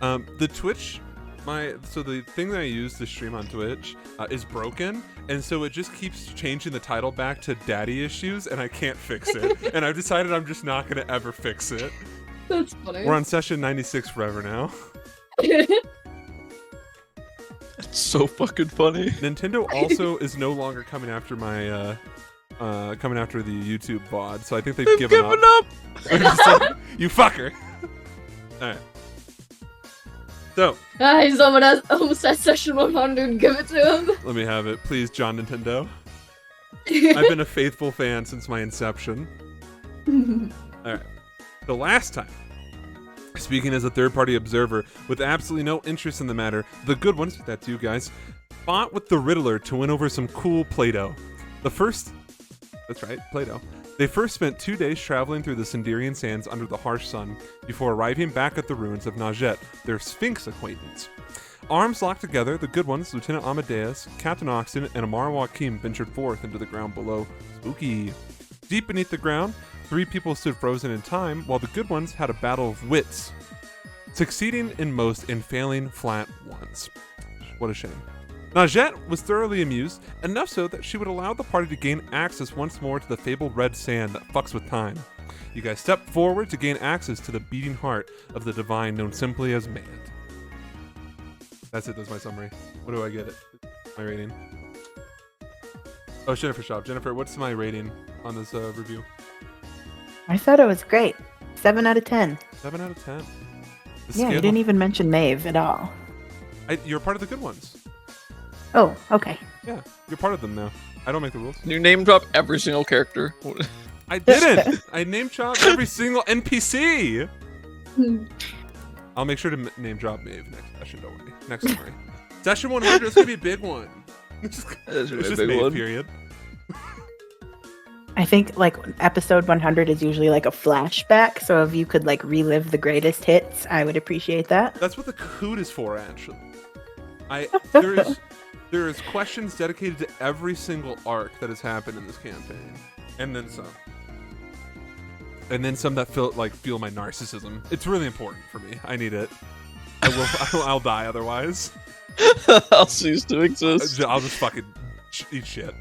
The Twitch, the thing that I use to stream on Twitch is broken, and so it just keeps changing the title back to Daddy Issues, and I can't fix it. And I've decided I'm just not gonna ever fix it. That's funny. We're on session 96 forever now. It's so fucking funny. Nintendo also is no longer coming after my the YouTube VOD, so I think they've given up. You fucker. All right. So, Someone has almost at session 100. Give it to him. let me have it, please, John Nintendo. I've been a faithful fan since my inception. All right. The last time, speaking as a third-party observer with absolutely no interest in the matter, the good ones, that too, guys, fought with the Riddler to win over some cool Play-Doh. That's right, Play-Doh. They first spent 2 days traveling through the Sinderian sands under the harsh sun before arriving back at the ruins of Najette, their Sphinx acquaintance. Arms locked together, the good ones, Lieutenant Amadeus, Captain Oxton, and Amar Joachim ventured forth into the ground below. Spooky. Deep beneath the ground, 3 people stood frozen in time, while the good ones had a battle of wits, succeeding in most and failing flat ones. What a shame. Najette was thoroughly amused, enough so that she would allow the party to gain access once more to the fabled red sand that fucks with time. You guys step forward to gain access to the beating heart of the divine known simply as man. That's it, that's my summary. What do I get it? My rating. Oh, Jennifer Shop. Jennifer, what's my rating on this review? I thought it was great. 7 out of 10. 7 out of 10. The Yeah, scale- you didn't even mention Maeve at all. You're part of the good ones. Oh, okay. Yeah, you're part of them now. I don't make the rules. You name drop every single character. I didn't! I name dropped every single NPC! I'll make sure to name drop Maeve next session, don't worry. Next summary. Session 100 is gonna be a big one. It's just big Maeve, one. period. I think like episode 100 is usually like a flashback, so if you could like relive the greatest hits, I would appreciate that. That's what the Coot is for, actually. There is questions dedicated to every single arc that has happened in this campaign, and then some. And then some that feel my narcissism. It's really important for me. I need it. I'll die otherwise. I'll cease to exist. I'll just fucking eat shit.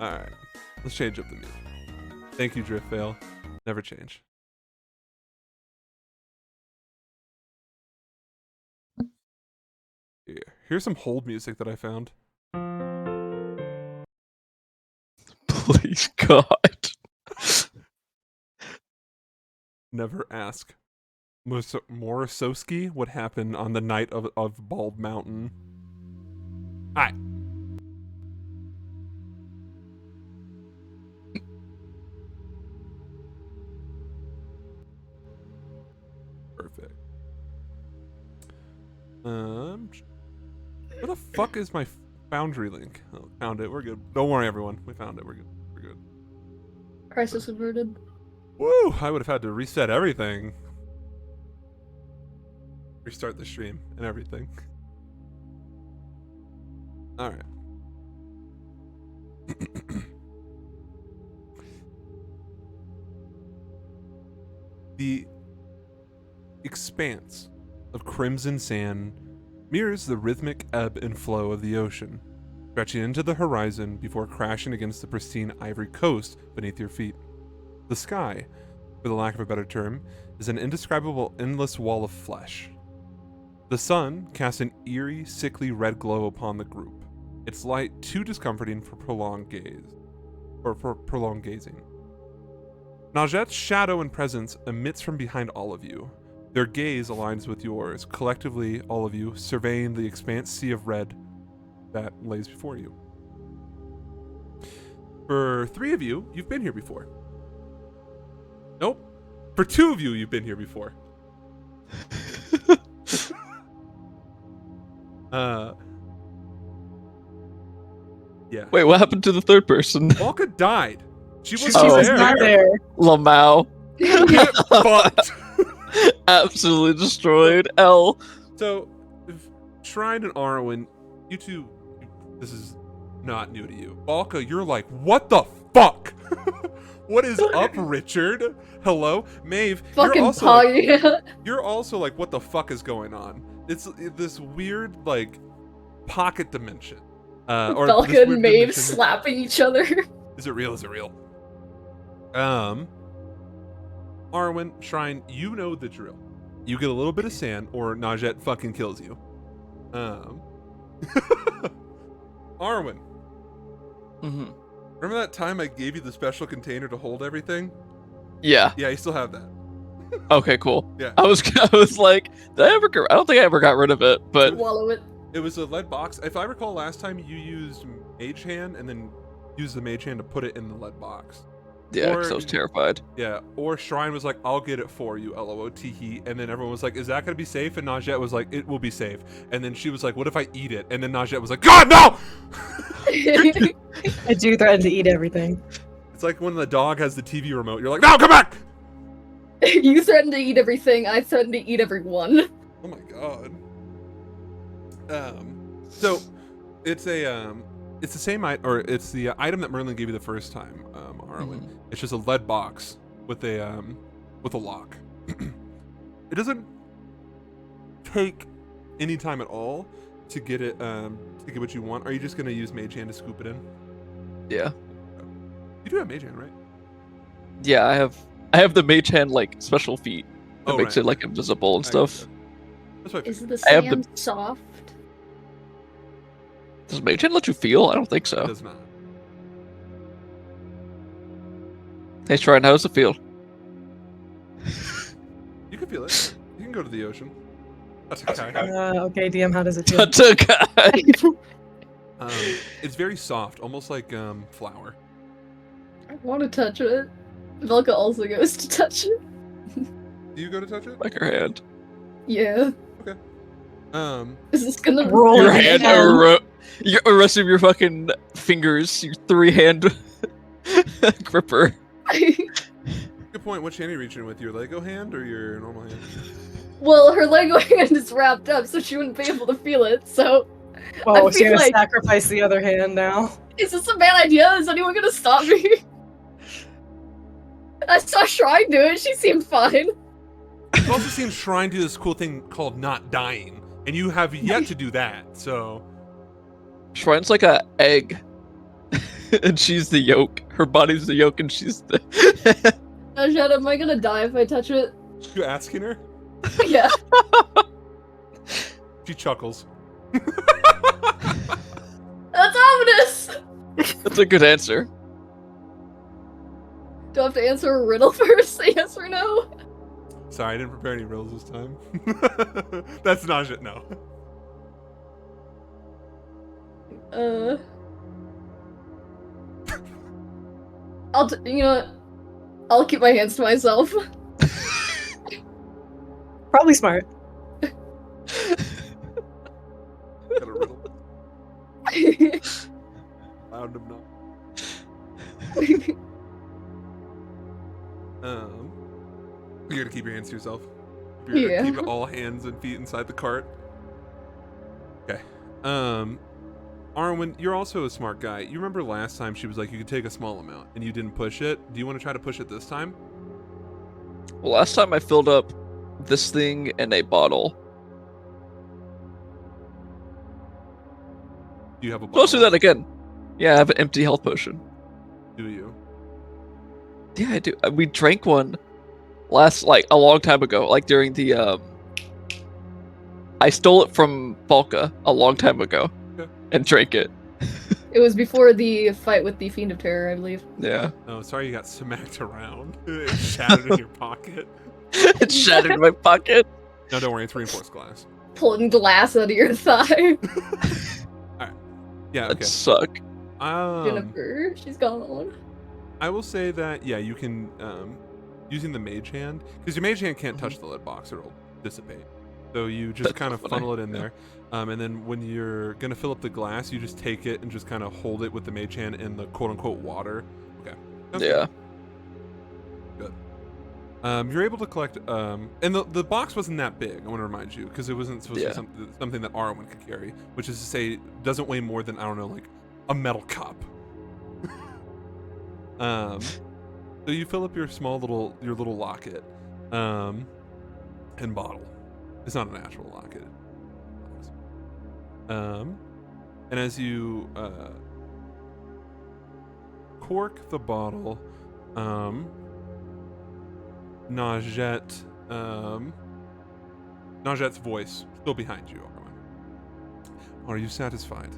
Alright. Let's change up the music. Thank you, Drift Fail. Never change. Here's some hold music that I found. Please, God. Never ask Morosowski what happened on the night of Bald Mountain. Alright. Perfect. Where the fuck is my Foundry link? Oh, found it. We're good. Don't worry, everyone. We found it. We're good. We're good. Crisis averted. Woo! I would have had to reset everything. Restart the stream and everything. Alright. The expanse of crimson sand mirrors the rhythmic ebb and flow of the ocean, stretching into the horizon before crashing against the pristine ivory coast beneath your feet. The sky, for the lack of a better term, is an indescribable endless wall of flesh. The sun casts an eerie, sickly red glow upon the group, its light too discomforting for prolonged gazing. Najette's shadow and presence emits from behind all of you. Their gaze aligns with yours, collectively, all of you, surveying the expanse sea of red that lays before you. For 3 of you, you've been here before. Nope. For 2 of you, you've been here before. Yeah. Wait, what happened to the third person? Volka died. She was Oh. was not there. Lamau. Get fucked. Absolutely destroyed. L. So, if Shrine and Arwen, you two, this is not new to you. Balka, you're like, what the fuck? What is up, Richard? Hello, Maeve. Fucking You're also like, what the fuck is going on? It's this weird like pocket dimension. Or Belka this weird and Maeve dimension. slapping each other. Is it real? Is it real? Arwen, Shrine, you know the drill. You get a little bit of sand, or Najette fucking kills you. Arwen, Mm-hmm. remember that time I gave you the special container to hold everything? Yeah. Yeah, you still have that. Okay. Cool. Yeah. I was like, did I ever? I don't think I ever got rid of it, but Swallow it. It was a lead box. If I recall, last time you used Mage Hand and then used the Mage Hand to put it in the lead box. yeah, Or- because I was terrified. Yeah, or Shrine was like, I'll get it for you, LOOTE. And then everyone was like, is that going to be safe? And Najette was like, it will be safe. And then she was like, what if I eat it? And then Najette was like, God, no! I do threaten to eat everything. It's like when the dog has the TV remote. You're like, no, come back! You threatened to eat everything. I threatened to eat everyone. Oh my god. So it's it's the same it's the item that Merlin gave you the first time, Arwen. Mhm. It's just a lead box with a lock. It doesn't take any time at all to get it to get what you want. Are you just gonna use Mage Hand to scoop it in? Yeah. You do have Mage Hand, right? Yeah, I have the mage hand like special feat that Oh, makes right. it like invisible and I stuff. gotcha. That's what I Is figured. the I have the- sand soft? Does mage hand let you feel? I don't think It so. does not. Hey, Shrine, how does it feel? You can feel it. You can go to the ocean. That's okay. Okay, DM, how does it feel? Tatsukai. It's very soft, almost like flour. I want to touch it. Velka also goes to touch it. Do you go to touch it? Like her hand. Yeah. Um, Is this gonna Roll Your it hand, down. the rest of your fucking fingers, your 3-hand gripper. good point. Which hand are you reaching with? Your Lego hand or your normal hand? Well, her Lego hand is wrapped up, so she wouldn't be able to feel it. So, Oh, I so you're feel gonna like- sacrifice the other hand now? is this a bad idea? Is anyone gonna stop me? I saw Shrine do it. She seemed fine. I've also seen Shrine do this cool thing called not dying, and you have yet to do that. So Shrine's like a egg, and she's the yolk. Her body's the yolk, and she's the. Najat, am I gonna die if I touch it? you asking her? Yeah. She chuckles. That's ominous! That's a good answer. Do I have to answer a riddle first? Say yes or no? Sorry, I didn't prepare any riddles this time. That's Najit. No. You know what? I'll keep my hands to myself. Probably smart. Got a riddle. Found him not. You're gonna keep your hands to yourself. You're Yeah. gonna keep all hands and feet inside the cart. Okay. Arwen, you're also a smart guy. You remember last time she was like, you could take a small amount, and you didn't push it. Do you want to try to push it this time? Well, last time I filled up this thing in a bottle. Do you have a bottle? Let's do that again. Yeah, I have an empty health potion. Do you? Yeah, I do. We drank one a long time ago, like during the I stole it from Volka a long time ago Okay. and drank it. It was before the fight with the Fiend of Terror, I believe. Yeah. Oh, sorry you got smacked around. It shattered in your pocket. It shattered in my pocket. No, don't worry, it's reinforced glass. Pulling glass out of your thigh. Yeah, That okay. suck. Jennifer, she's gone. I will say that, yeah, you can, using the mage hand, because your mage hand can't touch the lead box or it'll dissipate. So you just That's kind of funny, funnel it in yeah. there. And then when you're going to fill up the glass, you just take it and just kind of hold it with the mage hand in the quote-unquote water. Okay. Sounds Yeah. good. You're able to collect, and the box wasn't that big, I want to remind you, because it wasn't supposed to Yeah. be something that Arwen could carry, which is to say, doesn't weigh more than, I don't know, like a metal cup. So you fill up your little locket, and bottle. It's not a natural locket. And as you cork the bottle, Najette, Najette's voice still behind you, Arwen. Are you satisfied?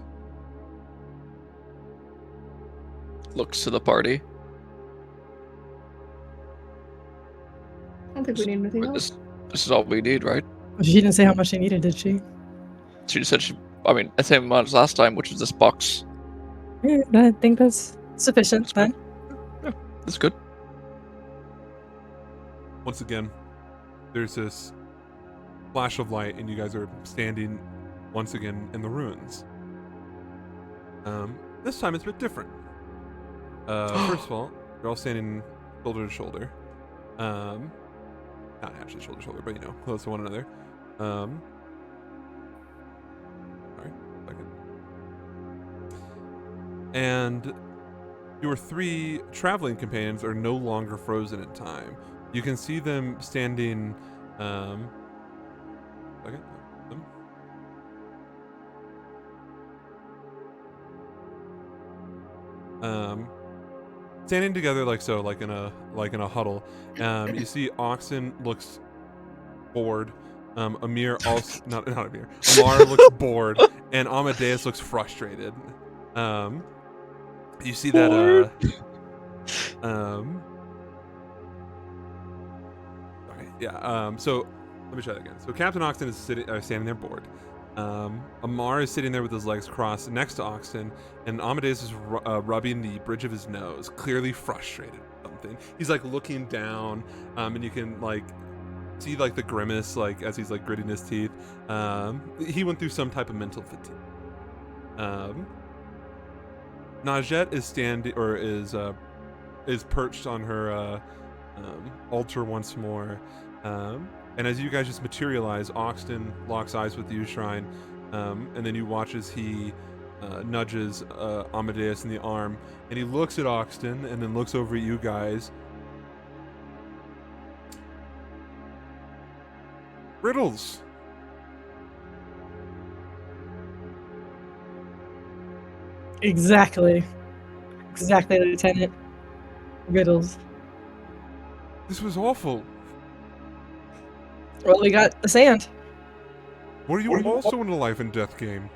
Looks to the party. I don't think we need anything else. This is all we need, right? She didn't say how much she needed, did she? She just said the same amount as last time, which was this box. Yeah, I think that's sufficient That's then. Yeah, that's good. Once again, there's this flash of light, and you guys are standing once again in the ruins. This time it's a bit different. First of all, you're all standing shoulder to shoulder. Not actually shoulder to shoulder, but close to one another. Sorry, second. And your 3 traveling companions are no longer frozen in time. You can see them standing. Second. Standing together like so, like in a huddle. You see Oxen looks bored. Amir also not Amir. Amar looks bored, and Amadeus looks frustrated. You see that sorry, yeah. So let me try that again. So Captain Oxen is standing there bored. Amar is sitting there with his legs crossed next to Oxen, and Amadeus is rubbing the bridge of his nose, clearly frustrated with something. He's like looking down, and you can like see like the grimace, like as he's like gritting his teeth. He went through some type of mental fatigue. Najette is standing, or is perched on her altar once more. And as you guys just materialize, Oxton locks eyes with you, Shrine, and then you watch as he nudges Amadeus in the arm, and he looks at Oxton and then looks over at you guys. Riddles. Exactly, Lieutenant. Riddles. This was awful. Well, we got the sand. Were you also in a life and death game?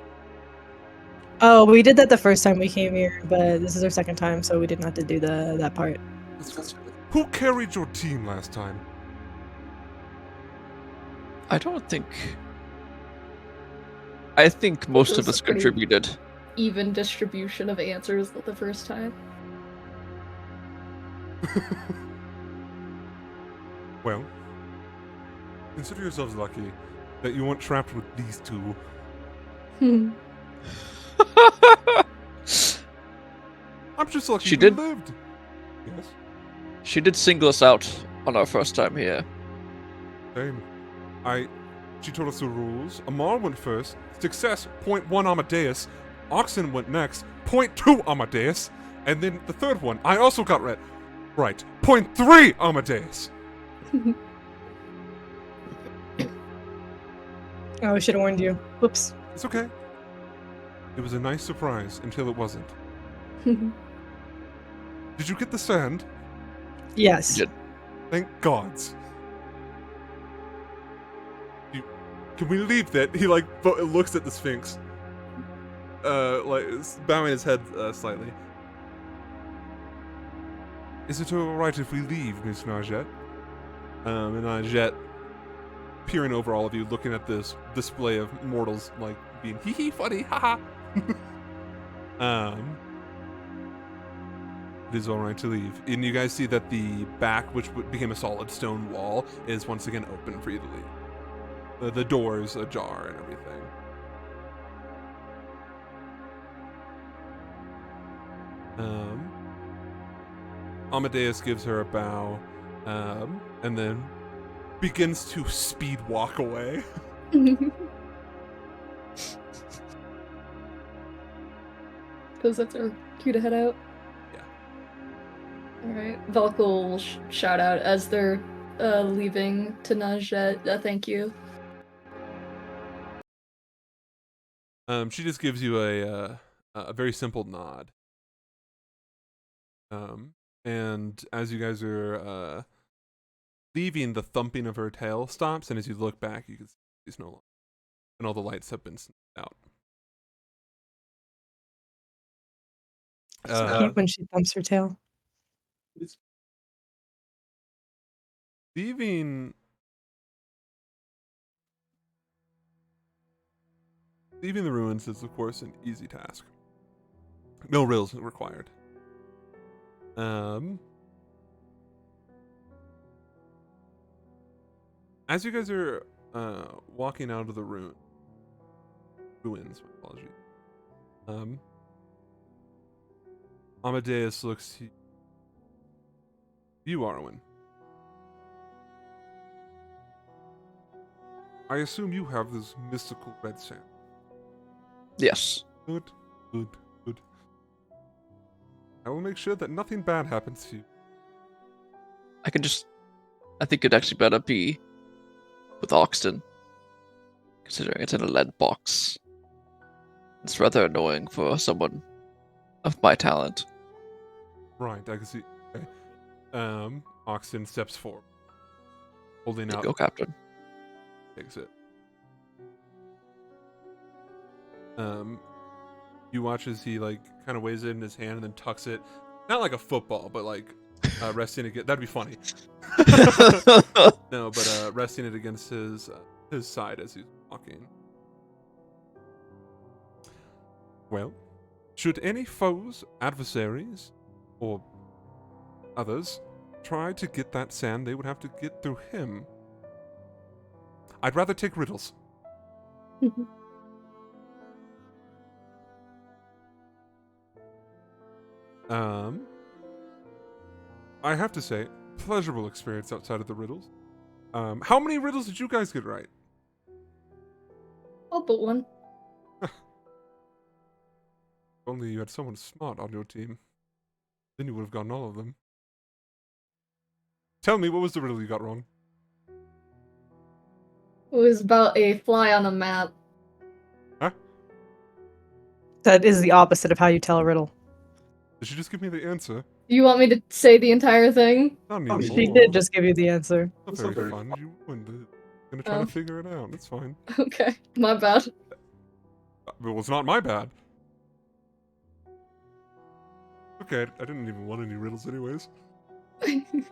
Oh, we did that the first time we came here, but this is our second time, so we didn't have to do that part. Who carried your team last time? I think most of was us pretty- contributed. Even distribution of answers the first time. Well, consider yourselves lucky that you weren't trapped with these two. I'm just lucky She we did- lived. Yes, She did single us out on our first time here. same. She told us the rules. Amar went first. Success, 0.1 Amadeus. Oxen went next, 0.2 Amadeus. And then the third one, I also got right. 0.3 Amadeus. Oh, we should have warned you. Whoops. It's okay. It was a nice surprise until it wasn't. Did you get the sand? Yes. Yeah. Thank gods. Can we leave that? He like looks at the Sphinx, like bowing his head slightly. Is it all right if we leave, Miss Najette? And Najette, peering over all of you, looking at this display of mortals, like being hee hee funny, haha. It is all right to leave, and you guys see that the back, which became a solid stone wall, is once again open for you to leave. The door's ajar and everything. Amadeus gives her a bow, and then begins to speed walk away. Because that's our cue to head out. Alright. Velka will shout out as they're leaving to Najee. Thank you. She just gives you a very simple nod. And as you guys are leaving, the thumping of her tail stops, and as you look back, you can see she's no longer, and all the lights have been snuffed out. So cute when she thumps her tail. Leaving the ruins is, of course, an easy task. No riddles required. As you guys are walking out of the ruins, my apologies. Amadeus looks to you, Arwen. I assume you have this mystical red sand. Yes. Good. I will make sure that nothing bad happens to you. I think it'd actually better be with Oxton, considering it's in a lead box. It's rather annoying for someone of my talent. Right, I can see. Okay. Oxton steps forward, holding out. Go, Captain. Takes it. You watch as he kind of weighs it in his hand and then tucks it, not like a football, but resting it. That'd be funny. No, but resting it against his side as he's walking. Well, should any foes, adversaries, or others try to get that sand, they would have to get through him. I'd rather take riddles. I have to say, pleasurable experience outside of the riddles. How many riddles did you guys get right? All but one. If only you had someone smart on your team. Then you would have gotten all of them. Tell me, what was the riddle you got wrong? It was about a fly on a map. Huh? That is the opposite of how you tell a riddle. Did you just give me the answer? Do you want me to say the entire thing? Not anymore. She did just give you the answer. Not very fun. You ruined it. I'm gonna try to figure it out. It's fine. Okay, my bad. Well, it's not my bad. Okay, I didn't even want any riddles anyways.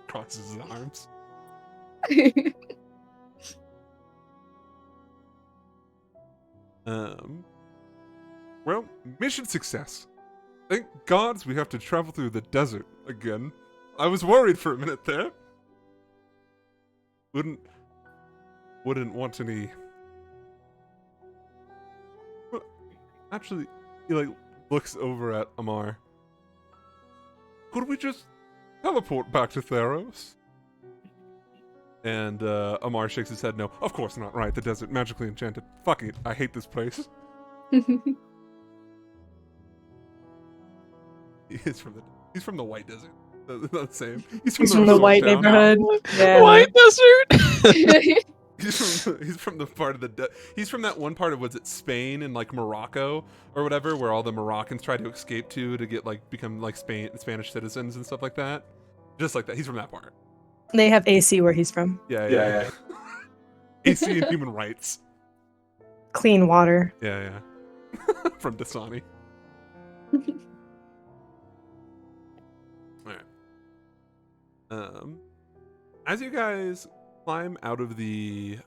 Crosses his arms. Well, mission success. Thank gods we have to travel through the desert again. I was worried for a minute there. Wouldn't want any. Well, actually, he looks over at Amar. Could we just teleport back to Theros? And Amar shakes his head no. Of course not, right? The desert, magically enchanted. Fuck it, I hate this place. He's from the White Desert. Not the same. He's from the white town. neighborhood. Yeah. White desert. He's from the part of he's from that one part of, was it Spain and Morocco or whatever, where all the Moroccans try to escape to get become Spanish citizens and stuff like that. Just like that. He's from that part. They have AC where he's from. Yeah. AC and human rights. Clean water. Yeah. From Dasani. Alright. As you guys climb out of the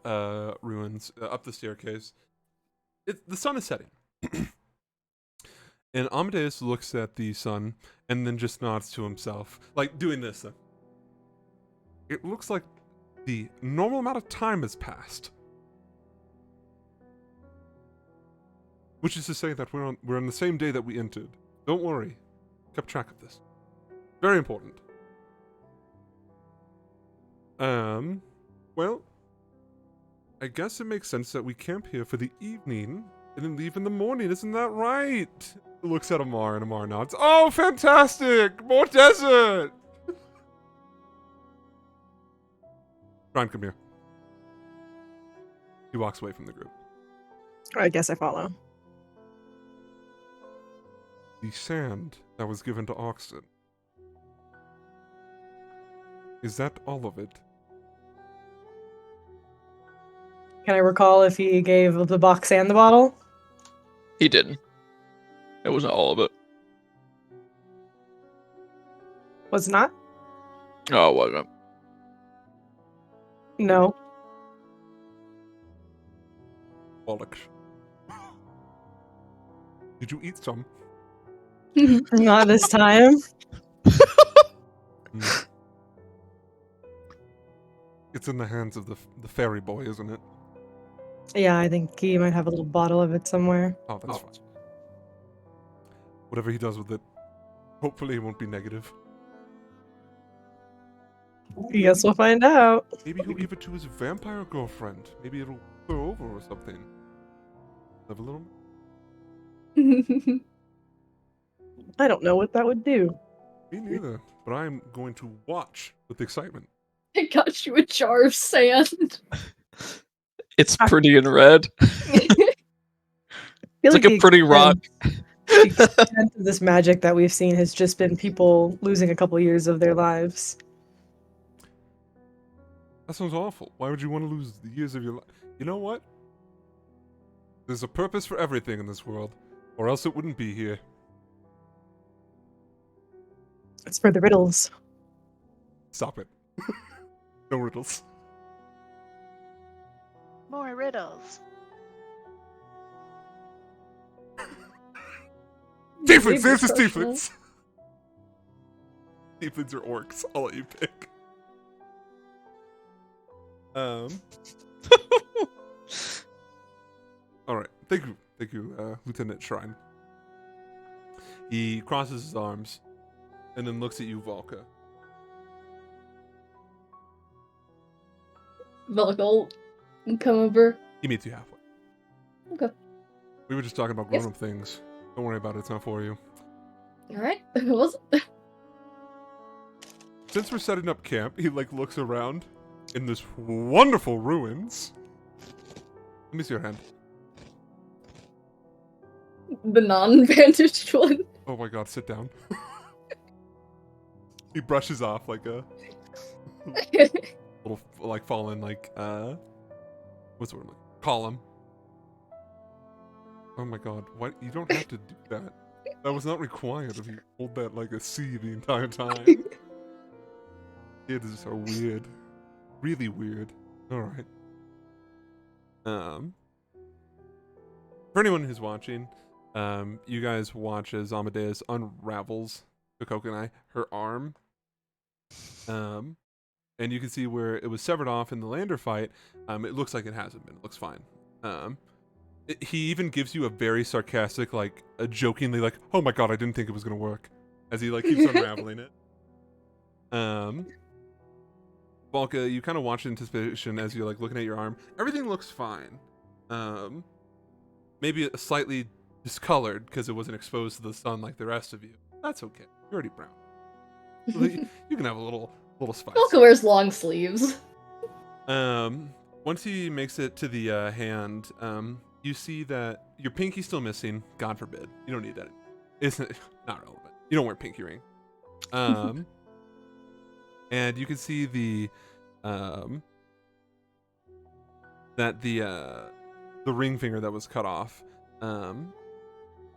ruins, up the staircase, the sun is setting. And Amadeus looks at the sun and then just nods to himself, doing this. It looks like the normal amount of time has passed. Which is to say that we're on the same day that we entered. Don't worry. Kept track of this. Very important. Well, I guess it makes sense that we camp here for the evening and then leave in the morning. Isn't that right? He looks at Amar and Amar nods. Oh, fantastic! More desert! Ryan, come here. He walks away from the group. I guess I follow. The sand that was given to Oxton. Is that all of it? Can I recall if he gave the box and the bottle? He didn't. It wasn't all of it. Was not? Oh, it wasn't. No. Bollocks. Did you eat some? Not this time. Mm. It's in the hands of the fairy boy, isn't it? Yeah, I think he might have a little bottle of it somewhere. Oh, that's fine. Whatever he does with it, hopefully it won't be negative. I guess we'll find out. Maybe he'll give it to his vampire girlfriend. Maybe it'll go over or something. Have a little. I don't know what that would do. Me neither. But I'm going to watch with excitement. I got you a jar of sand. It's pretty and red. It's like a pretty rock. The extent of this magic that we've seen has just been people losing a couple years of their lives. That sounds awful. Why would you want to lose the years of your life? You know what? There's a purpose for everything in this world, or else it wouldn't be here. It's for the riddles. Stop it. No riddles. More riddles. Tieflings! There's his Professional. tieflings! Tieflings or orcs? I'll let you pick. Alright. Thank you, Lieutenant Shrine. He crosses his arms and then looks at you, Volka. Velgal, come over. He meets you halfway. Okay. We were just talking about Yes. grown-up things. Don't worry about it, it's not for you. Alright. Was Since we're setting up camp, he looks around in this wonderful ruins. Let me see your hand. the non-bandaged one. Oh my god, sit down. He brushes off like a little fallen what's the word? Column. Oh my god, what? You don't have to do that. That was not required of you. Hold that like a C the entire time. Kids are weird. Really weird. Alright. For anyone who's watching, you guys watch as Amadeus unravels Kokonai, her arm. And you can see where it was severed off in the Lander fight. It looks like it hasn't been. It looks fine. He even gives you a very sarcastic, a jokingly oh my god, I didn't think it was gonna work, as he keeps unraveling it. Volka, you kind of watch in anticipation as you're looking at your arm. Everything looks fine. Maybe slightly discolored because it wasn't exposed to the sun like the rest of you. That's okay. You're already brown. You can have a little spice. Velgal wears long sleeves. Once he makes it to the hand, you see that your pinky's still missing. God forbid. You don't need that. It's not relevant. You don't wear pinky ring. And you can see that the ring finger that was cut off.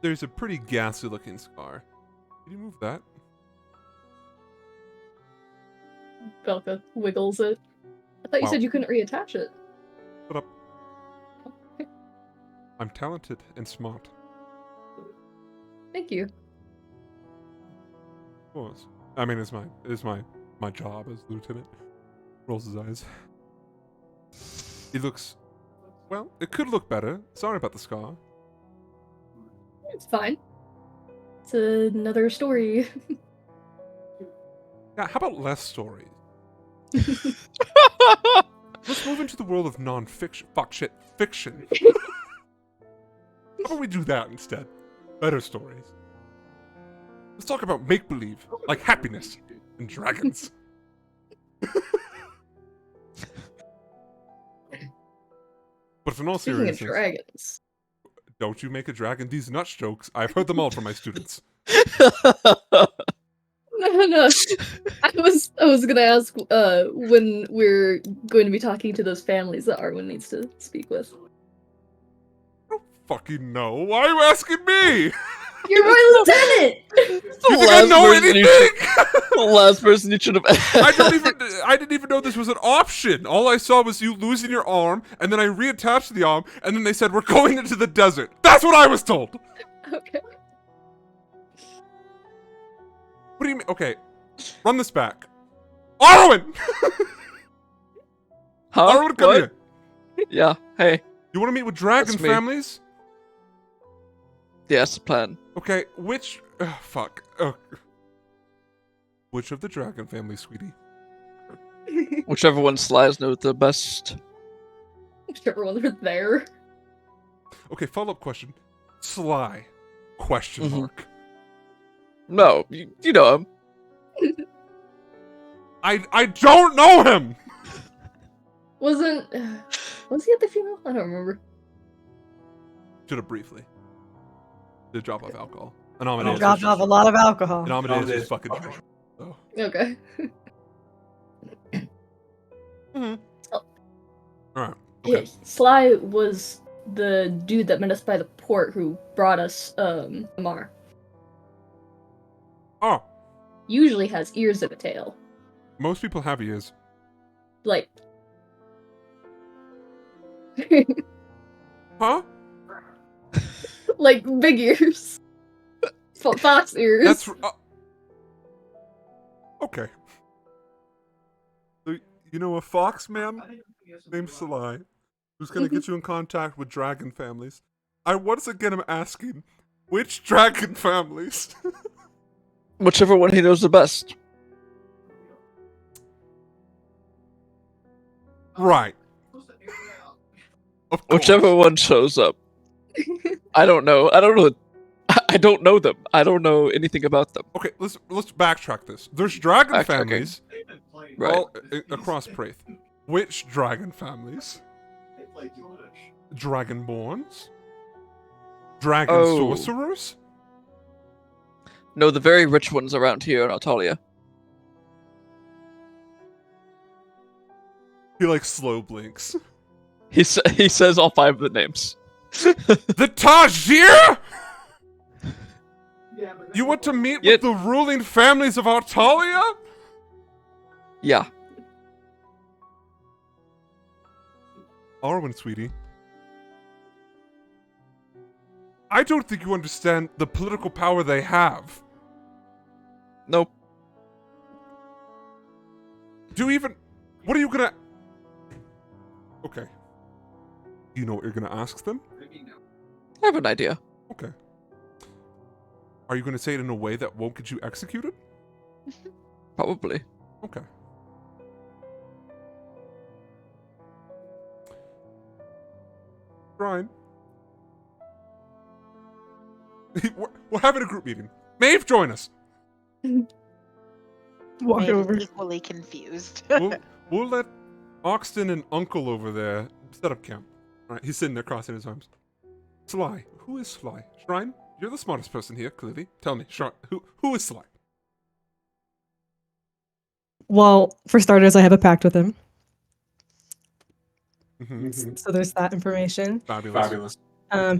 There's a pretty ghastly looking scar. Can you move that? Velka wiggles it. I thought you Wow. said you couldn't reattach it. Shut up. I'm talented and smart. Thank you. Of course. I mean, it's my job as lieutenant. Rolls his eyes. He looks. Well, it could look better. Sorry about the scar. It's fine. It's another story. Yeah, how about less stories? Let's move into the world of non-fiction. Fiction. How about we do that instead? Better stories. Let's talk about make-believe, like happiness and dragons. But in all Speaking of seriousness, dragons. don't you make a dragon these nuts jokes. I've heard them all from my students. No. I was gonna ask when we're going to be talking to those families that Arwen needs to speak with. Fucking no. Why are you asking me? You're my lieutenant! You think I know anything? The last person you should have asked. I didn't even know this was an option. All I saw was you losing your arm, and then I reattached the arm, and then they said, we're going into the desert. That's what I was told. Okay. What do you mean? Okay, run this back. Arwen! Huh? Arwen, come What? here. Yeah. Hey. You want to meet with dragon That's me. families? Yeah, that's the plan. Okay, which... fuck. Which of the dragon families, sweetie? Whichever one Slies knows the best. Whichever one they're there. Okay, follow-up question. Sly? Question Mhm. mark. No, you know him. I don't know him! Was he at the funeral? I don't remember. Should have briefly. Did drop off alcohol. And I Amadeus dropped off a lot of alcohol. And Amadeus was fucking trash. So. Okay. Mm-hmm. Oh. Alright. Yeah, Okay. Sly was the dude that met us by the port who brought us Amar. Oh, Usually has ears and a tail. most people have ears. Like Huh? like big ears. Fox ears. That's... okay. So, you know a fox man named Sly who's gonna get you in contact with dragon families. I once again am asking, which dragon families? Whichever one he knows the best. Right. Of course. Whichever one shows up. I don't know. I don't know them. I don't know anything about them. Okay, let's backtrack this. There's dragon Backtracking. families Right. all across Praith. Which dragon families? Dragonborns? Dragon Oh. sorcerers? No, the very rich ones around here in Altalia. He like slow blinks. He says all 5 of the names. The Tajir? You want to meet Yeah. with the ruling families of Artalia? Yeah. Arwen, sweetie. I don't think you understand the political power they have. Nope. Do you even... What are you gonna... Okay. Do you know what you're gonna ask them? I have an idea. Okay. Are you gonna say it in a way that won't get you executed? Probably. Okay. Brian. We're having a group meeting. Maeve, join us. Walk Maeve is over. equally confused. We'll let Oxton and Uncle over there set up camp. Alright, he's sitting there crossing his arms. Sly. Who is Sly? Shrine? You're the smartest person here, clearly. Tell me, who is Sly? Well, for starters, I have a pact with him, Mhm. so there's that information. Fabulous.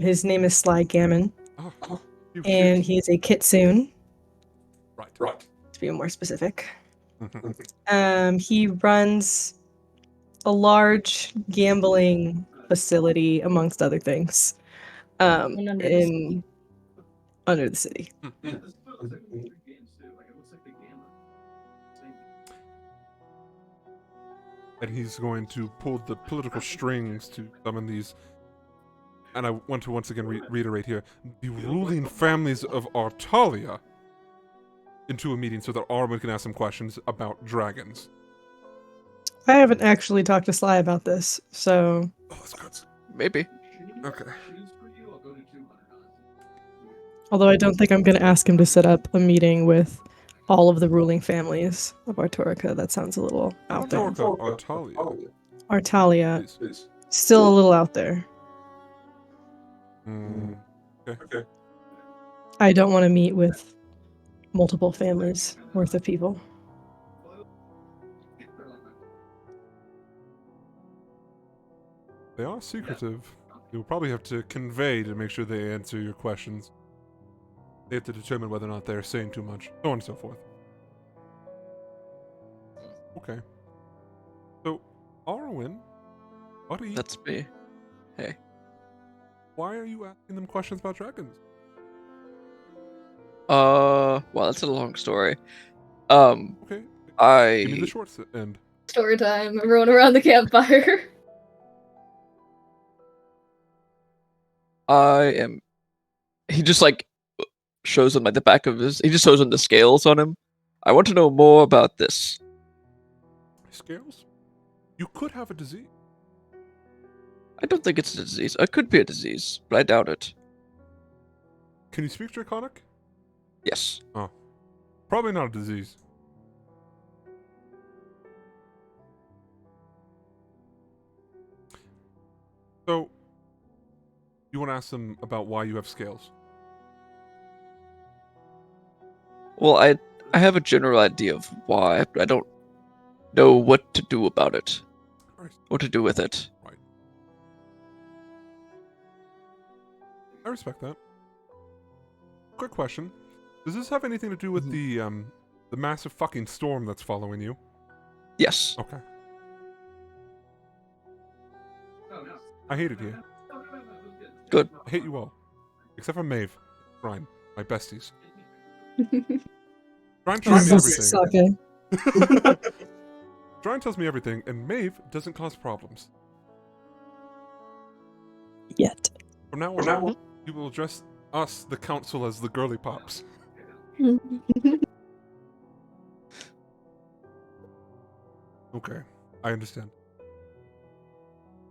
His name is Sly Gammon, Oh, and he's a kitsune, right. to be more specific. Mhm. He runs a large gambling facility, amongst other things, And under the city. under the city. And he's going to pull the political strings to summon these. And I want to once again reiterate here, the ruling families of Artalia into a meeting so that Arwen can ask some questions about dragons. I haven't actually talked to Sly about this, so Oh, that's good. Maybe. Okay. although I don't think I'm going to ask him to set up a meeting with all of the ruling families of Artorica. That sounds a little out there. Artalia. Artalia. Please. Still a little out there. Okay. I don't want to meet with multiple families worth of people. They are secretive. You'll probably have to convey to make sure they answer your questions. They have to determine whether or not they're saying too much, so on and so forth. Okay. So, Arwen, buddy, That's me. Hey. why are you asking them questions about dragons? Well, that's a long story. Okay, give me the I short end. Story time. Everyone around the campfire. am. He just like shows him like the back of his. He just shows him the scales on him. I want to know more about this. Scales? You could have a disease. I don't think it's a disease. It could be a disease, but I doubt it. Can you speak Draconic? Yes. Probably not a disease. So, you want to ask them about why you have scales? Well, I have a general idea of why, but I don't know what to do about it. Right. What to do with it. Right. I respect that. Quick question. Does this have anything to do with the massive fucking storm that's following you? Yes. Okay. I hate it here. Good. I hate you all. Except for Maeve. Brian. My besties. Brian tells me everything. Okay. Brian tells me everything, and Maeve doesn't cause problems. Yet. From now on, you will address us, the council, as the girly pops. Okay, I understand.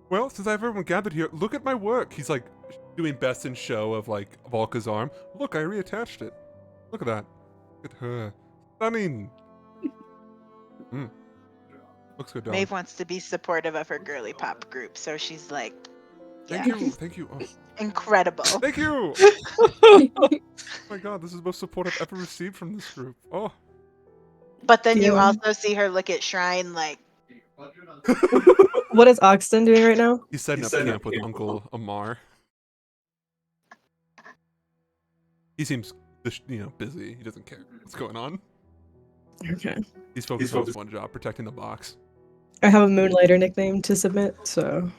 Well, since I have everyone gathered here, look at my work. He's like doing best in show of like Volka's arm. Look, I reattached it. Look at that. Look at her. Stunning. Looks good, dog. Maeve wants to be supportive of her girly pop group, so she's like, Thank yeah, you. Thank you. Oh, incredible. thank you. Oh my god, this is the most support I've ever received from this group. Oh. But then you Yeah. also see her look at Shrine like, What is Oxton doing right now? He's setting up camp with Uncle Amar. He seems, busy. He doesn't care what's going on. Okay. He's focused on his one job, protecting the box. I have a Moonlighter nickname to submit, so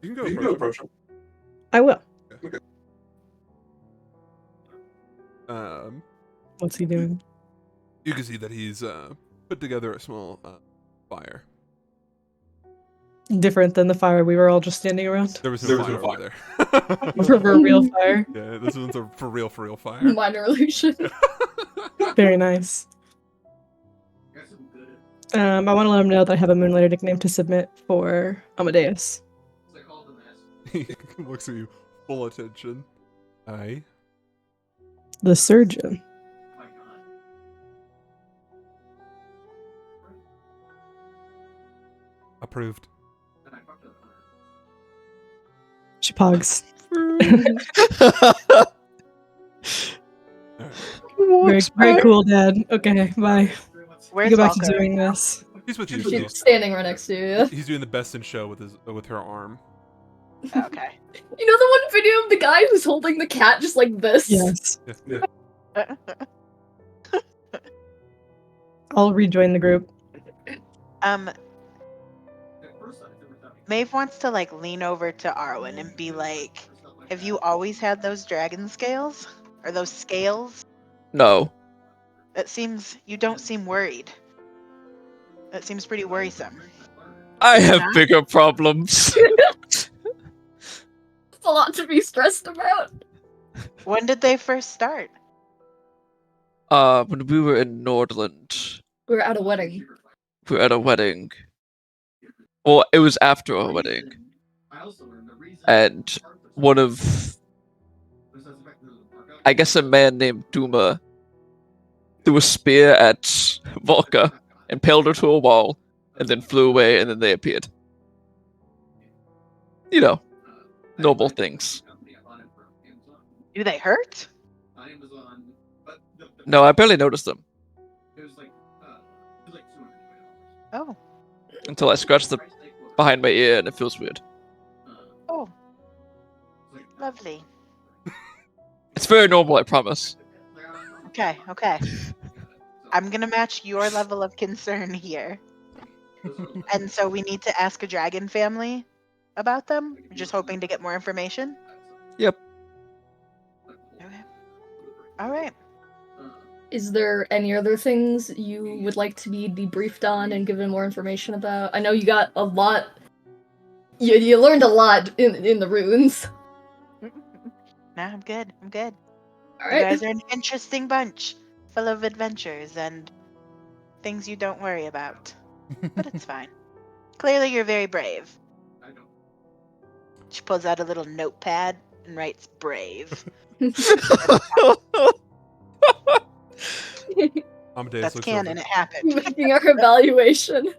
You can go approach him. I will. Um, What's he doing? you can see that he's put together a small fire. Different than the fire we were all just standing around. There was no fire over there. Proverbial fire. Yeah, this one's a for real fire. Minor illusion. Very nice. I want to let him know that I have a Moonlighter nickname to submit for Amadeus. He looks at you, full attention. Aye. The surgeon. Approved. She pogs. Very cool, Dad. Okay, bye. where's Go back Volker? to doing this. He's with you. She's standing right next to you. He's doing the best in show with her arm. Okay. You know the one video of the guy who's holding the cat just like this? Yes. Yeah. I'll rejoin the group. Maeve wants to like lean over to Arwen and be like, have you always had those dragon scales? Or those scales? No. You don't seem worried. That seems pretty worrisome. I have Huh? bigger problems. It's a lot to be stressed about. When did they first start? When we were in Nordland, We're at a wedding. we were at a wedding. Well, it was after a wedding. And one of, I guess, a man named Duma threw a spear at Volka, impaled her to a wall, and then flew away, and then they appeared. You know, normal things. Do they hurt? No, I barely noticed them Oh, until I scratched the behind my ear and it feels weird. oh, lovely. It's very normal, I promise. Okay, okay. I'm gonna match your level of concern here. And so we need to ask a dragon family about them? We're just hoping to get more information? Yep. Okay. All right. Is there any other things you would like to be debriefed on and given more information about? I know you got a lot. You learned a lot in the runes. No, I'm good. I'm good. All You right. guys are an interesting bunch, full of adventures and things you don't worry about. But it's fine. Clearly, you're very brave. She pulls out a little notepad and writes brave. Amadeus That's looks canon. over. It happened. Making our evaluation.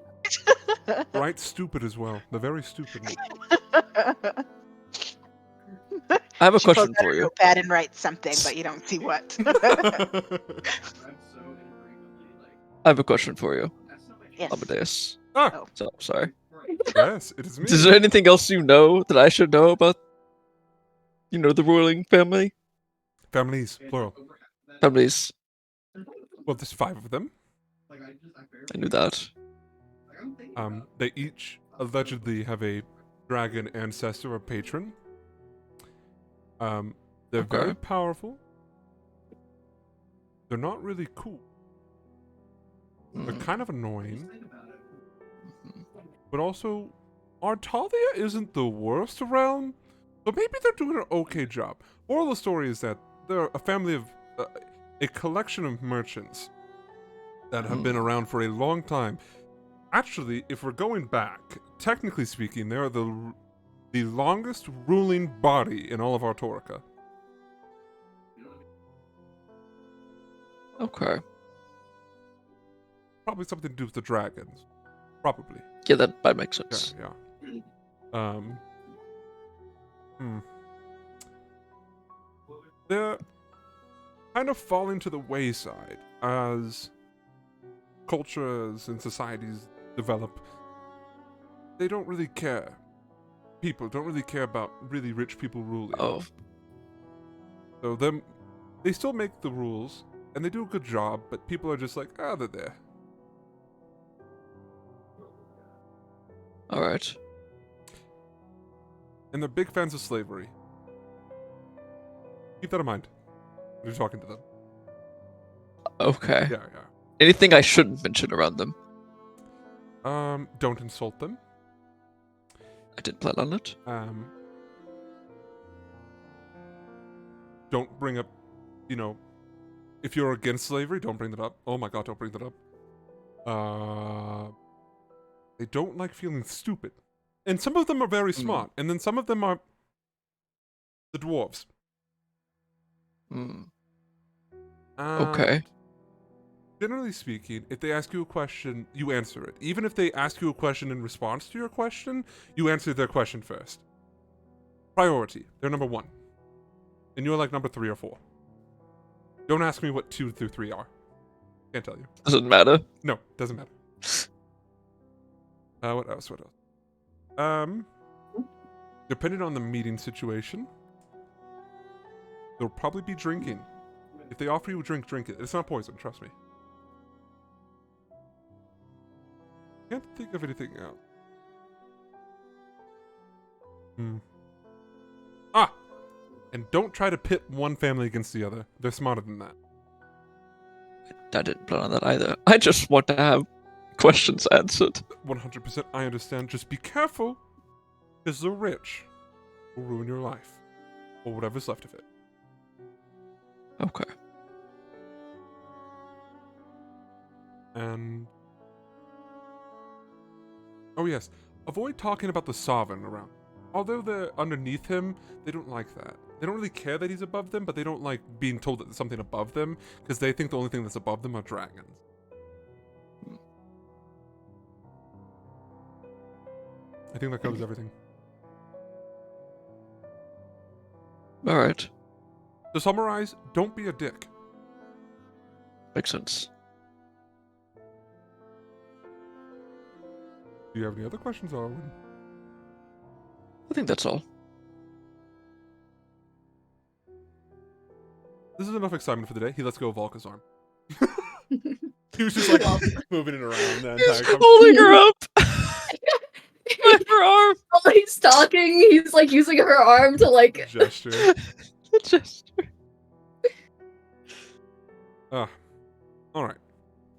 Right, stupid as well. They're very stupid. I have a She pulls question out for her you. notepad and writes something, but you don't see what. I have a question for you, Yes. Amadeus. Ah, Oh. So, sorry. yes, it is me. Is there anything else you know that I should know about, the ruling family? Families, plural. Families. Well, there's 5 of them. I knew that. They each allegedly have a dragon ancestor or patron. They're very Okay. powerful. They're not really cool. They're Hmm. kind of annoying. But also, Artalia isn't the worst around, but maybe they're doing an okay job. Moral of the story is that they're a family of a collection of merchants that have been around for a long time. Actually, if we're going back, technically speaking, they're the longest ruling body in all of Artorica. Okay. Probably something to do with the dragons. Probably. Yeah, that might make Yeah, sense. yeah. They're kind of falling to the wayside as cultures and societies develop. They don't really care. People don't really care about really rich people ruling. Oh. So they still make the rules, and they do a good job, but people are just like, they're there. Alright. And they're big fans of slavery. Keep that in mind when you're talking to them. Okay. Yeah, Anything I shouldn't mention around them? yeah. Don't insult them. I didn't plan on it. Don't bring up, if you're against slavery, don't bring that up. Oh my god, don't bring that up. They don't like feeling stupid. And some of them are very smart, and then some of them are the dwarves. Hmm. And Okay. generally speaking, if they ask you a question, you answer it. Even if they ask you a question in response to your question, you answer their question first. Priority. They're number 1. And you're like number 3 or 4. Don't ask me what 2 through 3 are. Can't tell you. Doesn't matter. No, doesn't matter. What else? Depending on the meeting situation, there'll probably be drinking. If they offer you a drink, drink it. It's not poison, trust me. Can't think of anything else. And don't try to pit one family against the other. They're smarter than that. I didn't plan on that either. I just want to have questions answered. 100% I understand. Just be careful, because the rich will ruin your life. Or whatever's left of it. Okay. And... oh yes, avoid talking about the Sovereign around. Although they're underneath him, they don't like that. They don't really care that he's above them, but they don't like being told that there's something above them, because they think the only thing that's above them are dragons. I think that covers everything. All right, To summarize, don't be a dick. makes sense. Do you have any other questions, Arwen? I think that's all. This is enough excitement for the day. He lets go of Volka's arm. He was just like moving it around that entire conversation. Holding her up with her arm. While he's talking, he's like using her arm to like. Gesture. Just Alright.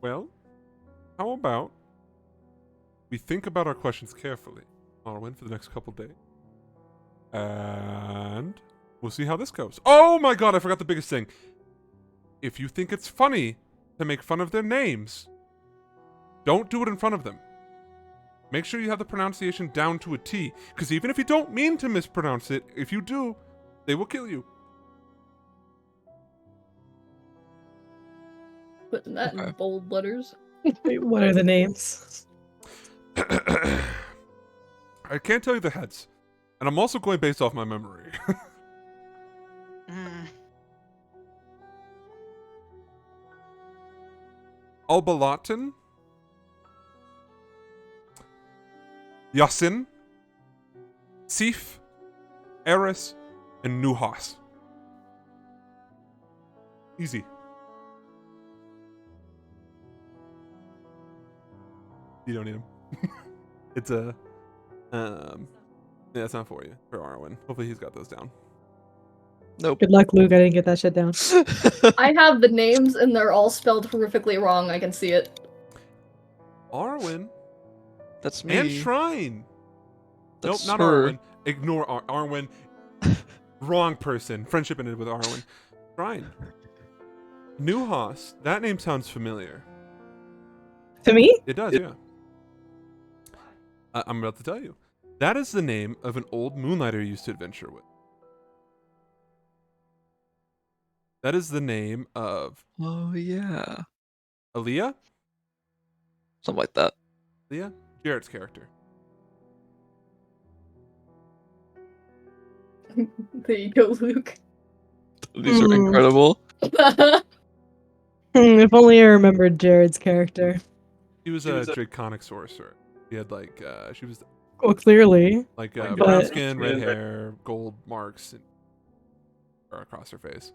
Well, how about we think about our questions carefully, Arwen, for the next couple days. And we'll see how this goes. Oh my god, I forgot the biggest thing. If you think it's funny to make fun of their names, don't do it in front of them. Make sure you have the pronunciation down to a T, because even if you don't mean to mispronounce it, if you do, they will kill you. Putting that in bold letters. Wait, what are the names? I can't tell you the heads. And I'm also going based off my memory. Mm. Albalatin, Yasin, Sif, Eris, and Nuhas. Easy. You don't need them. It's a, yeah, it's not for you, for Arwen. Hopefully he's got those down. nope. Good luck, Luke. I didn't get that shit down. I have the names and they're all spelled horrifically wrong. I can see it. Arwen That's me. and Shrine. That's Nope, not her. Arwen. Ignore Arwen. Wrong person. Friendship ended with Arwen. Shrine. Nuhas. That name sounds familiar. To me? It does, yeah. I'm about to tell you. That is the name of an old Moonlighter you used to adventure with. That is the name of Oh yeah, Aaliyah? something like that. Aaliyah? Jarrett's character. There you go, Luke. These are Hmm. incredible. If only I remembered Jared's character. She was a draconic sorcerer. She had like, she was Well, clearly. like Like brown but- skin, red hair, gold marks across her face.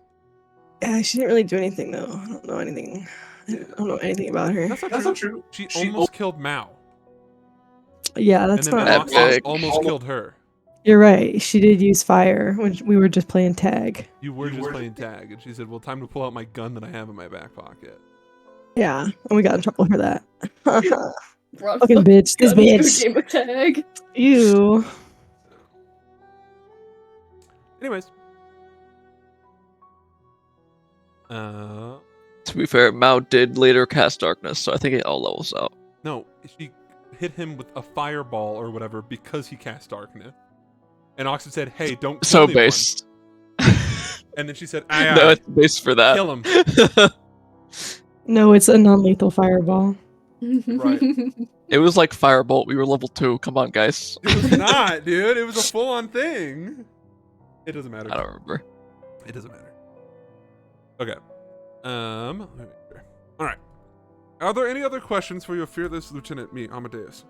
Yeah, she didn't really do anything though. I don't know anything. I don't know anything about her. That's not true. She almost killed Mao. Yeah, that's and then not. Epic. Oxus almost killed her. You're right. She did use fire when we were just playing tag. You were just playing tag, and she said, "Well, time to pull out my gun that I have in my back pocket." Yeah, and we got in trouble for that. Brought Fucking fuck bitch. This gun to a bitch. game of tag. Ew. Anyways, uh, To be fair, Mao did later cast darkness, so I think it all levels out. no, she hit him with a fireball or whatever because he cast darkness. And Oxen said, "Hey, don't kill So anyone." based. And then she said, "Aye, No, aye, it's based for that. kill him." No, it's a non-lethal fireball. Right. It was like Firebolt. We were level 2. Come on, guys. It was not, dude. It was a full-on thing. It doesn't matter. I don't remember. It doesn't matter. Okay. Let me make sure. All right. Are there any other questions for your fearless lieutenant, me, Amadeus?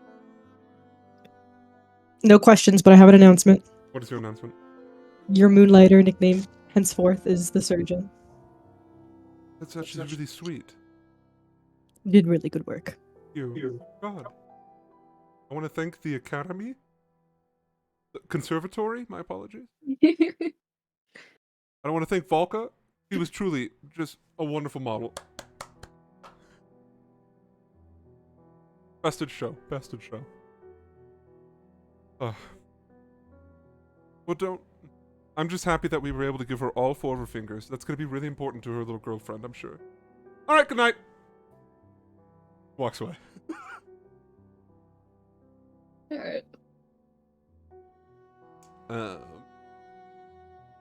No questions, but I have an announcement. What is your announcement? Your Moonlighter nickname henceforth is the Surgeon. That's actually really sweet. You did really good work. You. God. I want to thank the Academy. The Conservatory, my apologies. I want to thank Volka. He was truly just a wonderful model. Bested show. Bested show. Well, don't. I'm just happy that we were able to give her all 4 of her fingers. That's going to be really important to her little girlfriend, I'm sure. All right, good night. Walks away. Alright. All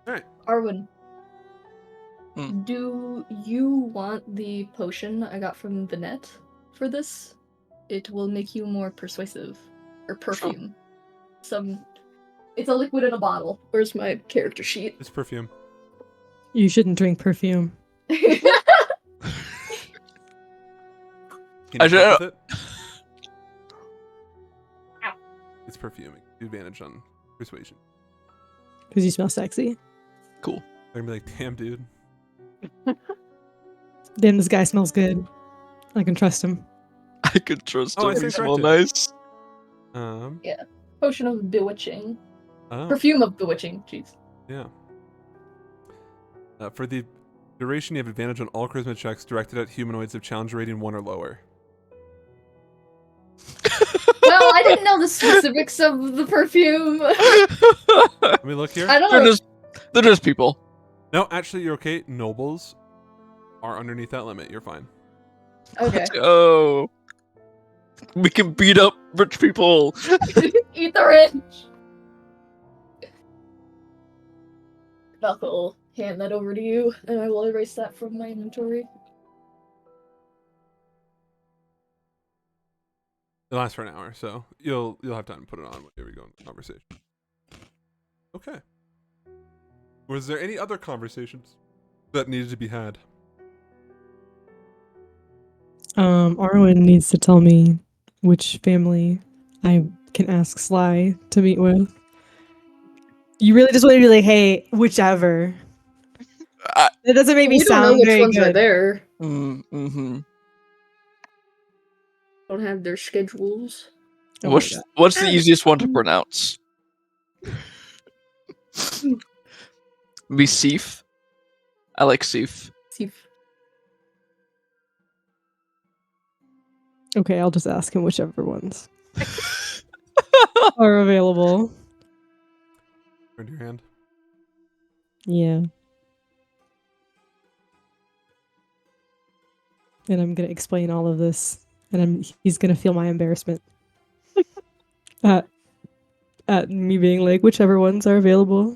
right. Arwen. Hmm. Do you want the potion I got from Vinette for this? It will make you more persuasive. Or perfume. Some It's a liquid in a bottle. Where's my character sheet? It's perfume. You shouldn't drink perfume. Can you I should- help with it? It's perfuming. Advantage on persuasion. Because you smell sexy. Cool. They're gonna be like, damn, dude. Damn, this guy smells good. I can trust him. I could trust Oh, I him. see He smell corrected. nice. Potion of bewitching. Oh, Perfume of bewitching. Jeez. yeah. For the duration, you have advantage on all charisma checks directed at humanoids of challenge rating 1 or lower. Well, I didn't know the specifics of the perfume. Let me look here. I don't they're know. just people. No, actually, you're okay. Nobles are underneath that limit. You're fine. Okay. Let's go. We can beat up rich people. Eat the rich. I'll hand that over to you, and I will erase that from my inventory. It lasts for an hour, so you'll have time to put it on whenever we go into the conversation. Okay. Was there any other conversations that needed to be had? Arwen needs to tell me which family I can ask Sly to meet with. You really just want to be like, hey, whichever. That doesn't make me We don't know sound which very ones are good. there. Mm-hmm. Don't have their schedules. Oh my God. What's the easiest one to pronounce? Be Sif. I like Sif. Okay, I'll just ask him whichever ones are available. Turn your hand. Yeah. And I'm gonna explain all of this, and he's gonna feel my embarrassment at me being like, whichever ones are available.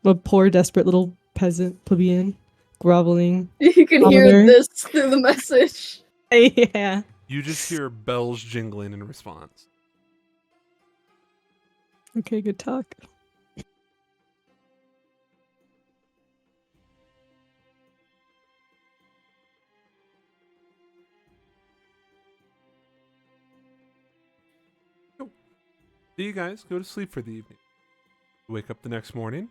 A poor, desperate little peasant plebeian groveling. You can hear Commoner. this through the message. Yeah. You just hear bells jingling in response. Okay, good talk. So you guys go to sleep for the evening. Wake up the next morning.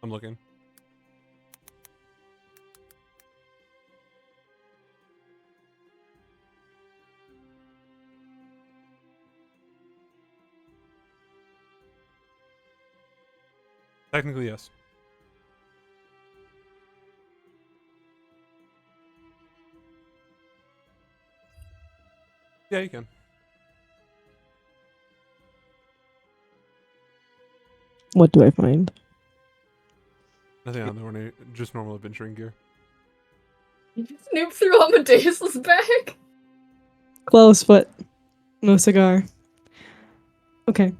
I'm looking. Technically, yes. Yeah, you can. What do I find? Nothing out of the just normal adventuring gear. Snoop through Amadeus's bag. Close, but no cigar. Okay.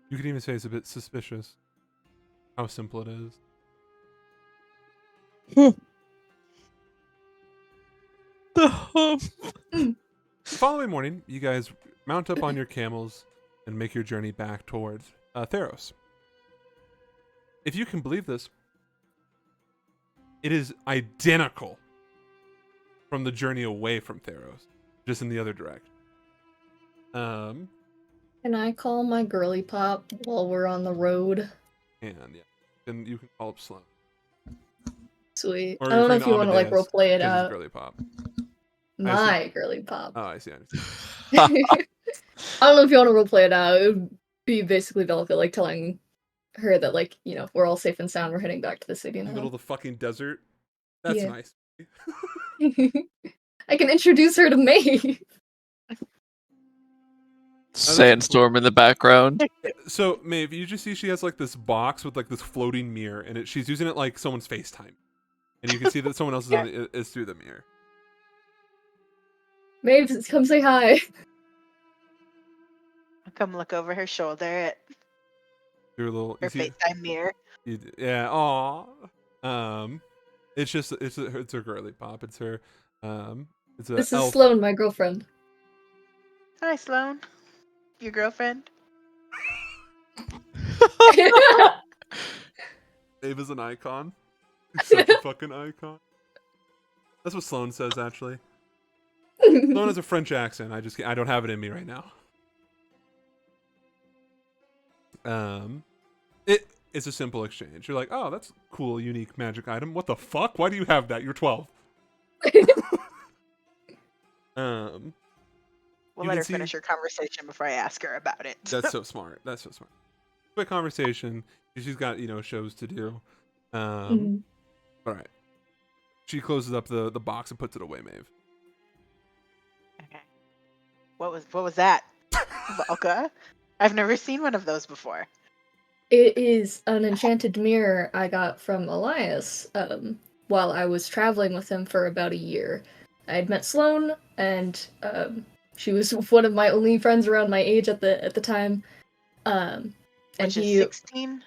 You could even say it's a bit suspicious how simple it is. The following morning, you guys mount up on your camels and make your journey back towards Theros. If you can believe this, it is identical from the journey away from Theros, just in the other direction. Can I call my girly pop while we're on the road? And yeah, then you can call up Sloan. Sweet. Or I don't know referring if to you want to like Amadeus, roleplay it 'cause it's out. Girly Pop. My girly pop. Oh, I see. I don't know if you want to roleplay it out. It would be basically Velka like telling her that like, you know, we're all safe and sound, we're heading back to the city In the now. middle of the fucking desert. That's Yeah. nice. I can introduce her to Maeve. Sandstorm in the background. So, Maeve, you just see she has like this box with like this floating mirror in it. She's using it like someone's FaceTime. and you can see that someone else is through the mirror. Maeve, come say hi. I'll come look over her shoulder at Through a little. her FaceTime mirror. Yeah. Aw. It's just it's her girly pop. It's her. It's a This is elf. Sloane, my girlfriend. Hi, Sloan. Your girlfriend? Maeve is an icon. Such a fucking icon. That's what Sloane says, actually. Sloane has a French accent. I don't have it in me right now. It's a simple exchange. You're like, oh, that's a cool, unique magic item. What the fuck? Why do you have that? You're 12. We'll You let can her see- finish her conversation before I ask her about it. That's so smart. That's so smart. Quick conversation. She's got, shows to do. Mhm. All right. She closes up the box and puts it away, Maeve. Okay. What was that, Valka? I've never seen one of those before. It is an enchanted mirror I got from Elias while I was traveling with him for about a year. I had met Sloane, and she was one of my only friends around my age at the time. And Which he is 16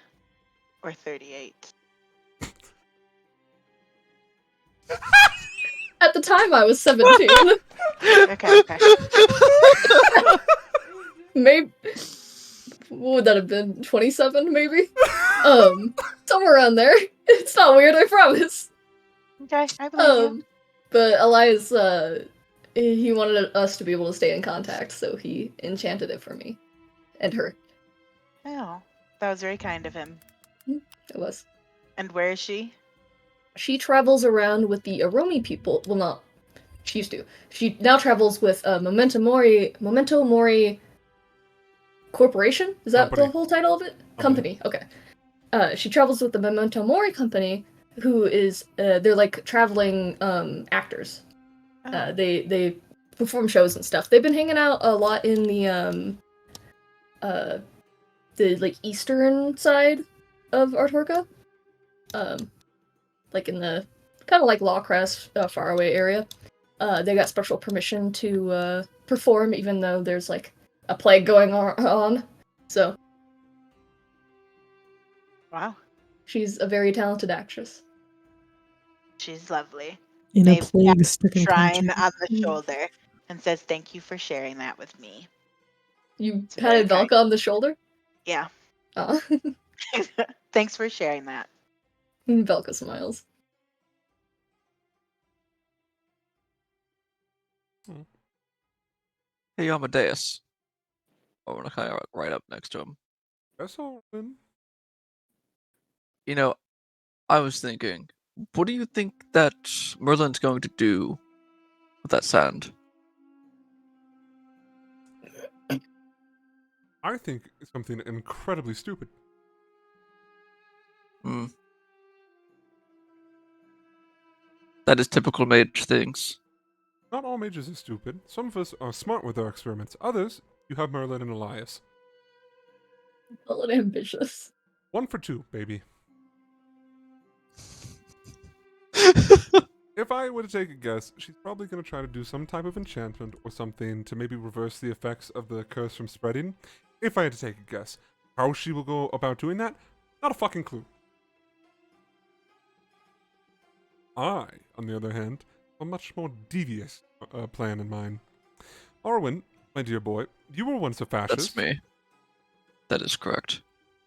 or 38. at the time I was 17. Okay. Maybe what would that have been? 27, maybe? Somewhere around there. It's not weird, I promise. Okay, I believe you. But Elias, he wanted us to be able to stay in contact, so he enchanted it for me. And her. Oh, that was very kind of him. It was. And where is she? She travels around with the Aromi people. Well, not. She used to. She now travels with Memento Mori Corporation? Is that Company. the whole title of it? Company. Okay. She travels with the Memento Mori Company, who is they're like traveling actors. Oh, They perform shows and stuff. They've been hanging out a lot in the like eastern side of Artorca. Like in the kind of like Lawcrest, faraway area. They got special permission to perform, even though there's like a plague going on. So wow. she's a very talented actress. She's lovely. In a Maeve taps plague-stricken Shrine country. on the Mm. shoulder and says, "Thank you for sharing that with me." You It's very patted kind. Valka on the shoulder? Yeah. Aw. Thanks for sharing that. Valka smiles. Hey, Amadeus. I want to kind of right up next to him. That's all. I was thinking, what do you think that Merlin's going to do with that sand? I think it's something incredibly stupid. Hmm. That is typical mage things. Not all mages are stupid. Some of us are smart with our experiments. Others, you have Merlin and Elias. A little ambitious. 1 for 2, baby. If I were to take a guess, she's probably going to try to do some type of enchantment or something to maybe reverse the effects of the curse from spreading. If I had to take a guess. How she will go about doing that? Not a fucking clue. I, on the other hand, have a much more devious plan in mind. Arwen, my dear boy, you were once a fascist. That's me. That is correct.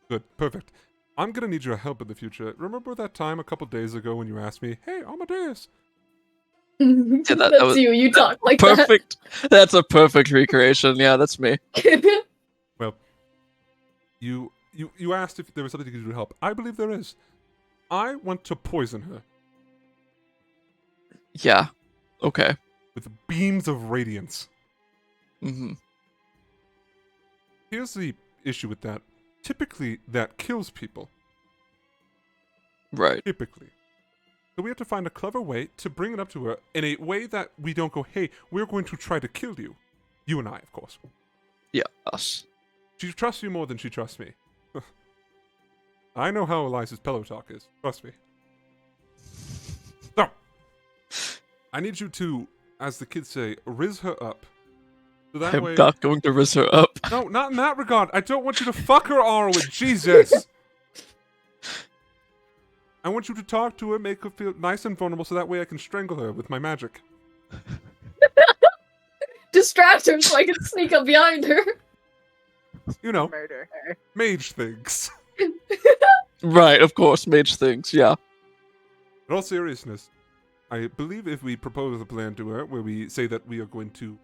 Good, perfect. I'm gonna need your help in the future. Remember that time a couple days ago when you asked me, "Hey, Amadeus, that That's was- you. You talk like Perfect. That's a perfect recreation. Yeah, that's me. that. well, you asked if there was something you could do to help. I believe there is. I want to poison her Yeah. Okay. with beams of radiance. Mm-hmm. Here's the issue with that. Typically, that kills people. Right. Typically. So we have to find a clever way to bring it up to her in a way that we don't go, "Hey, we're going to try to kill you." You and I, of course. Yeah, us. She trusts you more than she trusts me. I know how Elias's pillow talk is. Trust me. I need you to, as the kids say, riz her up. So that I'm way. not going to riz her up. No, not in that regard. I don't want you to fuck her, Arwen. Jesus. I want you to talk to her, make her feel nice and vulnerable, so that way I can strangle her with my magic. Distract her so I can sneak up behind her. You know, Murder her. mage things. Right, of course, mage things, yeah. In all seriousness, I believe if we propose a plan to her where we say that we are going to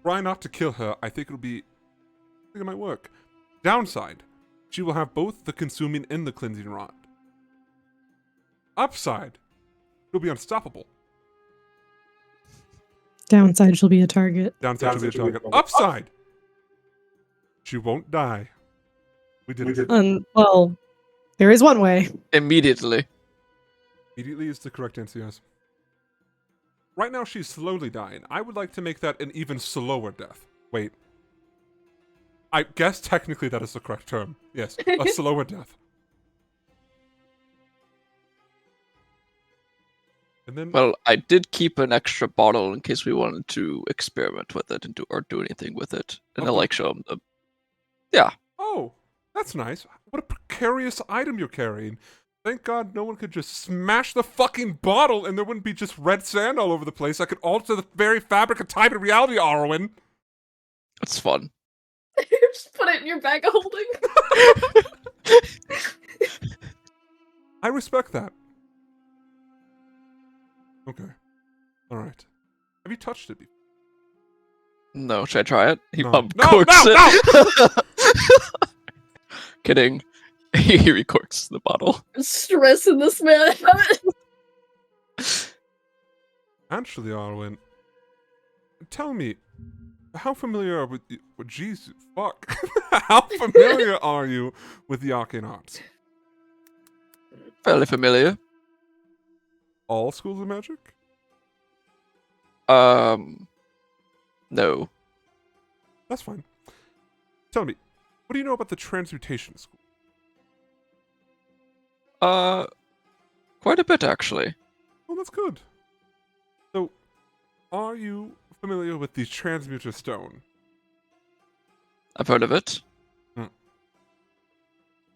try not to kill her, I think it might work. Downside, she will have both the consuming and the cleansing rod. Upside, she'll be unstoppable. Downside, she'll be a target. Downside, she'll be a target. Upside, she won't die. We did it. Well, there is one way. Immediately. Immediately is the correct answer, yes. Right now, she's slowly dying. I would like to make that an even slower death. Wait. I guess technically that is the correct term. Yes, a slower death. And then, Well, I did keep an extra bottle in case we wanted to experiment with it and do anything with it. And I Okay. like show them the... Yeah. oh, that's nice. What a precarious item you're carrying. Thank God no one could just smash the fucking bottle and there wouldn't be just red sand all over the place. I could alter the very fabric of time and reality, Arwen. It's fun. Just put it in your bag of holding. I respect that. Okay. Alright. Have you touched it before? No, should I try it? He No. uncorks No, it. Kidding. He recorks the bottle. Stressing this man out. Actually, Arwen, tell me, how familiar are with Jesus, fuck. How familiar are you with the arcane arts? Fairly familiar. All schools of magic? No. That's fine. Tell me, what do you know about the transmutation school? Quite a bit, actually. Well, that's good. So, are you familiar with the transmuter stone? I've heard of it.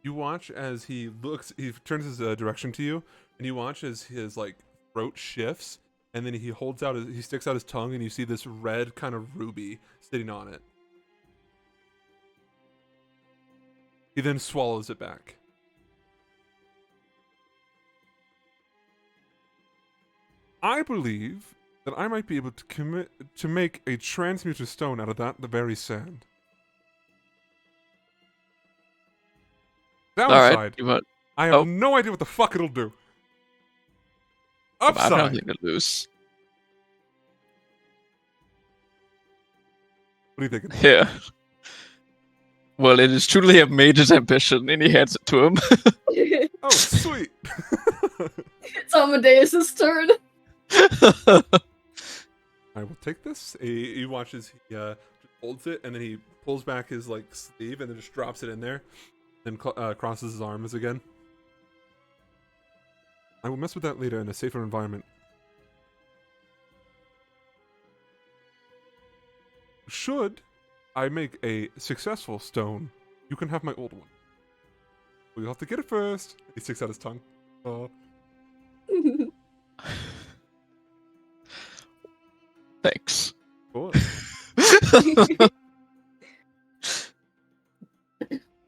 You watch as he turns his direction to you, and you watch as his like throat shifts, and then he sticks out his tongue, and you see this red kind of ruby sitting on it. He then swallows it back. I believe that I might be able to make a transmuter stone out of the very sand. Downside, Alright, you want... I have Oh. no idea what the fuck it'll do. I have Upside, nothing to lose. what are you thinking? Yeah. Well, it is truly a mage's ambition, and he hands it to him. Oh, sweet. It's Amadeus's turn. I will take this. He watches, he just holds it, and then he pulls back his like sleeve, and then just drops it in there, then crosses his arms again. I will mess with that later in a safer environment. Should I make a successful stone, you can have my old one. But you'll have to get it first. He sticks out his tongue. Thanks. Cool.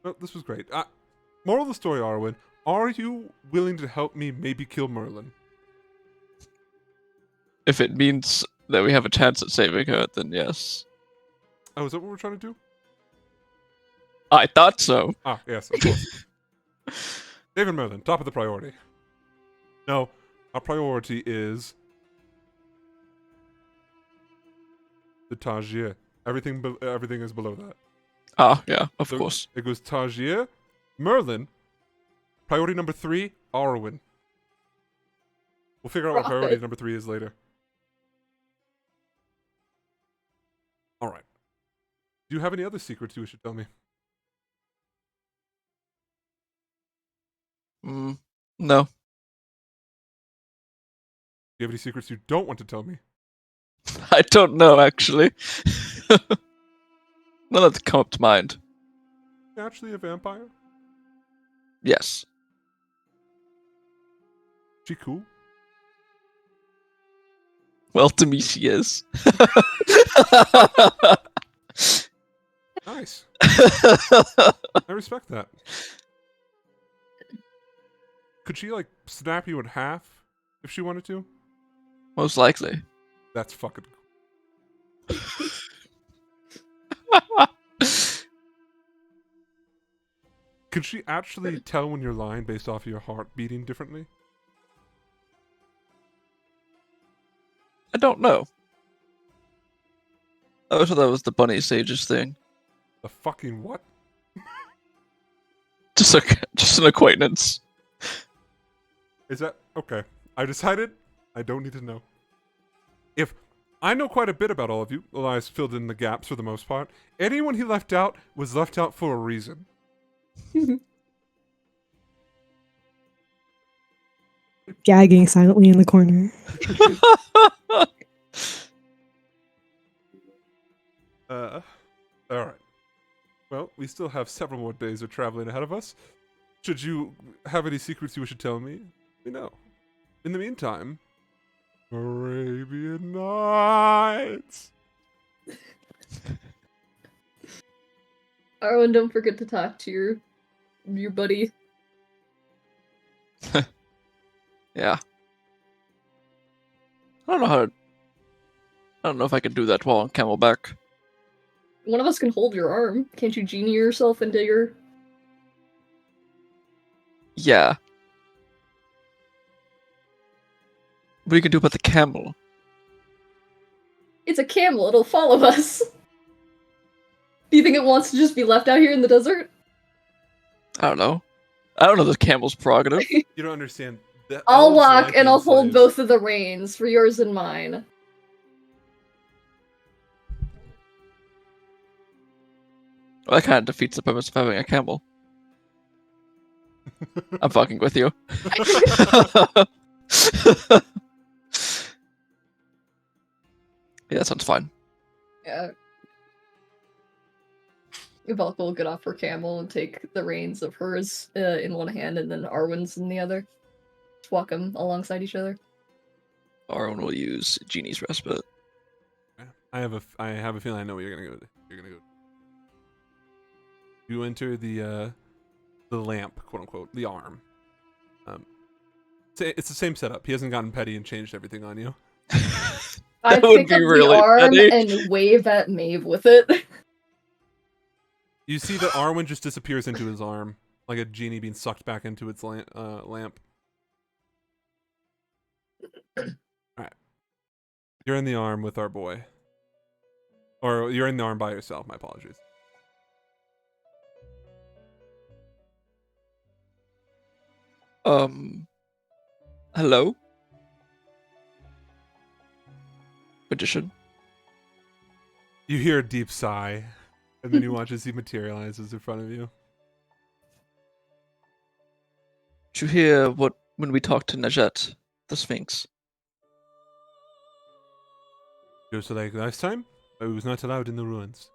Well, this was great. Moral of the story, Arwen. Are you willing to help me maybe kill Merlin? If it means that we have a chance at saving her, then yes. Oh, is that what we're trying to do? I thought so. Ah, yes, of course. David Merlin, top of the priority. No, our priority is the Tajir. Everything is below that. Ah, yeah, of So course. it goes Tajir, Merlin. Priority number 3, Arwen. We'll figure out what priority Right. number 3 is later. All right. Do you have any other secrets you should tell me? No. Do you have any secrets you don't want to tell me? I don't know, actually. None that's come up to mind. Actually, a vampire? Yes. She cool? Well, to me, she is. Nice. I respect that. Could she, like, snap you in half if she wanted to? Most likely. That's fucking Could she actually tell when you're lying based off your heart beating differently? I don't know. I thought that was the bunny sages thing. The fucking what? Just an acquaintance. Is that okay? I decided I don't need to know. If I know quite a bit about all of you, Elias filled in the gaps for the most part. Anyone he left out was left out for a reason. Gagging silently in the corner. All right. Well, we still have several more days of traveling ahead of us. Should you have any secrets you wish to tell me, let me know. In the meantime, Arabian Nights. Arwen, don't forget to talk to your buddy. Yeah. I don't know if I can do that while on Camelback. One of us can hold your arm. Can't you genie yourself into your... Yeah. What are you gonna do about the camel? It's a camel, it'll follow us. Do you think it wants to just be left out here in the desert? I don't know. I don't know the camel's prerogative. You don't understand. The I'll elves walk like and I'll being hold slaves. both of the reins for yours and mine. Well, that kind of defeats the purpose of having a camel. I'm fucking with you. Yeah, that sounds fine. Yeah. Valka will get off her camel and take the reins of hers in one hand and then Arwen's in the other. Just walk them alongside each other. Arwen will use Genie's respite. I have a feeling I know where you're gonna go. You enter the lamp, quote unquote, the arm. It's the same setup. He hasn't gotten petty and changed everything on you. I That would pick be up really the arm petty. and wave at Maeve with it. You see that Arwen just disappears into his arm, like a genie being sucked back into its lamp. Alright. You're in the arm with our boy. Or you're in the arm by yourself, my apologies. Hello? Magician? You hear a deep sigh, and then you watch as he materializes in front of you. Did you hear when we talked to Najet, the Sphinx? Just like last time, I was not allowed in the ruins.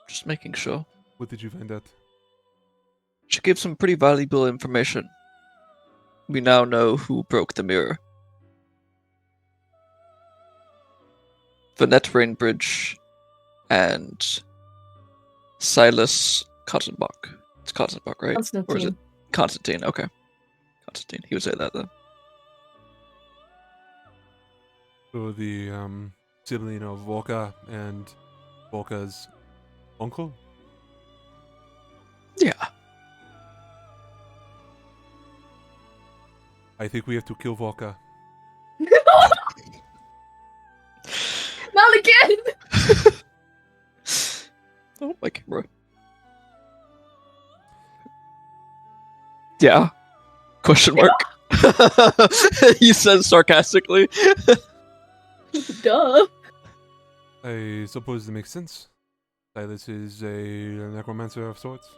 Just making sure. What did you find out? She gave some pretty valuable information. We now know who broke the mirror. The Netrain Bridge and Silas Kotzenbach. It's Kotzenbach, right? Or is it Constantine. Constantine? Okay. Constantine. He would say that then. So the sibling of Volka and Volka's uncle? Yeah. I think we have to kill Volka. Not again! Oh, my camera. Yeah. Question mark. He says sarcastically. Duh. I suppose that makes sense. Silas is a necromancer of sorts,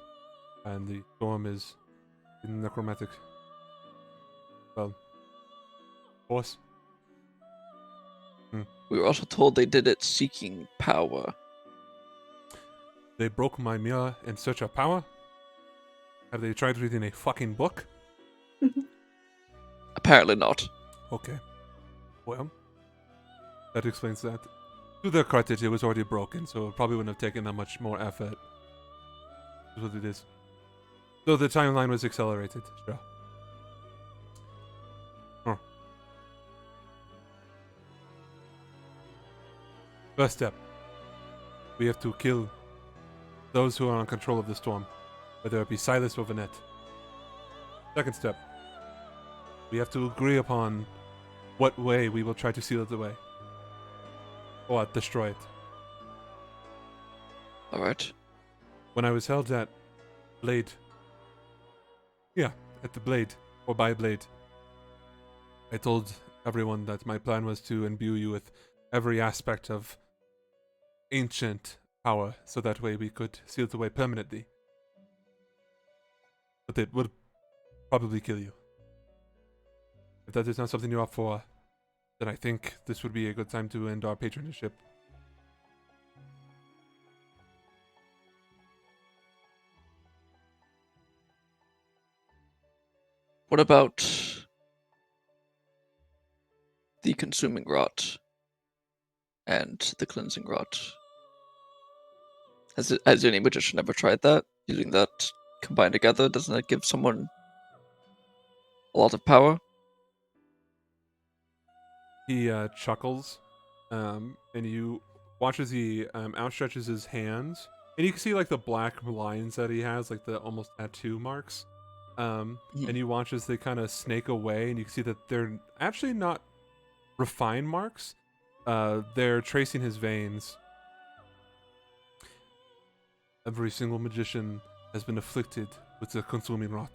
and the storm is necromantic. Well, horse. Hmm. We were also told they did it seeking power. They broke my mirror in search of power? Have they tried reading a fucking book? Apparently not. Okay. Well, that explains that. To their credit, it was already broken, so it probably wouldn't have taken that much more effort. Is what it is. So the timeline was accelerated, sure. Huh. First step. We have to kill those who are in control of the storm, whether it be Silas or Vanette. Second step. We have to agree upon what way we will try to seal it away. Or destroy it. Alright. When I was held at Blade. Yeah, at the Blade, or by Blade. I told everyone that my plan was to imbue you with every aspect of ancient power, so that way we could seal it away permanently. But it would probably kill you. If that is not something you're up for, then I think this would be a good time to end our patronship. What about the consuming rot and the cleansing rot? Has any magician ever tried that? Using that combined together, doesn't that give someone a lot of power? He chuckles, and you watch as he outstretches his hands, and you can see like the black lines that he has, like the almost tattoo marks. And you watch as they kind of snake away, and you can see that they're actually not refined marks. They're tracing his veins. Every single magician has been afflicted with the consuming rot.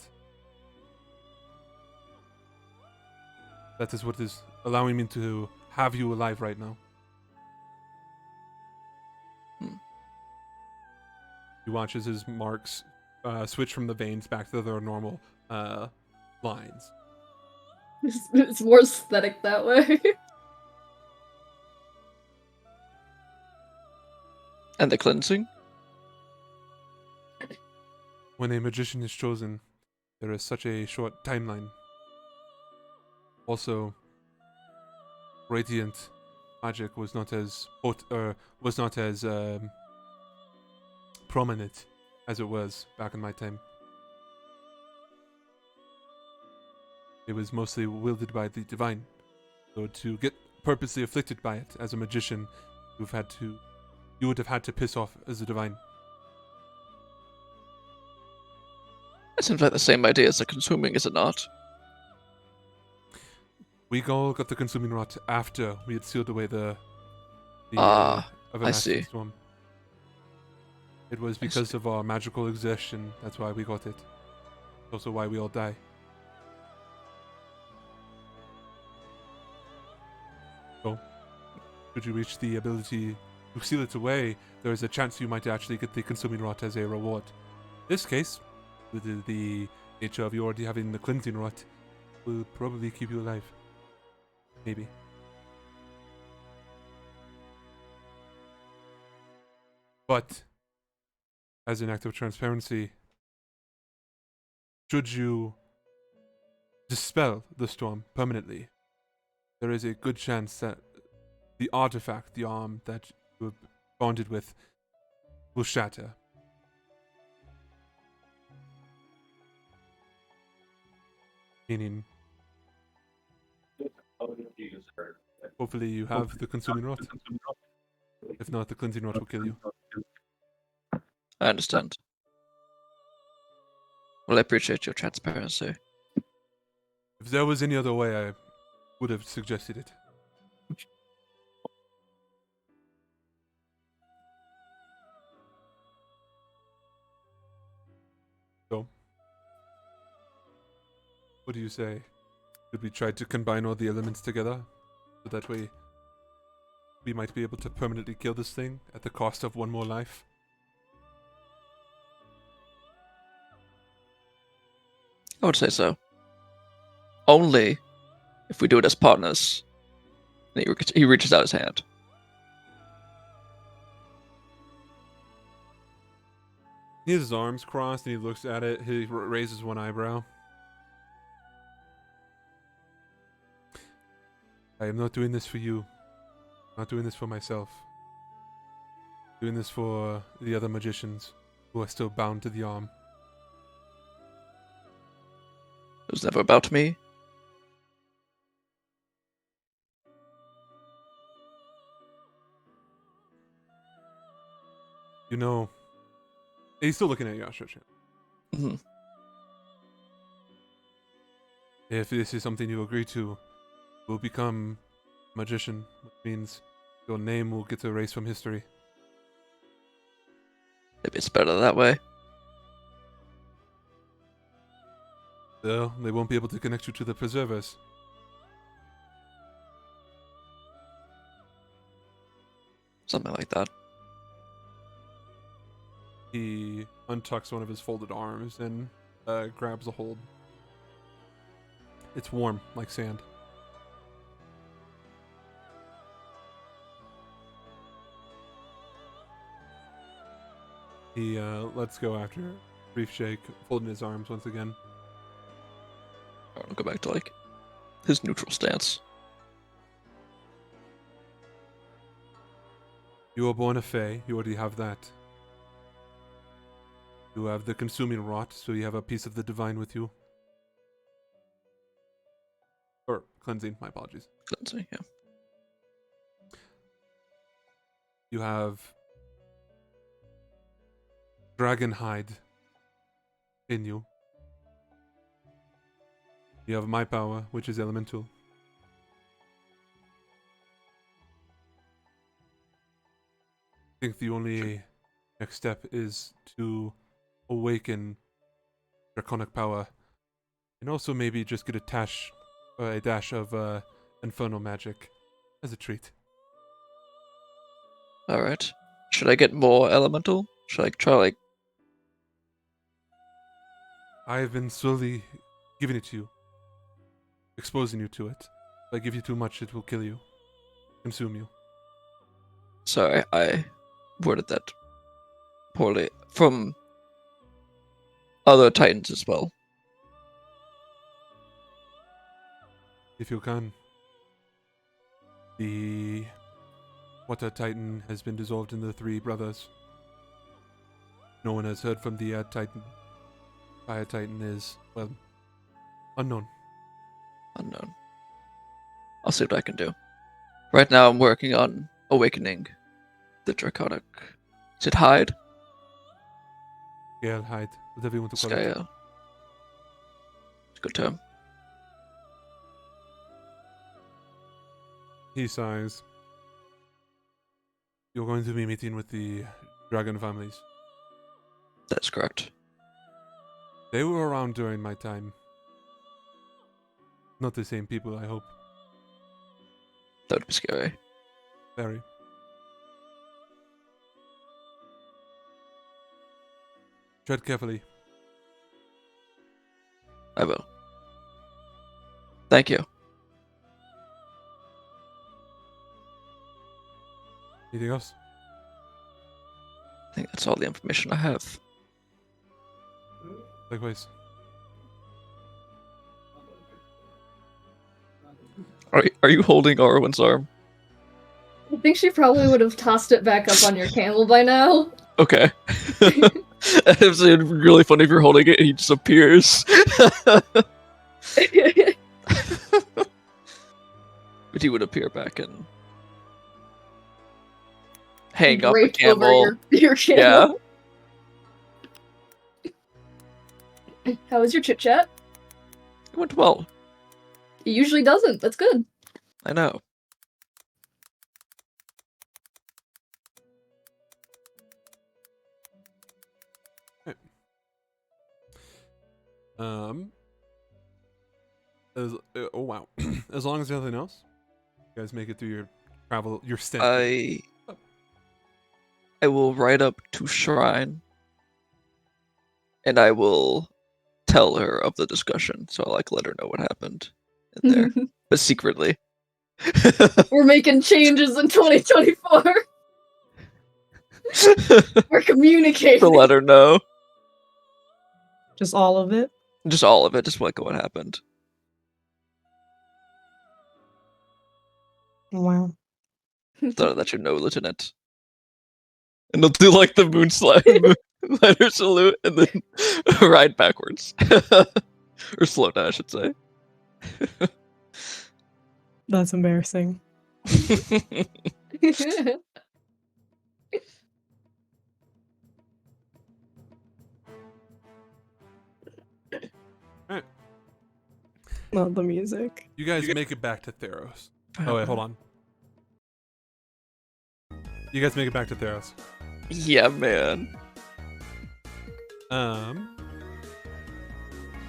That is what is allowing me to have you alive right now. You watch as his marks switch from the veins back to their normal lines. It's more aesthetic that way. And the cleansing? When a magician is chosen, there is such a short timeline. Also, radiant magic was not as prominent as it was back in my time. It was mostly wielded by the divine. So to get purposely afflicted by it as a magician, you would have had to piss off as a divine. It seems like the same idea as the consuming, is it not? We all got the consuming rot after we had sealed away the I see. storm. It was because of our magical exertion. That's why we got it. Also why we all die. So, should you reach the ability to seal it away, there is a chance you might actually get the consuming rot as a reward. In this case, with the nature of you already having the cleansing rot, will probably keep you alive. Maybe. But, as an act of transparency, should you dispel the storm permanently, there is a good chance that the artifact, the arm that you have bonded with, will shatter. Meaning, hopefully you have the consuming rot. If not, the cleansing rot will kill you. I understand. Well, I appreciate your transparency. If there was any other way, I would have suggested it. So, what do you say? Should we try to combine all the elements together? So that way, we might be able to permanently kill this thing at the cost of one more life? I would say so. Only if we do it as partners. And he reaches out his hand. He has his arms crossed and he looks at it. He raises one eyebrow. I am not doing this for you. I'm not doing this for myself. I'm doing this for the other magicians who are still bound to the arm. It was never about me. You know, he's still looking at you, Asha. Mhm. If this is something you agree to, you will become a magician, which means your name will get erased from history. Maybe it's better that way. So they won't be able to connect you to the preservers. Something like that. He untucks one of his folded arms and grabs a hold. It's warm, like sand. He lets go after a brief shake, folding his arms once again. I'll go back to like his neutral stance. You are born a Fae, you already have that. You have the consuming rot, so you have a piece of the divine with you. Or cleansing, my apologies. Cleansing, yeah. You have dragon hide in you. You have my power, which is elemental. I think the only next step is to awaken draconic power, and also maybe just get a dash of infernal magic as a treat. Alright. Should I get more elemental? Should I try like I have been slowly giving it to you, exposing you to it. If I give you too much, it will kill you, consume you. sorry, I worded that poorly. From other titans as well. If you can. The Water Titan has been dissolved in the Three Brothers. No one has heard from the Air Titan. Fire Titan is, well, unknown. Unknown. I'll see what I can do. Right now I'm working on awakening the draconic. Is it hide? Gale, hide, whatever you want to call it. Scale. It's a good term. He sighs. You're going to be meeting with the dragon families. That's correct. They were around during my time. Not the same people, I hope. That would be scary. Very. Tread carefully. I will. Thank you. Anything else? I think that's all the information I have. Likewise. Are you holding Arwen's arm? I think she probably would have tossed it back up on your camel by now. Okay. It's really funny if you're holding it and he disappears. But he would appear back and hang up a Draped over camel. your Yeah. camel. How was your chit chat? It went well. It usually doesn't. That's good. I know. Oh wow. As long as nothing else, you guys make it through your travel, your stint. I will ride up to Shrine, and I will tell her of the discussion. So I'll like let her know what happened in there, but secretly. We're making changes in 2024. We're to communicating. let her know. Just all of it. Just all of it, just like what happened. Wow. So that you know, Lieutenant. And they'll do like the moon glider salute and then ride backwards. Or slow down, I should say. That's embarrassing. Not the music. You guys make it back to Theros. Oh wait, hold on. You guys make it back to Theros. Yeah, man.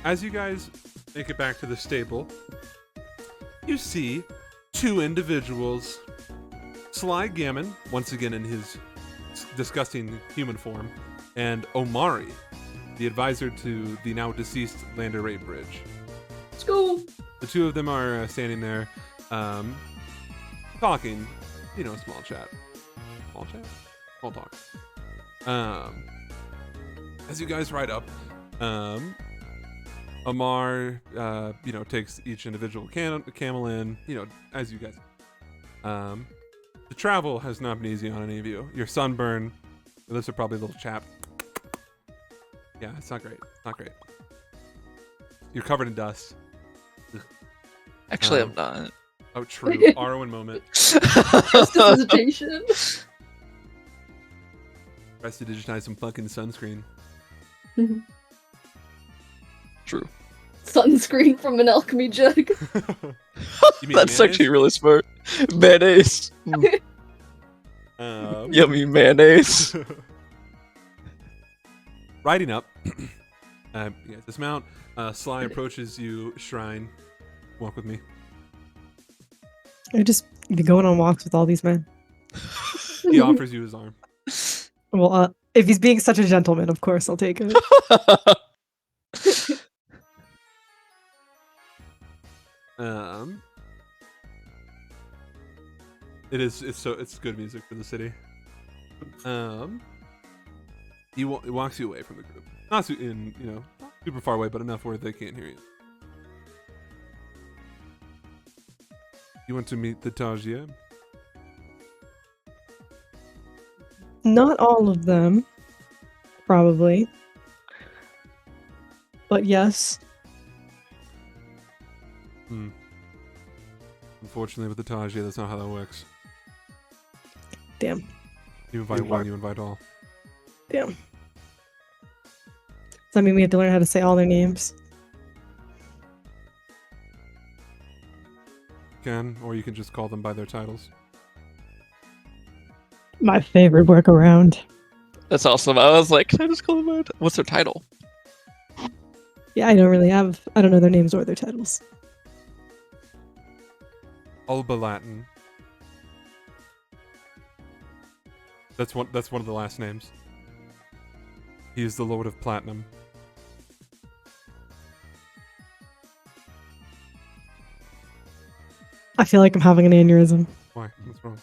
As you guys make it back to the stable, you see two individuals. Sly Gammon, once again in his disgusting human form, and Omari, the advisor to the now deceased Lander Ray Bridge. Let's go. The two of them are standing there, talking, small chat. Small chat? Small talk. As you guys ride up, Amar, takes each individual camel in, as you guys. The travel has not been easy on any of you. Your sunburn, your lips are probably a little chapped. Yeah, it's not great. Not great. You're covered in dust. Actually, I'm not. Oh, true. Arwen moment. Hesitation. Tries to digitize some fucking sunscreen. True. Sunscreen from an alchemy jug. You mean That's mayonnaise? actually really smart. Mayonnaise. Yummy mayonnaise. Riding up, you guys dismount. Sly approaches you, Shrine. Walk with me. I just be going on walks with all these men. He offers you his arm. Well, if he's being such a gentleman, of course I'll take it. It's good music for the city. He walks you away from the group. Not super far away, but enough where they can't hear you. You want to meet the Tajia? Not all of them, probably. But yes. Unfortunately, with the Tajia, that's not how that works. Damn. You invite one, you invite all. Damn. Does that mean we have to learn how to say all their names? Or you can just call them by their titles. My favorite workaround. That's awesome. I was like, can I just call them out? What's their title? Yeah, I don't know their names or their titles. Alba Latin. That's one of the last names. He is the Lord of Platinum. I feel like I'm having an aneurysm. Why? What's wrong?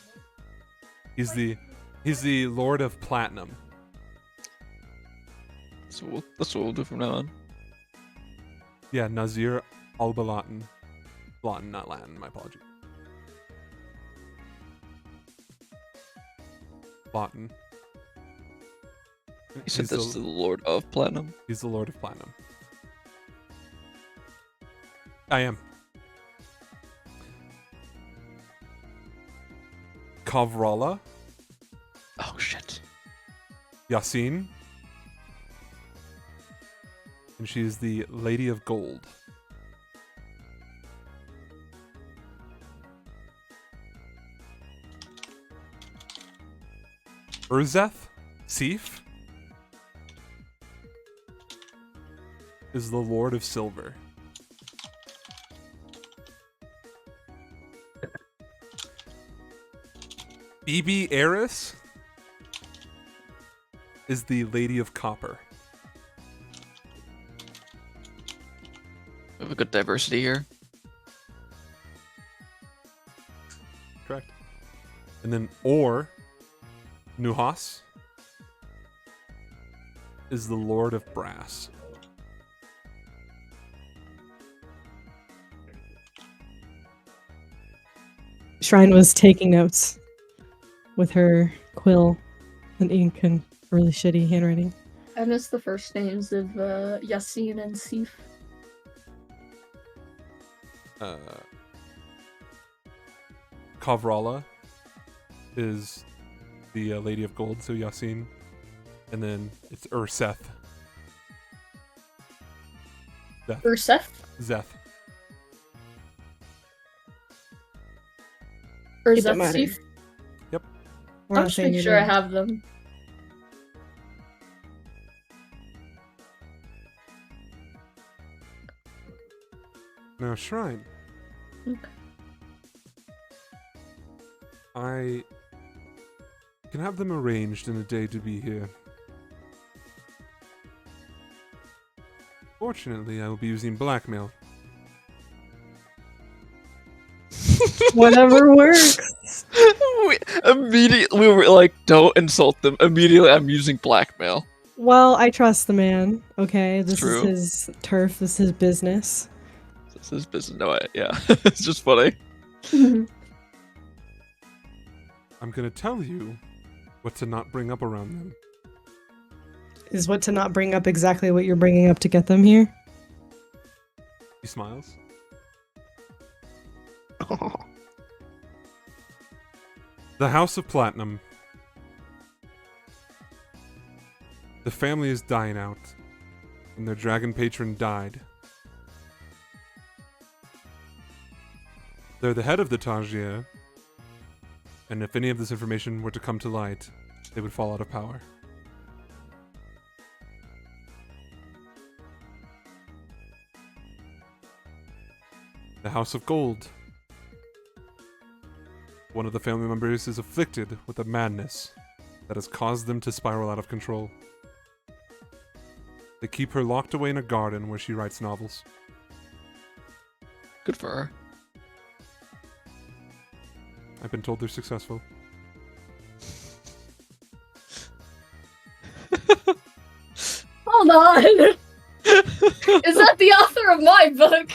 He's the Lord of Platinum. So that's what we'll do from now on. Yeah, Nazir Alba Latin. Latin, not Latin, my apologies. Latin. You said that's the Lord of Platinum. He's the Lord of Platinum. I am. Kavrala. Oh shit. Yasin. And she is the Lady of Gold. Urzeth Sif is the Lord of Silver. Bibi Eris is the Lady of Copper. We have a good diversity here. correct. And then or Nuhas is the Lord of Brass. Shrine was taking notes with her quill and ink and really shitty handwriting. I missed the first names of Yasin and Sif. Kavrala is the Lady of Gold, so Yasin. And then it's Urseth. Urseth? Zeth. Or It don't matter. Sif? We're I'm not just saying making your sure I name. have them. Now, Shrine. Okay. I can have them arranged in a day to be here. Fortunately, I will be using blackmail. Whatever works. We were like, don't insult them. Immediately, I'm using blackmail. Well, I trust the man. Okay, this True. is his turf. This is his business. This is business. No, yeah, it's just funny. I'm gonna tell you what to not bring up around them. Is what to not bring up exactly what you're bringing up to get them here? He smiles. The House of Platinum. The family is dying out, and their dragon patron died. They're the head of the Tajir, and if any of this information were to come to light, they would fall out of power. The House of Gold. One of the family members is afflicted with a madness that has caused them to spiral out of control. They keep her locked away in a garden where she writes novels. Good for her. I've been told they're successful. Hold on! Is that the author of my book?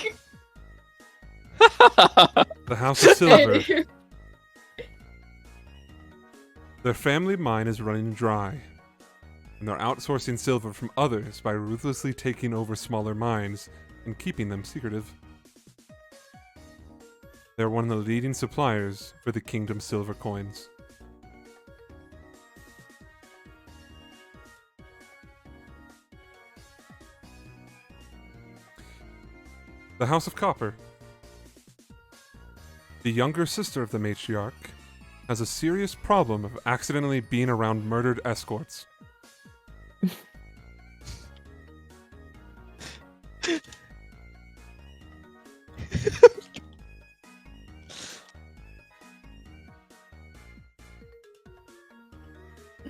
The House of Silver. Their family mine is running dry, and they're outsourcing silver from others by ruthlessly taking over smaller mines and keeping them secretive. They're one of the leading suppliers for the Kingdom silver coins. The House of Copper. The younger sister of the matriarch has a serious problem of accidentally being around murdered escorts.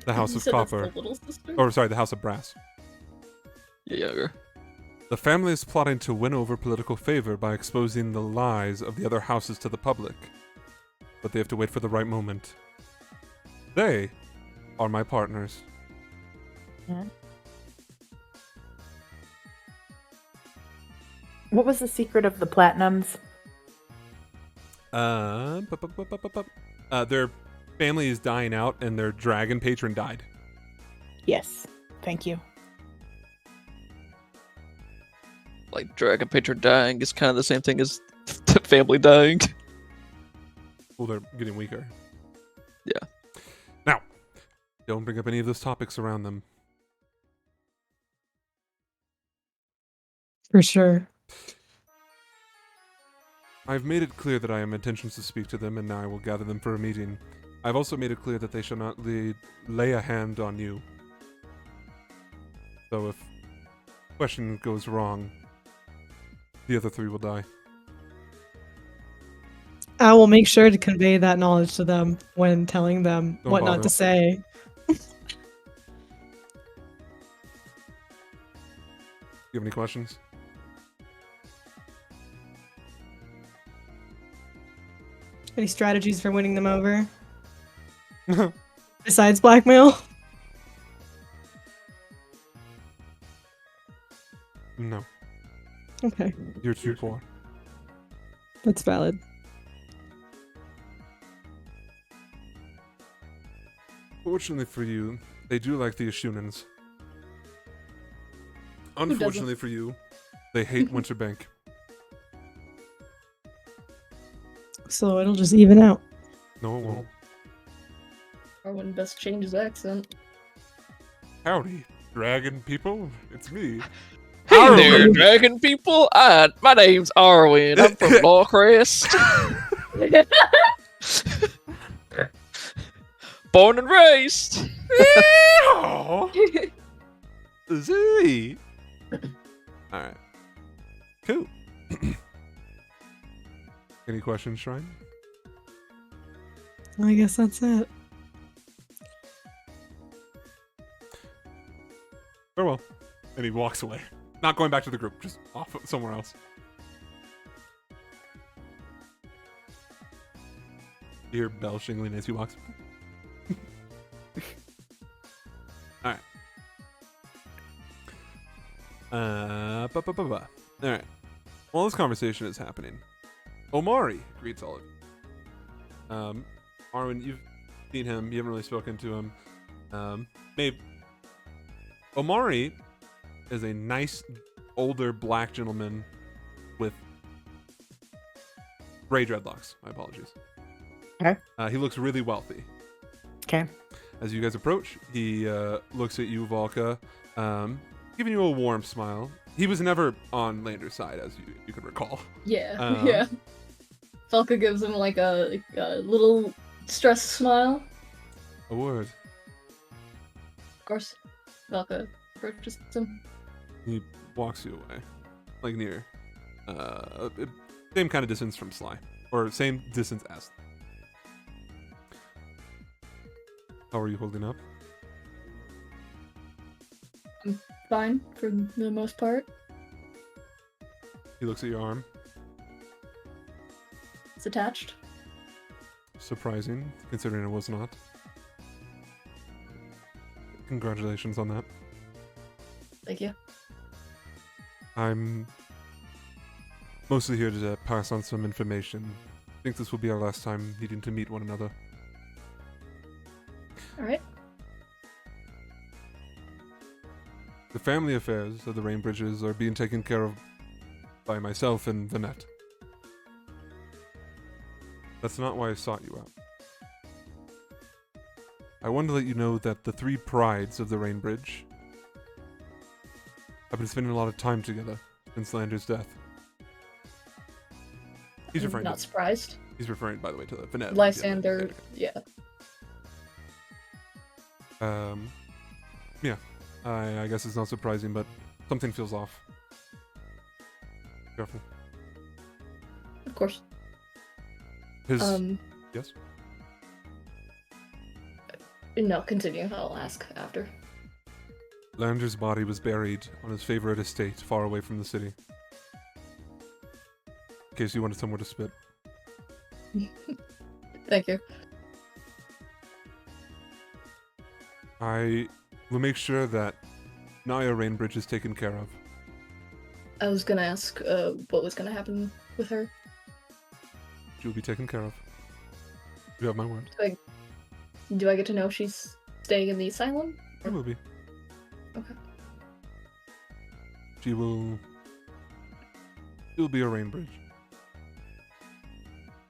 The House You of said that's Copper. the little sister? Or, sorry, the House of Brass. Yeah, younger. The family is plotting to win over political favor by exposing the lies of the other houses to the public. But they have to wait for the right moment. They are my partners. What was the secret of the platinums? Their family is dying out and their dragon patron died. Yes, thank you. Like dragon patron dying is kind of the same thing as the family dying. Well, they're getting weaker. Yeah. Now, don't bring up any of those topics around them. For sure. I've made it clear that I have intentions to speak to them, and now I will gather them for a meeting. I've also made it clear that they shall not lay a hand on you. So if question goes wrong, the other three will die. I will make sure to convey that knowledge to them when telling them Don't what not bother. to say. You have any questions? Any strategies for winning them over? Besides blackmail? No, Okay, you're too poor. that's valid. Fortunately for you, they do like the Ashunans. doesn't? Unfortunately for you, they hate Winterbank. So it'll just even out. No, it won't. Arwen best change his accent. Howdy, dragon people. It's me. Hey Arwen. there, dragon people. My name's Arwen. I'm from Lawcrest. Born and raised. Aw. Zee. Alright. Cool. Any questions, Shrine? I guess that's it. Farewell. And he walks away. Not going back to the group, just off somewhere else. You hear Bell shingling as he walks away. Alright. Alright. While this conversation is happening, Omari greets all of you. Arwen, you've seen him, you haven't really spoken to him. Maybe. Omari is a nice, older black gentleman with gray dreadlocks. My apologies. Okay. He looks really wealthy. Okay. As you guys approach, he looks at you, Volka, giving you a warm smile. He was never on Lander's side, as you could recall. Yeah, yeah. Falca gives him like a little stressed smile. A word. Of course, Falca approaches him. He walks you away, like near, same kind of distance from Sly, or same distance as. How are you holding up? Fine, for the most part. He looks at your arm. It's attached. Surprising, considering it was not. Congratulations on that. Thank you. I'm mostly here to pass on some information. I think this will be our last time needing to meet one another. Alright. The family affairs of the Rainbridges are being taken care of by myself and Vanette. That's not why I sought you out. I wanted to let you know that the three prides of the Rainbridge have been spending a lot of time together since Lander's death. He's I'm referring not to, surprised. he's referring, by the way, to the Vanette. Lysander, yeah. Yeah. I guess it's not surprising, but something feels off. Careful. Of course. His yes. No, continue. I'll ask after. Lander's body was buried on his favorite estate far away from the city. In case you wanted somewhere to spit. Thank you. I will make sure that Naya Rainbridge is taken care of. I was gonna ask what was gonna happen with her. She will be taken care of. You have my word. Do I get to know if she's staying in the asylum? She will be. Okay. She will be a Rainbridge.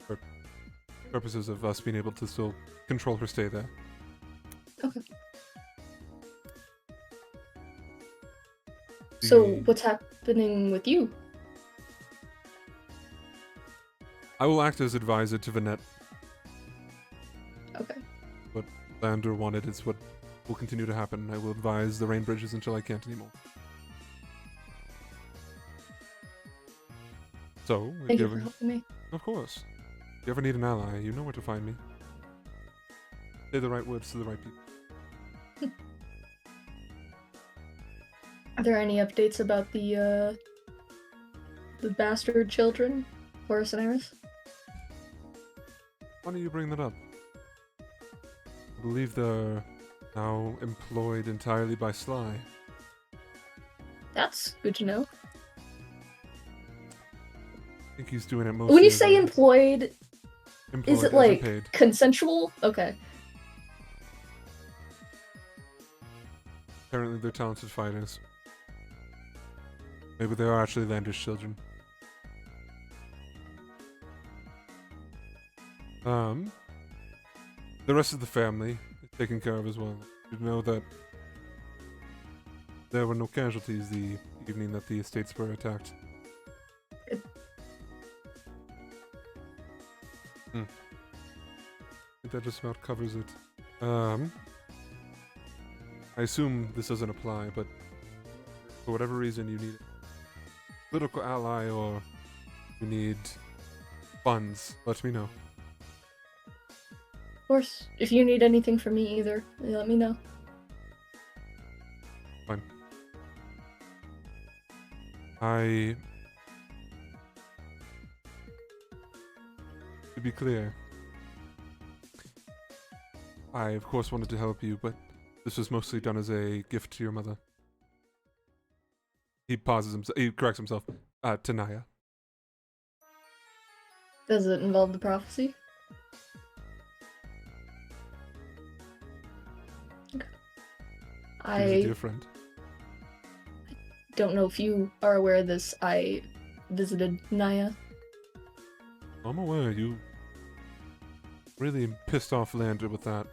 For purposes of us being able to still control her stay there. Okay. So The- what's happening with you? I will act as advisor to Vanette. Okay. What Lander wanted is what will continue to happen. I will advise the Rainbridges until I can't anymore. So, if Thank you you for ever, helping me. of course, if you ever need an ally, you know where to find me. Say the right words to the right people. Are there any updates about the bastard children, Horus and Eris? Funny you bring that up. I believe they're now employed entirely by Sly. That's good to know. I think he's doing it mostly. When you as say a- employed, employed is it as like unpaid. consensual? Okay. Apparently they're talented fighters. Maybe they are actually Lander's children. The rest of the family is taken care of as well. You know that there were no casualties the evening that the estates were attacked. I think that just about covers it. I assume this doesn't apply, but for whatever reason you need a political ally or you need funds, let me know. Of course, if you need anything from me either, let me know. Fine. To be clear, I of course wanted to help you, but this was mostly done as a gift to your mother. He pauses himself. He corrects himself. To Naya. Does it involve the prophecy? Okay. She's a I dear friend. don't know if you are aware of this. I visited Naya. I'm aware you really pissed off Lander with that.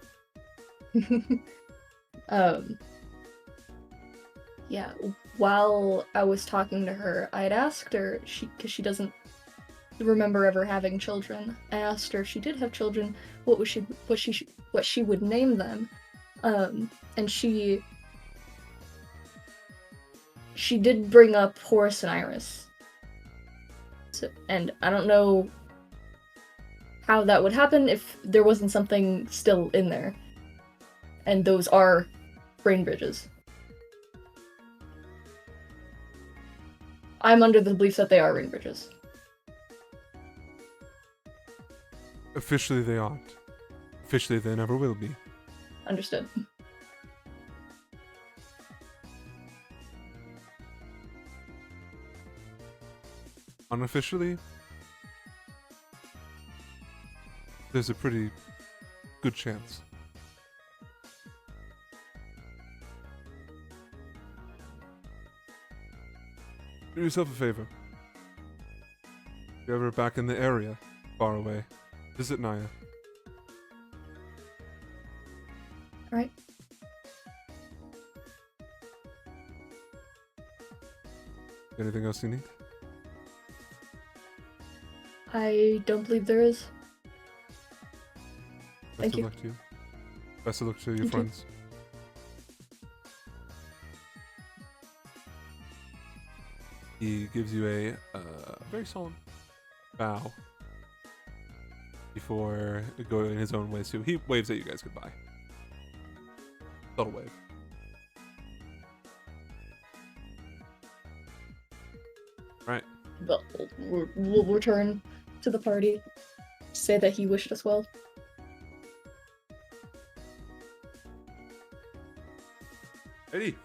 Yeah, while I was talking to her, I had asked her, because she doesn't remember ever having children. I asked her if she did have children, what she would name them. And she did bring up Horus and Iris. So, and I don't know how that would happen if there wasn't something still in there. And those are brain bridges. I'm under the belief that they are ring bridges. Officially they aren't. Officially they never will be. Understood. Unofficially, there's a pretty good chance. Do yourself a favor. If you're ever back in the area, far away, visit Naya. Alright. Anything else you need? I don't believe there is. Best Thank of you. luck to you. Best of luck to your You too. friends. He gives you a very solemn bow before going his own way too. He waves at you guys goodbye. Subtle wave. Right. But we'll return to the party. Say that he wished us well. Eddie.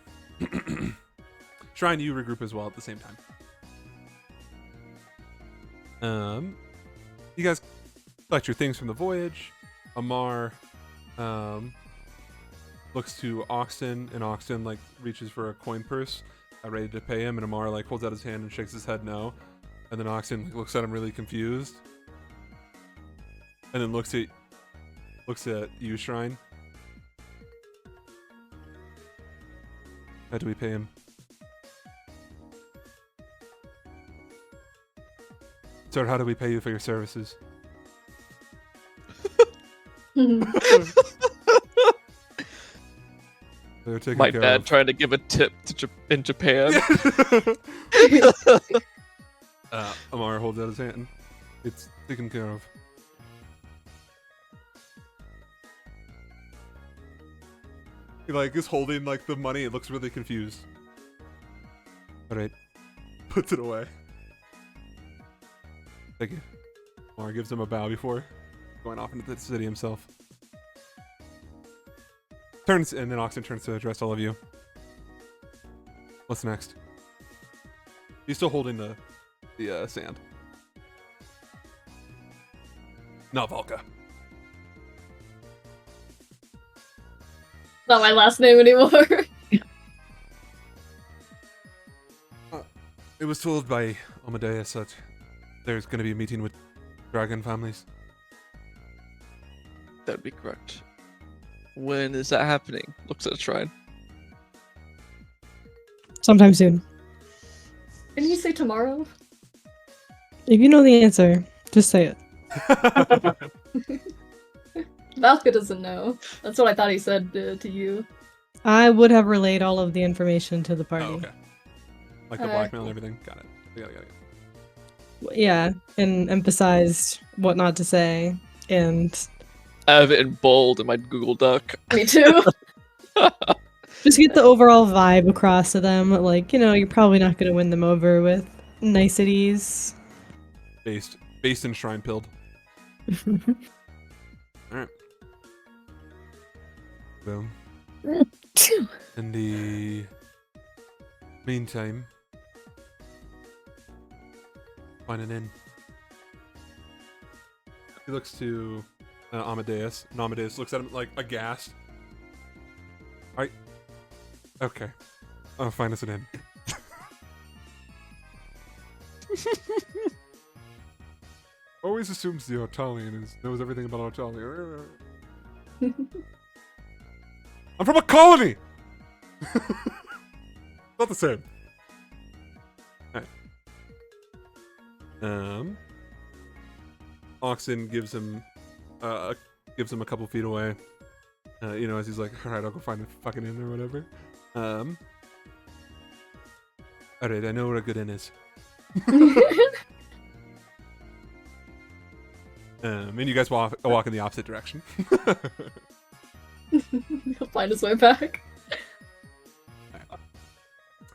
Shrine, you regroup as well at the same time. You guys collect your things from the voyage. Amar looks to Oxton, and Oxton like reaches for a coin purse, ready to pay him, and Amar like holds out his hand and shakes his head no, and then Oxton like, looks at him really confused, and then looks at you, Shrine. How do we pay him? Sir, how do we pay you for your services? They're taken My care dad of. trying to give a tip to in Japan. Amar holds out his hand. It's taken care of. He like is holding like the money. It looks really confused. All right, puts it away. Thank you. Amar gives him a bow before going off into the city himself. And then Oxen turns to address all of you. What's next? He's still holding the sand. Not Volka. Not my last name anymore. It was told by Amadeus that there's going to be a meeting with dragon families. That'd be correct. When is that happening? Looks at a shrine. Sometime soon. Didn't you say tomorrow? If you know the answer, just say it. Valka doesn't know. That's what I thought he said to you. I would have relayed all of the information to the party. Oh, okay. Like the blackmail and everything. Got it. Got it. Yeah, and emphasized what not to say, and I have it in bold in my Google Doc. Me too. just get the overall vibe across to them. Like, you're probably not going to win them over with niceties. Based in Shrine Pilled. Alright. Boom. In the meantime, find an inn. He looks to Amadeus, and Amadeus looks at him like aghast. Alright. Okay. I'll find us an inn. Always assumes the Otalian knows everything about Otalian. I'm from a colony! Not the same. Alright. Oxen gives him a couple feet away. As he's like, alright, I'll go find the fucking inn or whatever. Alright, I know where a good inn is. And you guys walk in the opposite direction. He'll find his way back. Right.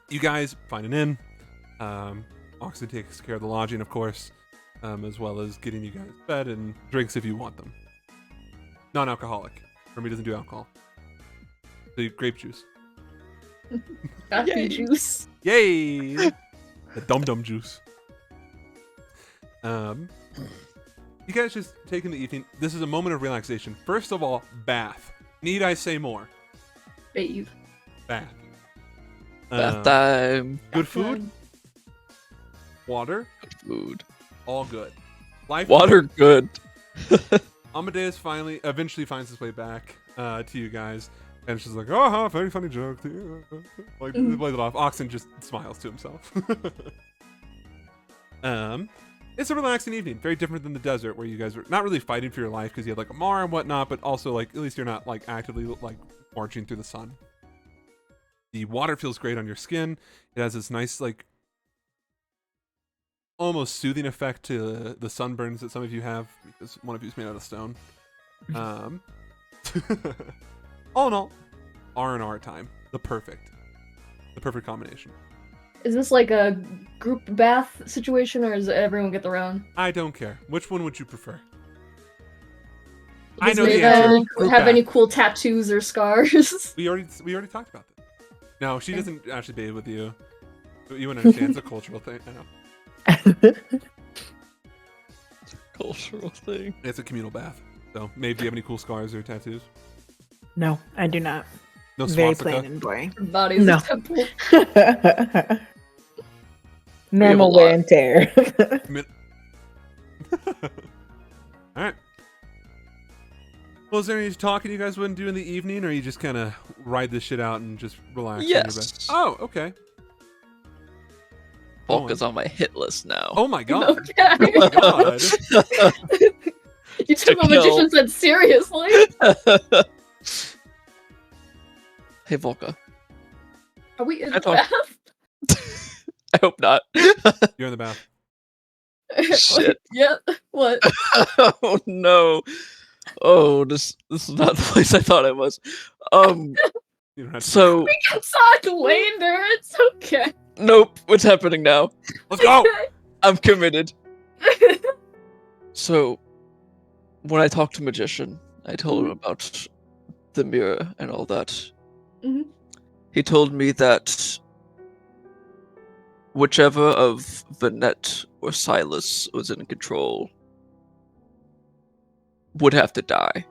You guys find an inn. Oxen takes care of the lodging, of course, as well as getting you guys bed and drinks if you want them. Non-alcoholic. Remy doesn't do alcohol. So grape juice. Coffee juice. Yay! The dum-dum juice. You guys just taking the evening. This is a moment of relaxation. First of all, bath. Need I say more? Bathe. Bath. Bath time. Good food. Water. Good food. All good. Life. Water good. Amadeus eventually finds his way back to you guys, and she's like, "Oh, very funny joke." Like plays it off. Oxen just smiles to himself. It's a relaxing evening, very different than the desert where you guys are not really fighting for your life because you have like a Mar and whatnot, but also like at least you're not like actively like marching through the sun. The water feels great on your skin. It has this nice like almost soothing effect to the sunburns that some of you have because one of you is made out of stone. All in all, R&R time, the perfect combination. Is this like a group bath situation, or does everyone get their own? I don't care. Which one would you prefer? Does I know the Maeve answer. Group have bath. any cool tattoos or scars? We already talked about that. No, she doesn't actually bathe with you. But you wouldn't understand. It's a cultural thing. I know. Cultural thing. It's a communal bath. So, Maeve, do you have any cool scars or tattoos? No, I do not. No Very swastika? plain and boring. Her body's No. a temple. Normal lot. wear and tear. Alright. Well, is there any talking you guys wouldn't do in the evening, or you just kind of ride this shit out and just relax in your bed? Yes. Oh, okay. Volka's on my hit list now. Oh my god. Okay. Oh my god. You took To the magician said seriously. Hey Volka. Are we in I the thought- bath? I hope not. You're in the bath. Shit. Yeah. What? Oh no. Oh, this is not the place I thought it was. You don't have to So We can talk later. It's okay. nope. What's happening now? Let's go! I'm committed. So when I talked to Magician, I told him about the mirror and all that. Mhm. He told me that whichever of Vanette or Silas was in control would have to die,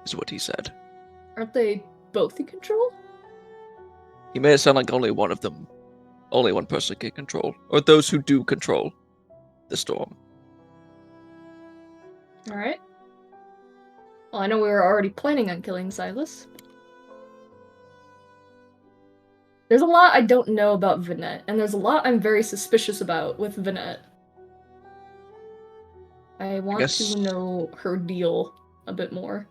is what he said. Aren't they both in control? He made it sound like only one person can control, or those who do control the storm. Alright. Well, I know we were already planning on killing Silas. There's a lot I don't know about Vanette, and there's a lot I'm very suspicious about with Vanette. I want guess- to know her deal a bit more.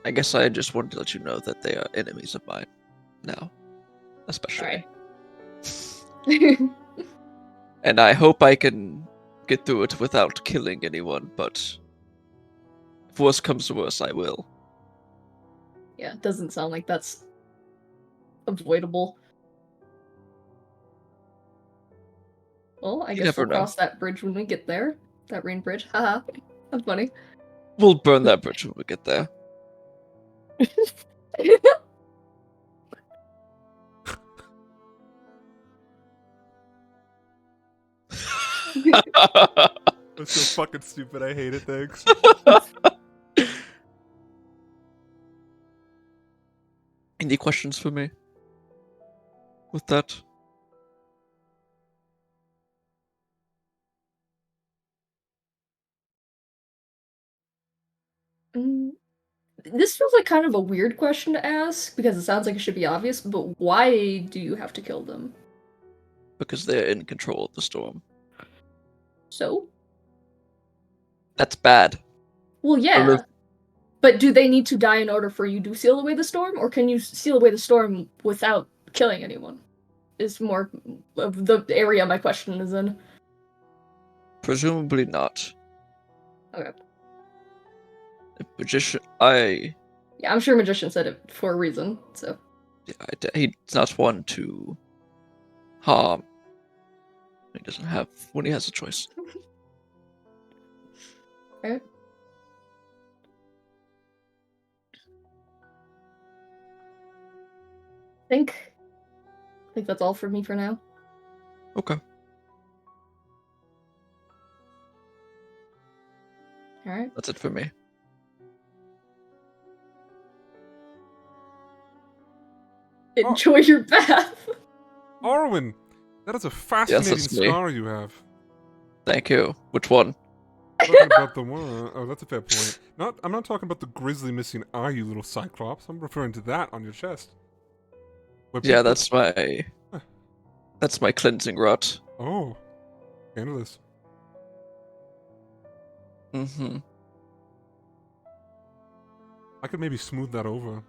I guess I just wanted to let you know that they are enemies of mine now, especially. Alright. And I hope I can get through it without killing anyone, but if worse comes to worse, I will. Yeah, it doesn't sound like that's avoidable. Well, I You guess never we'll know. cross that bridge when we get there. That rain bridge. Haha. That's funny. We'll burn that bridge when we get there. That's so fucking stupid. I hate it. Thanks. Any questions for me? With that? Mm, This feels like kind of a weird question to ask because it sounds like it should be obvious, but why do you have to kill them? Because they're in control of the storm. So? That's bad. Well, yeah. Unless- But do they need to die in order for you to seal away the storm, or can you seal away the storm without killing anyone? Is more of the area my question is in. Presumably not. Okay. The magician, Yeah, I'm sure Magician said it for a reason, so. he's not one to harm. He doesn't have when he has a choice. Okay. I think that's all for me for now. Okay. Alright. That's it for me. Enjoy your bath! Arwen, that is a fascinating that's me. scar you have. Thank you. Which one? Talking about the one. Oh, that's a fair point. I'm not talking about the grizzly missing eye, you little cyclops. I'm referring to that on your chest. Where Yeah, people- that's my cleansing rot. Oh, scandalous. Mm-hmm. I could maybe smooth that over.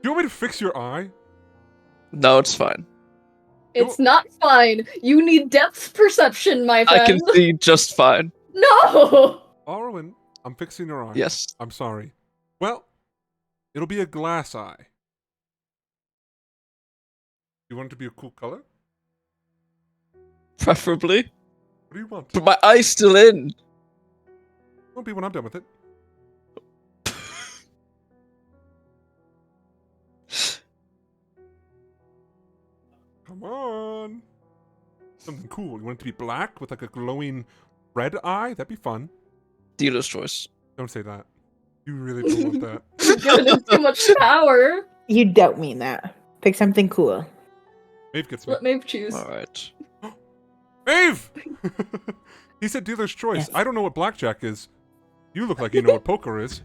Do you want me to fix your eye? No, it's fine. It's not fine! You need depth perception, my I friend! can see just fine. No! Arwen, I'm fixing your eye. Yes. I'm sorry. Well, it'll be a glass eye. You want it to be a cool color? Preferably. What do you want? But my eye's still in. Won't be when I'm done with it. Come on. Something cool. You want it to be black with like a glowing red eye? That'd be fun. Dealer's choice. Don't say that. You really don't want that. You're giving him too much power! You don't mean that. Pick something cool. Maeve gets me. Let Maeve choose. Alright. Maeve! He said dealer's choice. Yes. I don't know what blackjack is. You look like you know what poker is.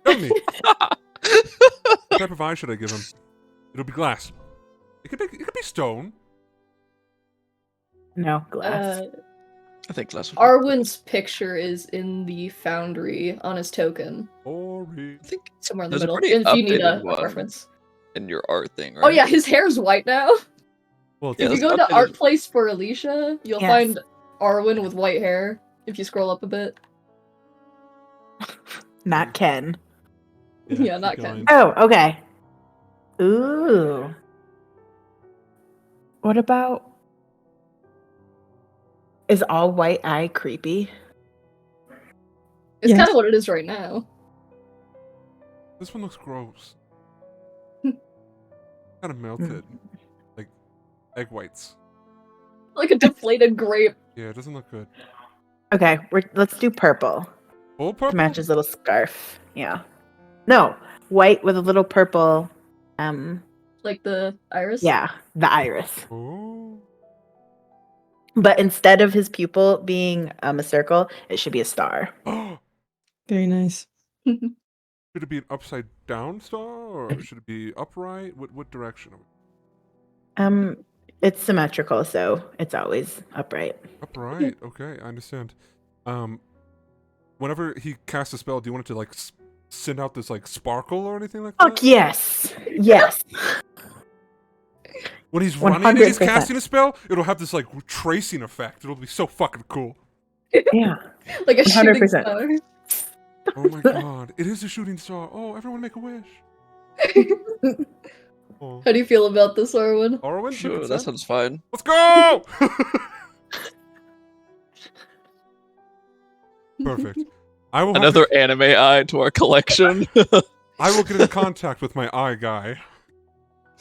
Tell me. What type of eye should I give him? It'll be glass. It could be stone. No, glass. I think less. Arwen's picture is in the foundry on his token. Ori. I think Somewhere in the There's a middle. pretty If you need a updated one. reference. in your art thing, right? Oh yeah, his hair's white now. Well, Yeah, If you that's go to updated. Art Place for Alicia, you'll Yes. find Arwen with white hair. If you scroll up a bit. Not Ken. Yeah, not keep Ken. going. Oh, okay. Ooh. What about Is all white eye creepy? It's Yes. kind of what it is right now. This one looks gross. Kind of melted. Like egg whites. Like a deflated grape. Yeah, it doesn't look good. Okay, let's do purple Full to purple? match his little scarf. Yeah. No, white with a little purple. Like the iris. Yeah, the iris. Oh. But instead of his pupil being a circle, it should be a star. Very nice. Should it be an upside down star or should it be upright? What direction? It's symmetrical, so it's always upright. Upright. Okay, I understand. Whenever he casts a spell, do you want it to like send out this like sparkle or anything like Fuck that? yes, yes. When he's running and he's 100%. casting a spell, it'll have this like tracing effect. It'll be so fucking cool. Yeah. Like a shooting 100%. star. Oh my god, it is a shooting star. Oh, everyone make a wish. Oh. How do you feel about this, Arwen? Arwen, Sure, that sounds fine. let's go! Perfect. I will have Another anime eye to our collection. I will get in contact with my eye guy.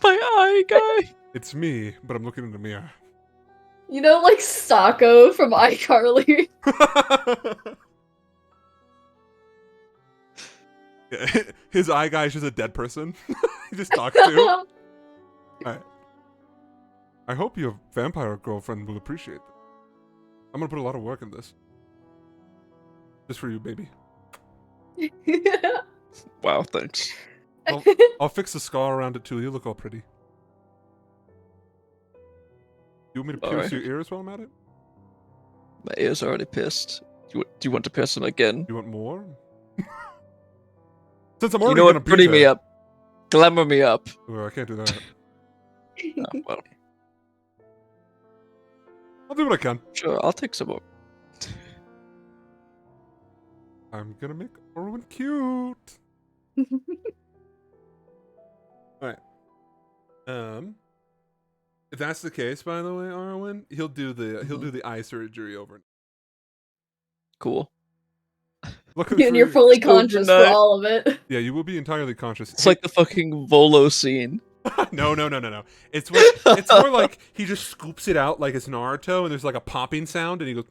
My eye guy. It's me, but I'm looking in the mirror. You know, like Sako from iCarly. Yeah, his eye guy is just a dead person. He just talks to. Alright. I hope your vampire girlfriend will appreciate that. I'm gonna put a lot of work in this. Just for you, baby. Wow, thanks. I'll fix the scar around it too. You look all pretty. You want me to pierce Alright. your ears while I'm at it? My ears are already pierced. Do you want to pierce them again? You want more? Since I'm You already know gonna what? be Pretty me there. up. Glamour me up. Oh, I can't do that. Oh, well, I'll do what I can. sure, I'll take some more. I'm gonna make Orwin cute. Alright. If that's the case, by the way, Arwen, he'll do the eye surgery over. Cool. Looking And you're for- fully conscious for Overnight. all of it. Yeah, you will be entirely conscious. It's like the fucking Volo scene. no. It's more like he just scoops it out like it's Naruto, and there's like a popping sound, and he goes.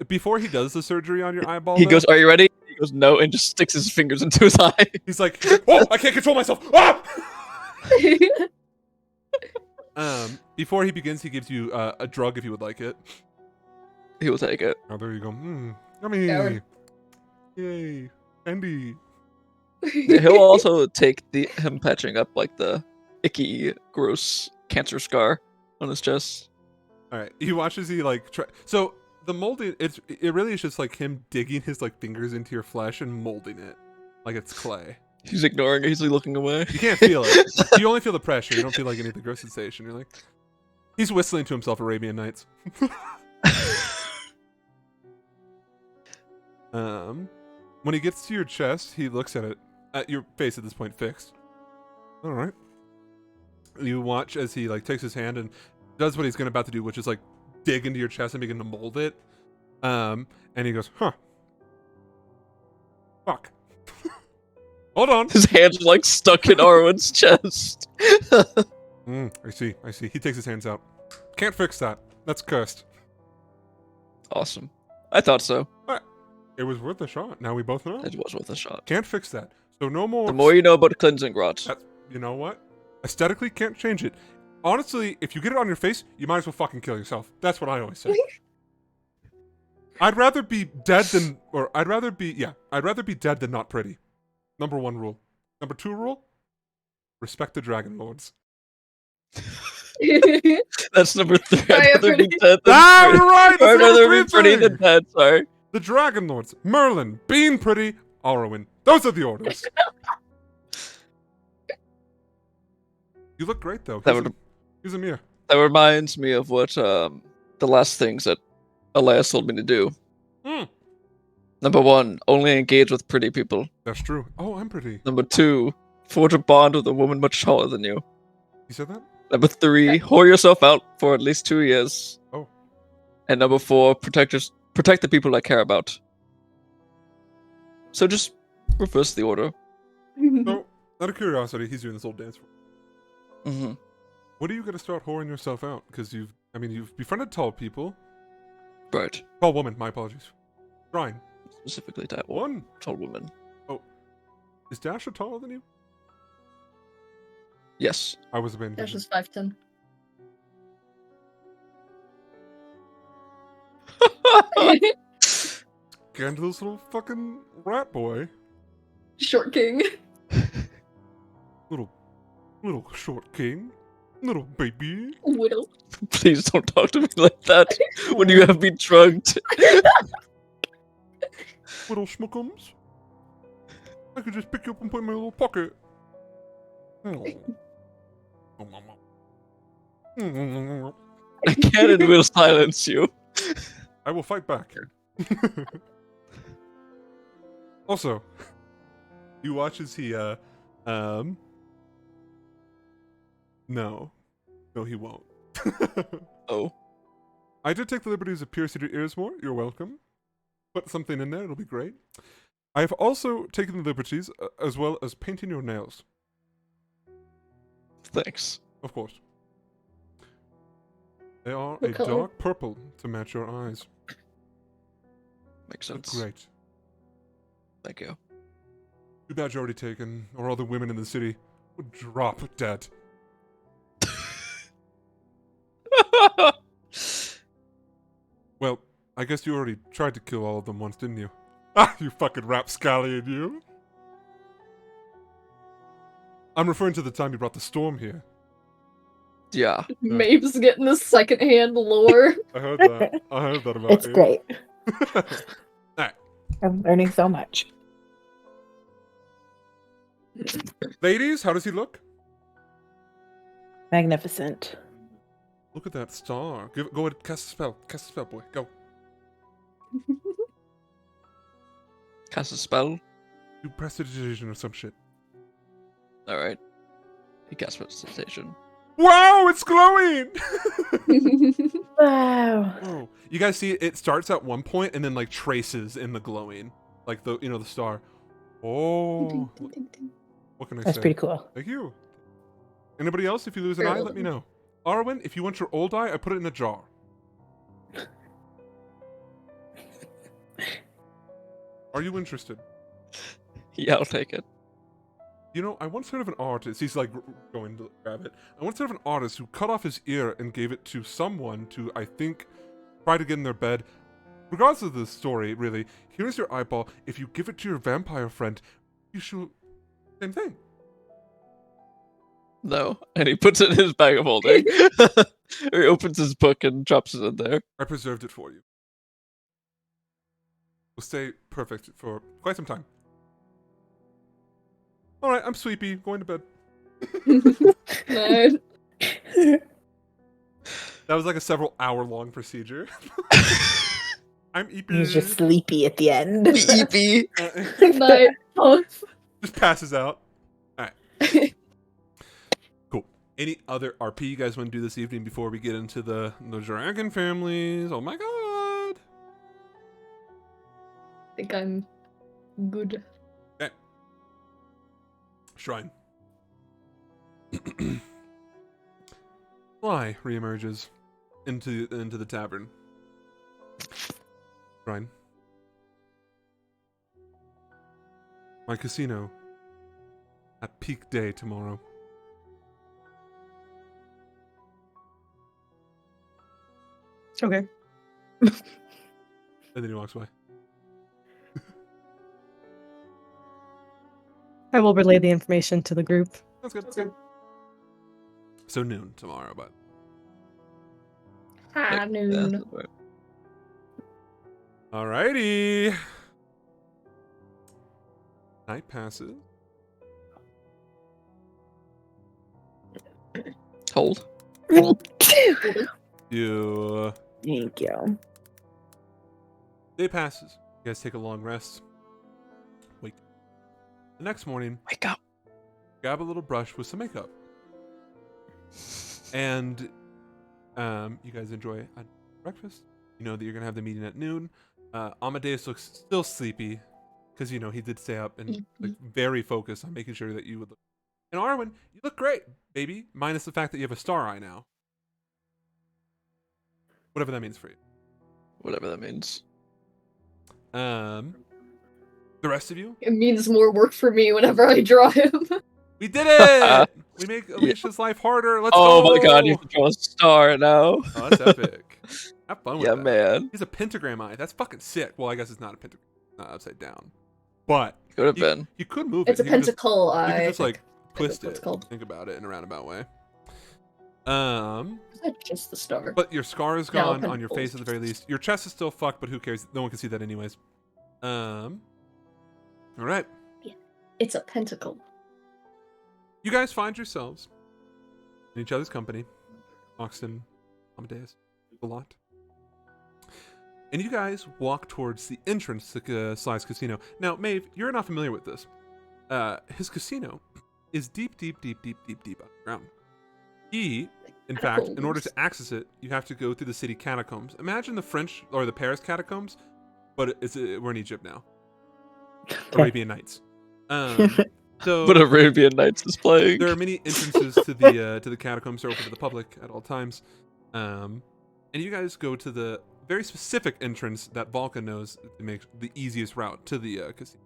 Before he does the surgery on your eyeball, He though, goes, "Are you ready?" He goes, "No," and just sticks his fingers into his eye. he's like, "Oh, I can't control myself!" Ah! Before he begins, he gives you a drug if you would like it. He will take it. Oh, there you go. Yummy. Howard. Yay. Candy. Yeah, he'll also take him patching up like the icky, gross cancer scar on his chest. All right. He watches he like so the molding. It really is just like him digging his like fingers into your flesh and molding it like it's clay. He's ignoring it. He's like looking away. You can't feel it. You only feel the pressure. You don't feel like any of the gross sensation. You're like, he's whistling to himself Arabian Nights. When he gets to your chest, he looks at it. At your face at this point fixed. All right. You watch as he like takes his hand and does what he's about to do, which is like dig into your chest and begin to mold it. And he goes, "Huh? Fuck. Hold on." His hands are like stuck in Arwen's chest. I see. He takes his hands out. Can't fix that. That's cursed. Awesome. I thought so. It was worth a shot. Now we both know. It was worth a shot. Can't fix that. So no more. The more you know about cleansing rods. You know what? Aesthetically, can't change it. Honestly, if you get it on your face, you might as well fucking kill yourself. That's what I always say. I'd rather be dead than dead than not pretty. Number 1 rule. Number 2 rule: respect the Dragon Lords. That's number 3. Sorry, I'd rather be pretty. dead than Ah, pretty. you're right. I'd That's rather number be pretty 3 than dead. Sorry. The Dragon Lords: Merlin, being pretty, Arwen. Those are the orders. You look great though. That would- Here's a mirror. That reminds me of what the last things that Elias told me to do. Hmm. Number 1, only engage with pretty people. That's true. Oh, I'm pretty. Number 2, forge a bond with a woman much taller than you. You said that? Number 3, whore yourself out for at least 2 years. Oh. And number 4, protect the people I care about. So just reverse the order. So, out of curiosity, he's doing this old dance. Mm-hmm. What are you gonna start whoring yourself out? Because you've befriended tall people. Right. Tall woman, my apologies. Shrine. Specifically that One. tall woman. Is Dasha taller than you? Yes. I was a Dash is 5'10". Scandalous little fucking rat boy. Short king. Little short king. Little baby. Widow. Please don't talk to me like that when you have been drugged. Little schmuckums. I could just pick you up and put in my little pocket. Oh. I can and will silence you. I will fight back. Also, you watch as he, no, he won't. Oh. I did take the liberties of piercing your ears more. You're welcome. Put something in there, it'll be great. I have also taken the liberties, as well as painting your nails. Thanks. Of course. They are What a color? dark purple to match your eyes. Makes Look sense. great. Thank you. Too bad you're already taken, or all the women in the city would drop dead. Well, I guess you already tried to kill all of them once, didn't you? Ah, you fucking rapscallion, you! I'm referring to the time you brought the storm here. Yeah. Maeve's getting the secondhand lore. I heard that. I heard that about It's you. great. Alright. I'm learning so much. Ladies, how does he look? Magnificent. Look at that star. Go ahead, cast a spell. Cast a spell, boy. Go. Cast a spell. Do prestidigitation or some shit. Alright. He casts prestidigitation. Wow, it's glowing! Wow. Oh, you guys see it starts at one point and then like traces in the glowing, like the the star. Oh, what can I That's say? pretty cool. Thank you. Anybody else? If you lose an eye, let me know. Arwen, if you want your old eye, I put it in a jar. Are you interested? Yeah, I'll take it. You know, I once heard of an artist. He's like going to grab it. I once heard of an artist who cut off his ear and gave it to someone to, I think, try to get in their bed. Regardless of the story, really, here's your eyeball. If you give it to your vampire friend, you should. Same thing. No. And he puts it in his bag of holding. Or he opens his book and drops it in there. I preserved it for you. Will stay perfect for quite some time. Alright, I'm sleepy. Going to bed. No. That was like a several hour long procedure. I'm eepy. He's just sleepy at the end. Eepy. Night. Oh. Just passes out. Alright. Cool. Any other RP you guys want to do this evening before we get into the dragon families? Oh my god. I think I'm good. Okay. Shrine. Fly reemerges into the tavern. Shrine. My casino at peak day tomorrow. Okay. And then he walks away. I will relay the information to the group. That's good. That's good. So noon tomorrow, but High noon. alrighty. Night passes. Hold. You Thank you. day passes. You guys take a long rest. Wake. The next morning, Wake up. grab a little brush with some makeup, and you guys enjoy a breakfast. You know that you're gonna have the meeting at noon. Amadeus looks still sleepy because he did stay up and like very focused on making sure that you would look. And Arwen, you look great, baby, minus the fact that you have a star eye now. Whatever that means for you. Whatever that means. The rest of you, It means more work for me whenever I draw him. we did it. We make Alicia's life harder. Let's Oh go. my god, you can draw a star now. Oh, that's epic. Have fun with Yeah, that. man. He's a pentagram eye. That's fucking sick. Well, I guess it's not a pentagram. It's not upside down. But Could have been. you could move It's it. a pentacle eye. You I can just think. like twist what it's it. called. Think about it in a roundabout way. Is that just the star? But your scar is No, gone on your pentacles. face at the very least. Your chest is still fucked, but who cares? No one can see that anyways. All right. It's a pentacle. You guys find yourselves in each other's company. Oxton, Amadeus, a lot. And you guys walk towards the entrance to Sly's casino. Now, Maeve, you're not familiar with this. His casino is deep underground. He, in fact, in order to access it, you have to go through the city catacombs. Imagine the French or the Paris catacombs, but we're in Egypt now. Arabian Nights. So But Arabian Nights is playing. there are many entrances to the catacombs. They're open to the public at all times. And you guys go to the very specific entrance that Volka knows to make the easiest route to the casino.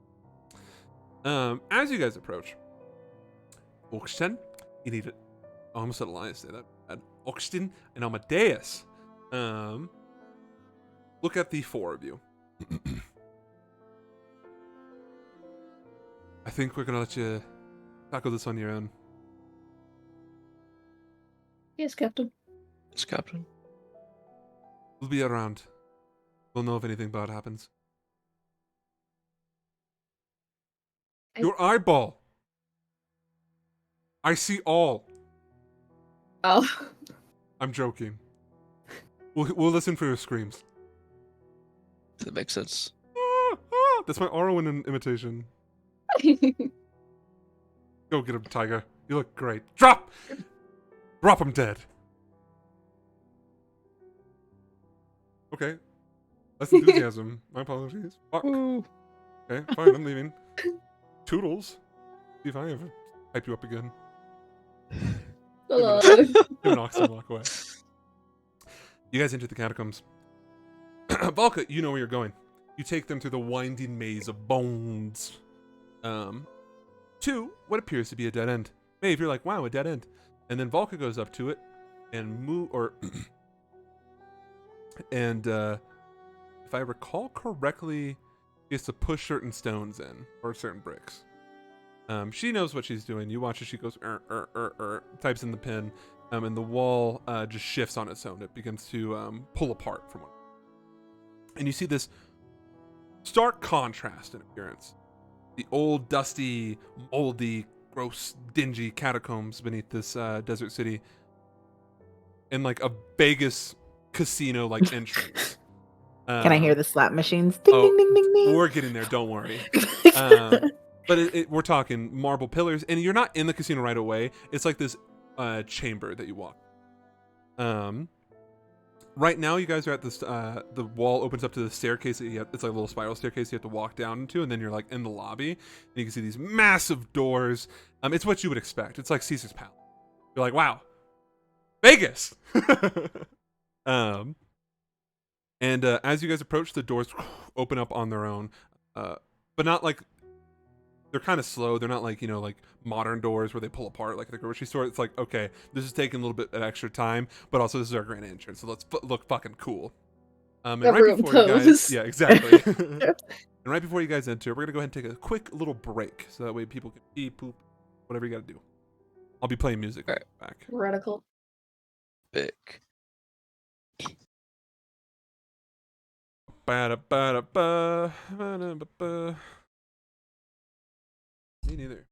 As you guys approach, Oxten, you need it. I almost said Elias. Say that. Oxten and Amadeus. Look at the four of you. I think we're gonna let you tackle this on your own. Yes, Captain. It's Captain. We'll be around. We'll know if anything bad happens. Your eyeball. I see all. Oh. I'm joking. We'll listen for your screams. That makes sense. That's my Arwen imitation. Go get him, Tiger. You look great. Drop him dead. Okay. That's enthusiasm. My apologies. Fuck. Okay, fine, I'm leaving. Toodles. See if I ever hype you up again. Hello. Him and Oxen walk away. You guys enter the catacombs. Volka, you know where you're going. You take them through the winding maze of bones. To what appears to be a dead end. Maeve, you're like, wow, a dead end. And then Volka goes up to it and if I recall correctly, he has to push certain stones in or certain bricks. She knows what she's doing. You watch as she goes, types in the pin, and the wall just shifts on its own. It begins to pull apart from one. And you see this stark contrast in appearance. The old, dusty, moldy, gross, dingy catacombs beneath this desert city, and like a Vegas casino-like entrance. Can I hear the slot machines? Ding, ding, ding, ding, ding. We're getting there. Don't worry. But we're talking marble pillars, and you're not in the casino right away. It's like this chamber that you walk. Right now, you guys are at this. The wall opens up to the staircase. It's like a little spiral staircase you have to walk down into, and then you're like in the lobby, and you can see these massive doors. It's what you would expect. It's like Caesar's Palace. You're like, wow, Vegas. And as you guys approach, the doors open up on their own, but not like. They're kind of slow. They're not like, like modern doors where they pull apart like at the grocery store. It's like, okay, this is taking a little bit of extra time, but also this is our grand entrance, so let's look fucking cool. And right Everyone before you guys, pose. yeah, exactly. And right before you guys enter, we're gonna go ahead and take a quick little break, so that way people can pee, poop, whatever you gotta do. I'll be playing music All right. back. Radical. Big. Ba-da-ba-da-ba, ba-da-ba-ba. Me neither.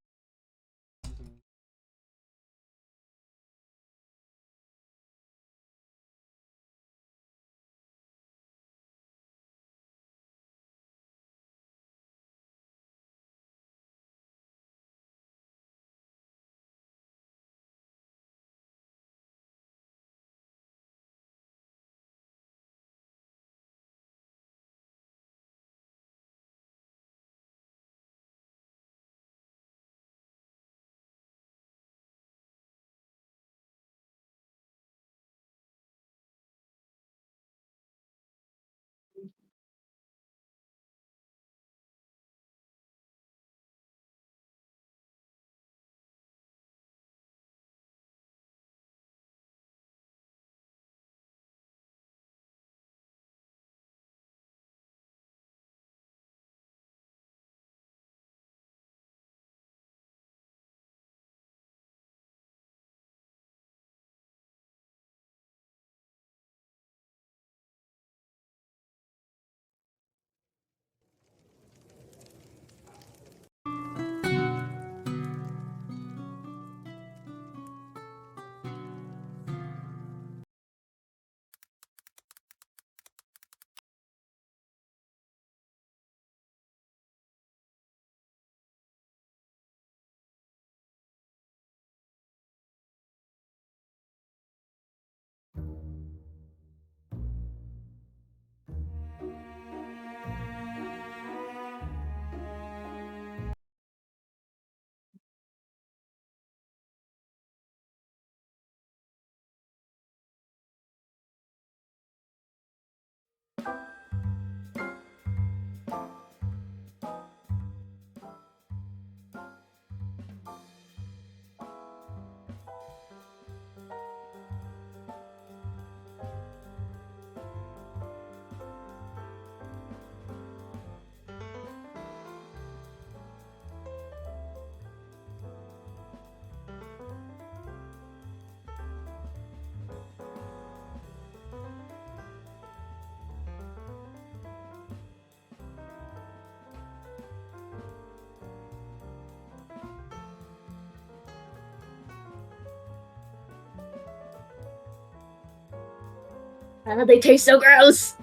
They taste so gross.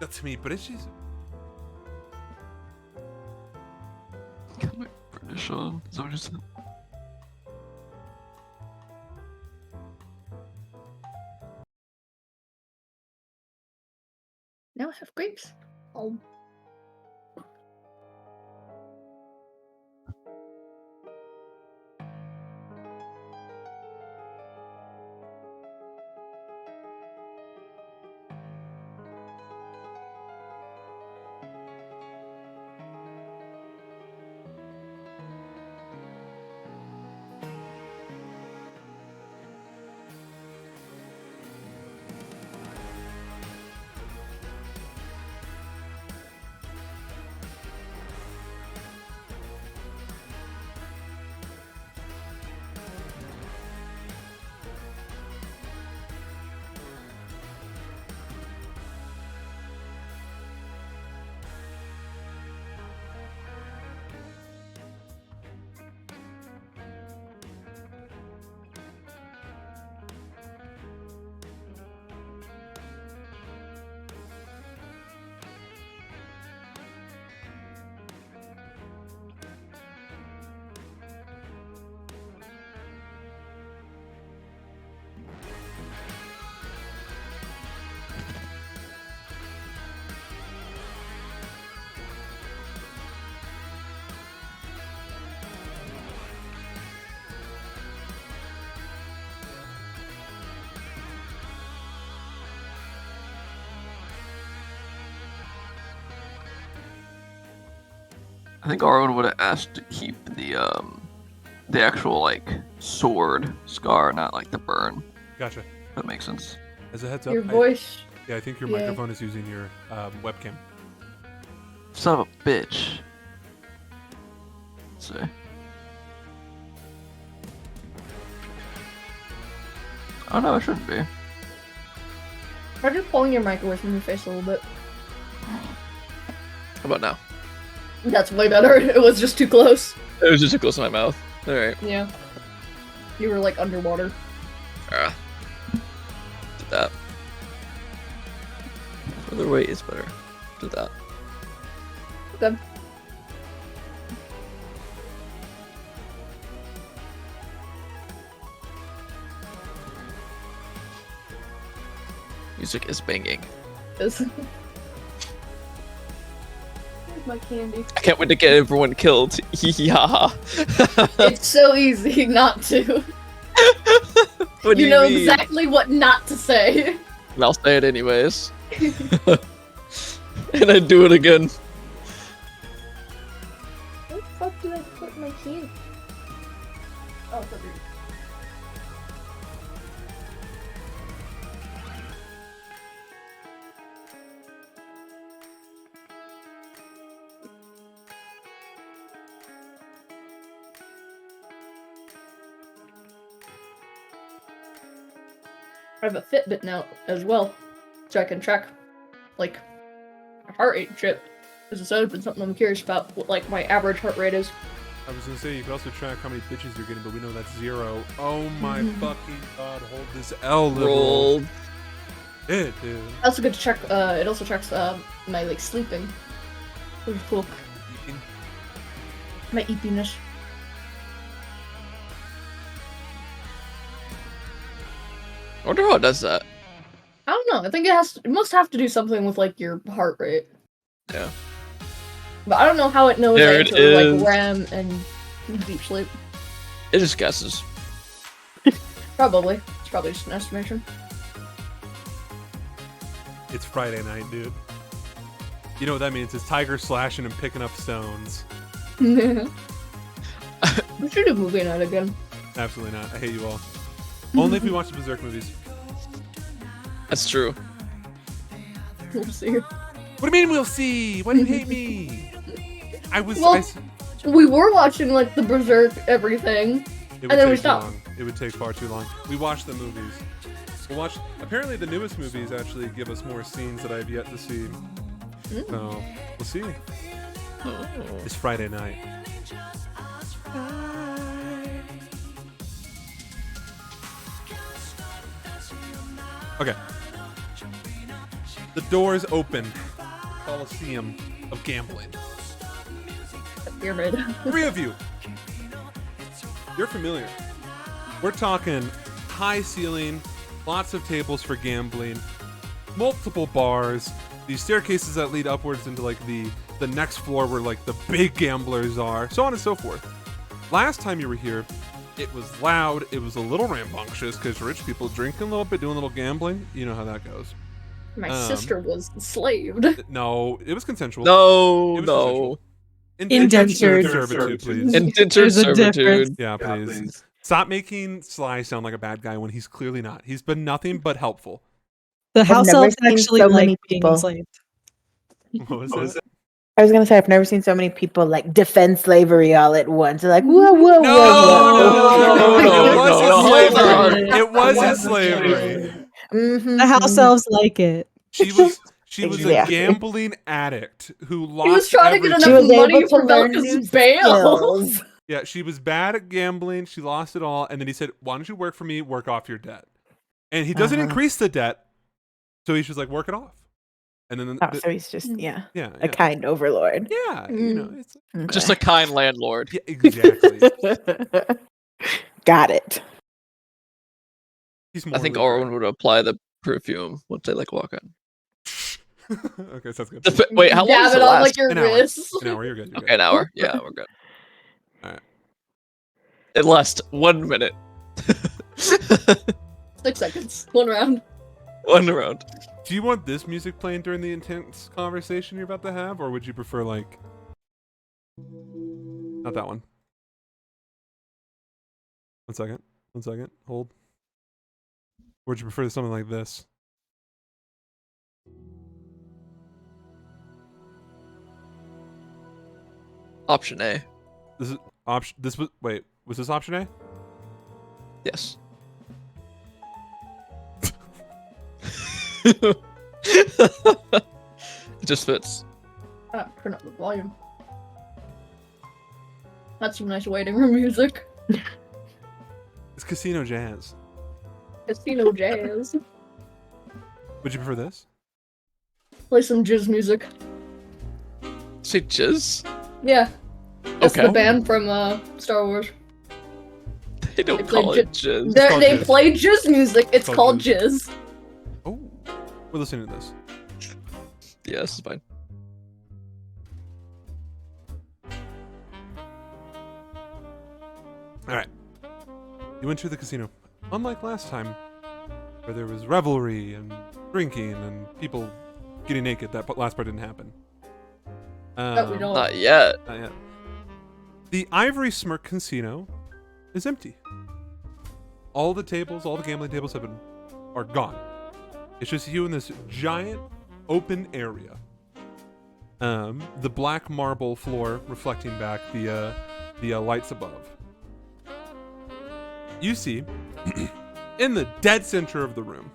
That's me, British. Got my British on. Is that what you said? Now I have grapes. Oh. I think Arwen would have asked to keep the actual like sword scar, not like the burn. Gotcha. That makes sense. As a heads up, Your voice. I think your Yeah. microphone is using your webcam. Son of a bitch. Let's see. Oh no, it shouldn't be. Try just pulling your mic away from your face a little bit. How about now? That's way better. It was just too close. It was just too close to my mouth. Alright. Yeah. You were like underwater. Ah. Did that. Further away is better. Did that. Okay. Music is banging. Where's my candy? I can't wait to get everyone killed. Hee hee ha ha. It's so easy not to. What do You know mean? exactly what not to say. And I'll say it anyways. And I do it again. Where the fuck did I put my candy? Oh, it's over here. I have a Fitbit now as well, so I can track, like, my heart rate and shit. This has always been something I'm curious about, what, like, my average heart rate is. I was gonna say you could also track how many bitches you're getting, but we know that's 0. Oh my fucking god! Hold this L, liberal. Rolled. It is. Also good to check, it also tracks, my, like, sleeping. Which is cool. My eepiness. I wonder how it does that. I don't know, I think it must have to do something with, like, your heart rate. Yeah. But I don't know how it knows There I it enter, like, is. REM and deep sleep. It just guesses. Probably. It's probably just an estimation. It's Friday night, dude. You know what that means? It's Tiger slashing and picking up stones. We should do movie night again. Absolutely not. I hate you all. Only if we watch the Berserk movies. That's true. We'll see. What do you mean we'll see? Why do you hate me? I was. Well, we were watching like the Berserk everything. It would and then we take stopped. long. It would take far too long. We watched the movies. We'll watch. Apparently, the newest movies actually give us more scenes that I've yet to see. So we'll see. Oh. It's Friday night. Okay. The doors open. Coliseum of gambling. Pyramid. 3 of you. You're familiar. We're talking high ceiling, lots of tables for gambling, multiple bars, these staircases that lead upwards into like the next floor where like the big gamblers are, so on and so forth. Last time you were here, it was loud, it was a little rambunctious because rich people drinking a little bit, doing a little gambling. You know how that goes. My sister was enslaved. No, it was consensual. No, It was no. consensual. Indentured servitude, please. Indentured There's a difference. servitude. Yeah, please. Stop making Sly sound like a bad guy when he's clearly not. He's been nothing but helpful. The house never elves seen actually so many like being people. enslaved. What was that? I was gonna say I've never seen so many people like defend slavery all at once. They're like, whoa, whoa, No, whoa, no, it no, wasn't no, slavery. It wasn't slavery. Mhm, The house mhm. elves like it. She was a Exactly. gambling addict who lost. He was trying to get everything. enough She was money able for to learn Velka's new bail. skills. Yeah, she was bad at gambling. She lost it all, and then he said, "Why don't you work for me? Work off your debt." And he doesn't Uh-huh. increase the debt, so he's just like, "Work it off." And then, Oh, so he's just yeah, a kind overlord. yeah, you know, it's Just a kind landlord. yeah, exactly. Got it. He's I think morally Orwin would apply the perfume once they like walk in. correct. Okay, sounds good. Wait, how long Dab does it it on last? like your An hour. wrist. An hour, you're good. You're Okay, an hour. Yeah, we're good. Alright. It lasts 1 minute. 6 seconds. 1 round. 1 round. Do you want this music playing during the intense conversation you're about to have, or would you prefer like not that one? 1 second. 1 second. Hold. Or would you prefer something like this? Option A. This is option. This was wait. Was this option A? Yes. It just fits. Turn up the volume. That's some nice waiting room music. It's casino jazz. Casino jazz. Would you prefer this? Play some jizz music. Say jizz? Yeah. That's Okay. the band from Star Wars. They don't They play call it jizz. called They jizz. play jizz music. It's called called jizz. jizz. Oh, we're listening to this. Yeah, this is fine. All right. You enter the casino. Unlike last time, where there was revelry and drinking and people getting naked, that last part didn't happen. That we don't. Not yet. Not yet. The Ivory Smirk Casino is empty. All the tables, all the gambling tables are gone. It's just you in this giant open area. The black marble floor reflecting back the lights above. You see, in the dead center of the room,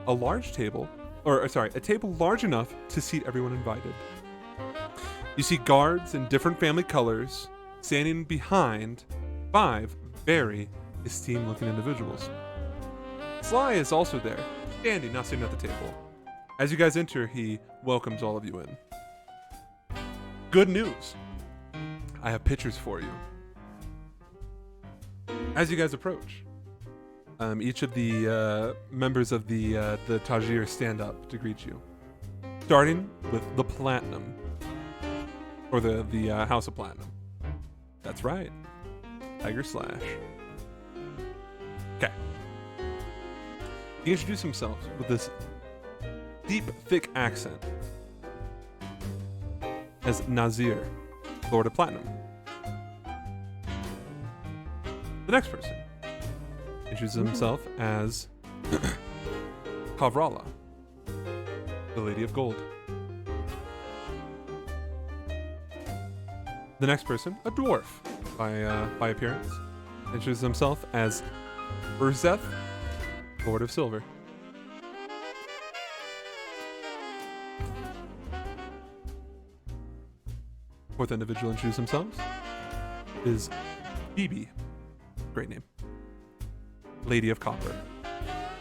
a large table, a table large enough to seat everyone invited. You see guards in different family colors standing behind 5 very esteemed-looking individuals. Sly is also there, standing, not sitting at the table. As you guys enter, he welcomes all of you in. Good news. I have pictures for you. As you guys approach, each of the members of the Tajir stand up to greet you. Starting with the Platinum, or the House of Platinum. That's right, Tiger Slash. Okay. He introduced himself with this deep, thick accent as Nazir, Lord of Platinum. The next person introduces himself as Kavrala, the Lady of Gold. The next person, a dwarf by appearance, introduces himself as Urzeth, Lord of Silver. Fourth individual introduces themselves is Bibi, great name, Lady of Copper.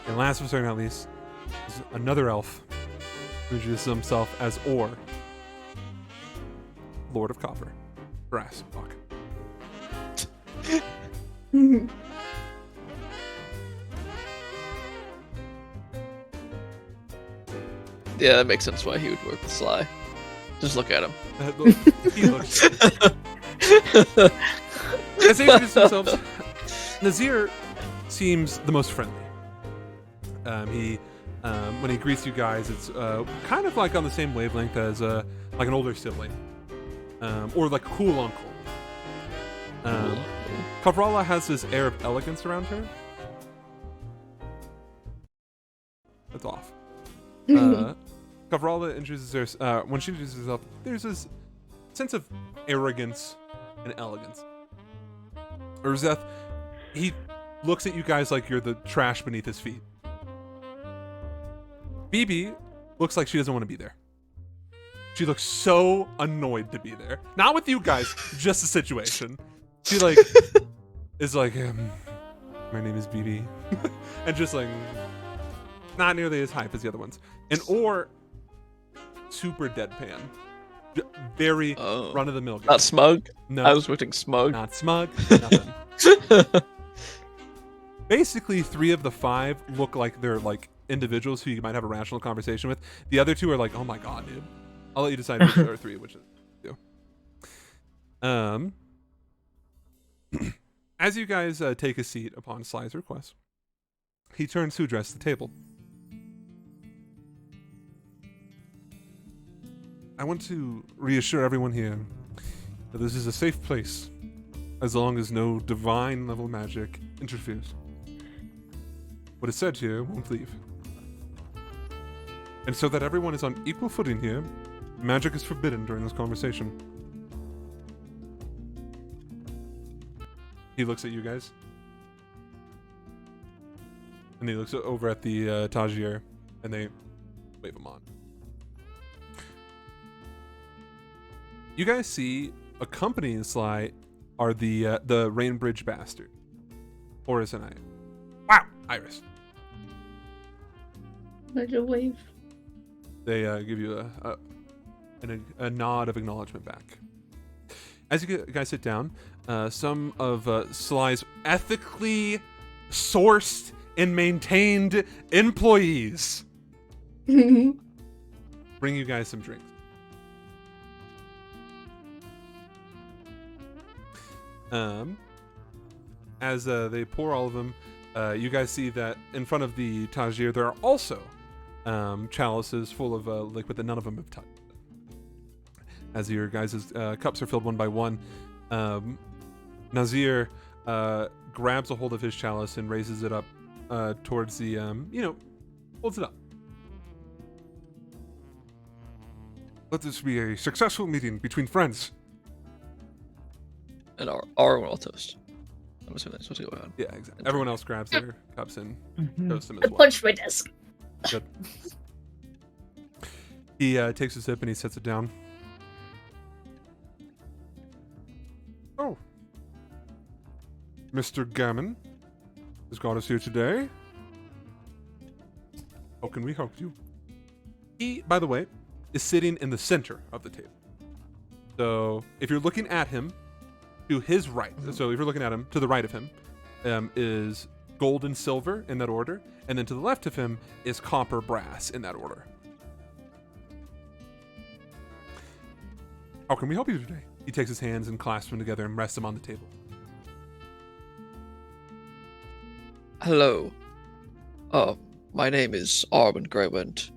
And last but certainly not least is another elf who introduces himself as Or, Lord of Copper, Brass Rock. Yeah, that makes sense why he would work with Sly. Just look at him. He looks. As they introduce themselves, Nazir seems the most friendly. When he greets you guys, it's kind of like on the same wavelength as like an older sibling, or like a cool uncle. Kavrala has this air of elegance around her. That's off. Kavrala introduces her, when she introduces herself, there's this sense of arrogance and elegance. Urzeth, he looks at you guys like you're the trash beneath his feet. Bibi looks like she doesn't want to be there. She looks so annoyed to be there. Not with you guys, just the situation. She like is like, my name is Bibi, and just like not nearly as hype as the other ones. And Or super deadpan, very run of the mill. Not smug. No, I was voting smug. not smug. Nothing. Basically, 3 of the 5 look like they're like individuals who you might have a rational conversation with. The other 2 are like, oh my god, dude. I'll let you decide which are 3, which is 2. As you guys take a seat upon Sly's request, he turns to address the table. I want to reassure everyone here that this is a safe place, as long as no divine level magic interferes. What is said here won't leave. And so that everyone is on equal footing here, magic is forbidden during this conversation. He looks at you guys. And he looks over at the Tajir, and they wave him on. You guys see accompanying Sly are the Rainbridge Bastard, Horace and I. Wow, Iris. Such a wave. They give you a nod of acknowledgement back. As you guys sit down, some of Sly's ethically sourced and maintained employees bring you guys some drinks. As they pour all of them, you guys see that in front of the Tajir there are also chalices full of liquid that none of them have touched. As your guys' cups are filled one by one, Nazir grabs a hold of his chalice and raises it up towards the, holds it up. Let this be a successful meeting between friends. And our will toast. I'm assuming that's what's going on. Yeah, exactly. Everyone else grabs their cups and toast them I as well. punched my desk. Good. He takes a sip and he sets it down. Oh. Mr. Gammon has got us here today. How can we help you? He, by the way, is sitting in the center of the table. So if you're looking at him, to his right, so if you're looking at him, to the right of him, is gold and silver in that order, and then to the left of him is copper brass in that order. How can we help you today? He takes his hands and clasps them together and rests them on the table. Hello. My name is Armin Greywind.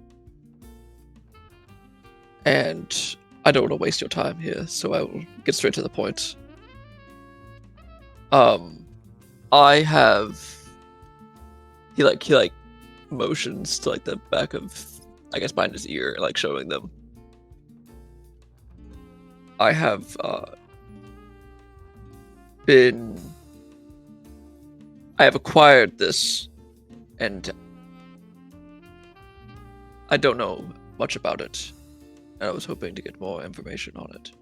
And I don't want to waste your time here, so I will get straight to the point. I have. He motions to like the back of, I guess, behind his ear, like showing them. I have acquired this, and I don't know much about it. And I was hoping to get more information on it.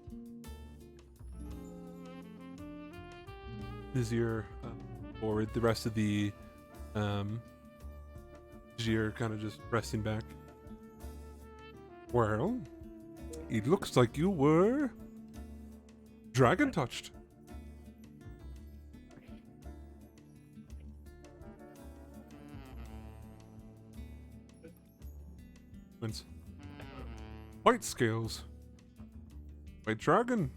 Nazir forward, the rest of the Jir kind of just resting back. Well, it looks like you were dragon touched. Wins. White scales. White dragon.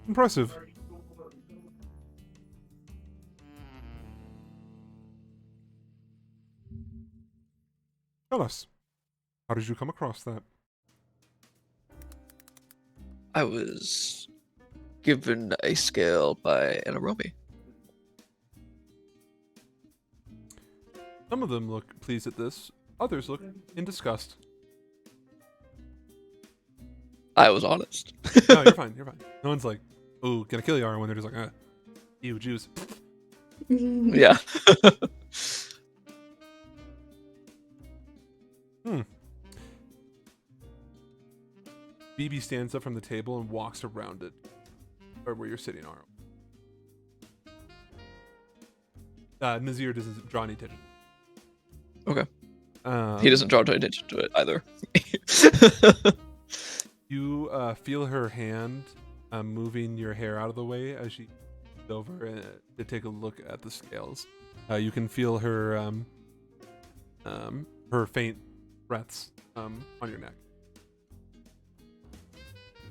Impressive. Tell us, how did you come across that? I was given a scale by an Aromi. Some of them look pleased at this, others look in disgust. I was honest. No, you're fine, you're fine. No one's like, oh, gonna kill you, when they're just like, ew, Jews. Yeah. BB stands up from the table and walks around it, or where you're sitting, Aro. Nazir doesn't draw any attention. Okay. He doesn't draw any attention to it either. You feel her hand moving your hair out of the way as she goes over to take a look at the scales. You can feel her faint breaths on your neck.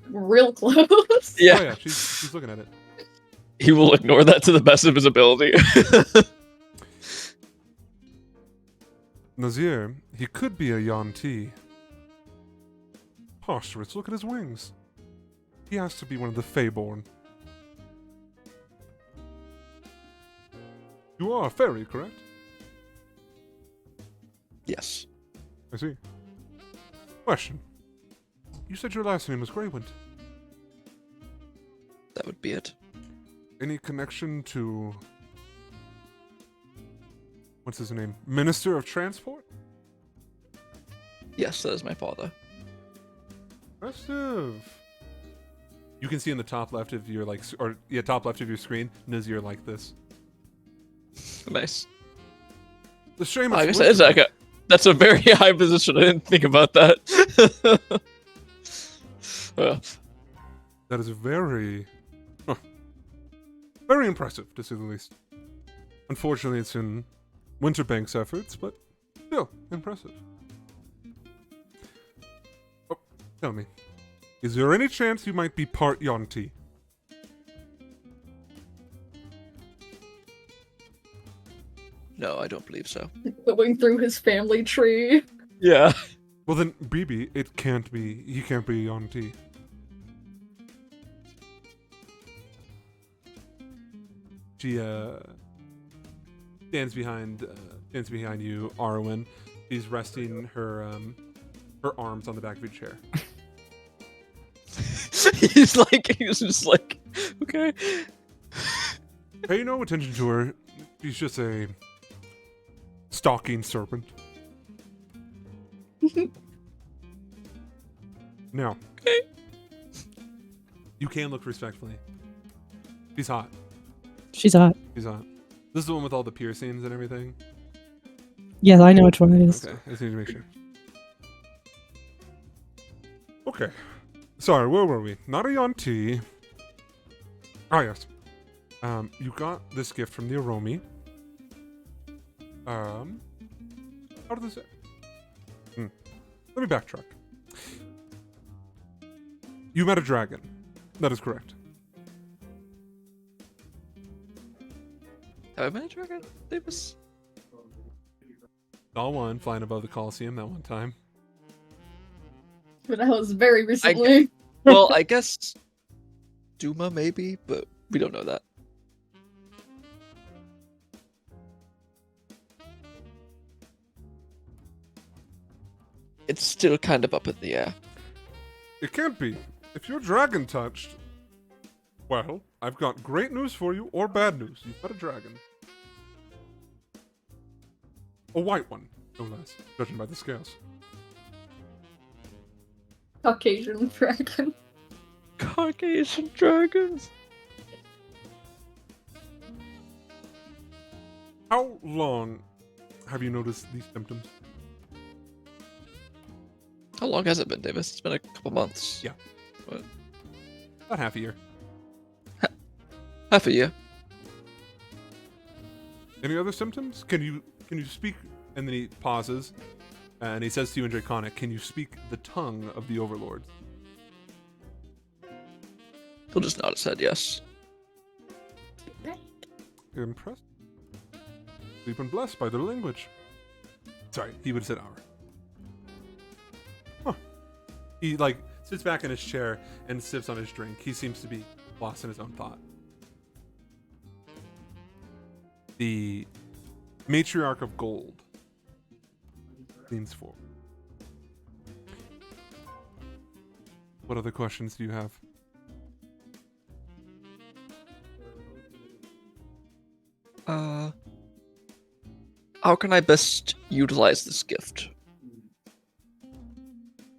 Real close. Yeah. Oh yeah, she's looking at it. He will ignore that to the best of his ability. Nazir, he could be a Yuan-Ti. Preposterous, look at his wings. He has to be one of the Feyborn. You are a fairy, correct? Yes. I see. Question. You said your last name was Greywind. That would be it. Any connection to... what's his name? Minister of Transport? Yes, that is my father. Impressive. You can see in the top left of your top left of your screen, Nazir like this. Nice. The shame. I guess that's a very high position. I didn't think about that. That is very impressive, to say the least. Unfortunately, it's in Winterbank's efforts, but still impressive. Oh, tell me, is there any chance you might be part Yuan-Ti? No, I don't believe so. Going through his family tree. Yeah. Well then, BB, it can't be. He can't be Yuan-Ti. She stands behind you, Arwen. She's resting her arms on the back of your chair. He's just like, okay. Pay no attention to her. She's just a stalking serpent. Now, Okay. you can look respectfully. She's hot. She's hot. She's hot. This is the one with all the piercings and everything. Yeah, I know which one it is. Okay, I just need to make sure. Okay. Sorry, where were we? Not a Yuan-Ti. Ah, yes. You got this gift from the Aromi. How did this... Let me backtrack. You met a dragon. That is correct. Have I met a dragon, Davis? Saw one flying above the Colosseum that one time. But that was very recently. Well, I guess Duma maybe, but we don't know that. It's still kind of up in the air. It can't be. If you're dragon touched, well, I've got great news for you or bad news. You've got a dragon. A white one, no less, judging by the scales. Caucasian dragon. Caucasian dragons. How long have you noticed these symptoms? How long has it been, Davis? It's been a couple months. Yeah. What? About half a year. Half a year. Any other symptoms? Can you speak? And then he pauses, and he says to you in Draconic, "Can you speak the tongue of the Overlords?" He'll just nod his head yes. You're impressed. We've been blessed by their language. Sorry, he would have said our. Huh. He sits back in his chair and sips on his drink. He seems to be lost in his own thought. The Matriarch of Gold leans forward. What other questions do you have? How can I best utilize this gift?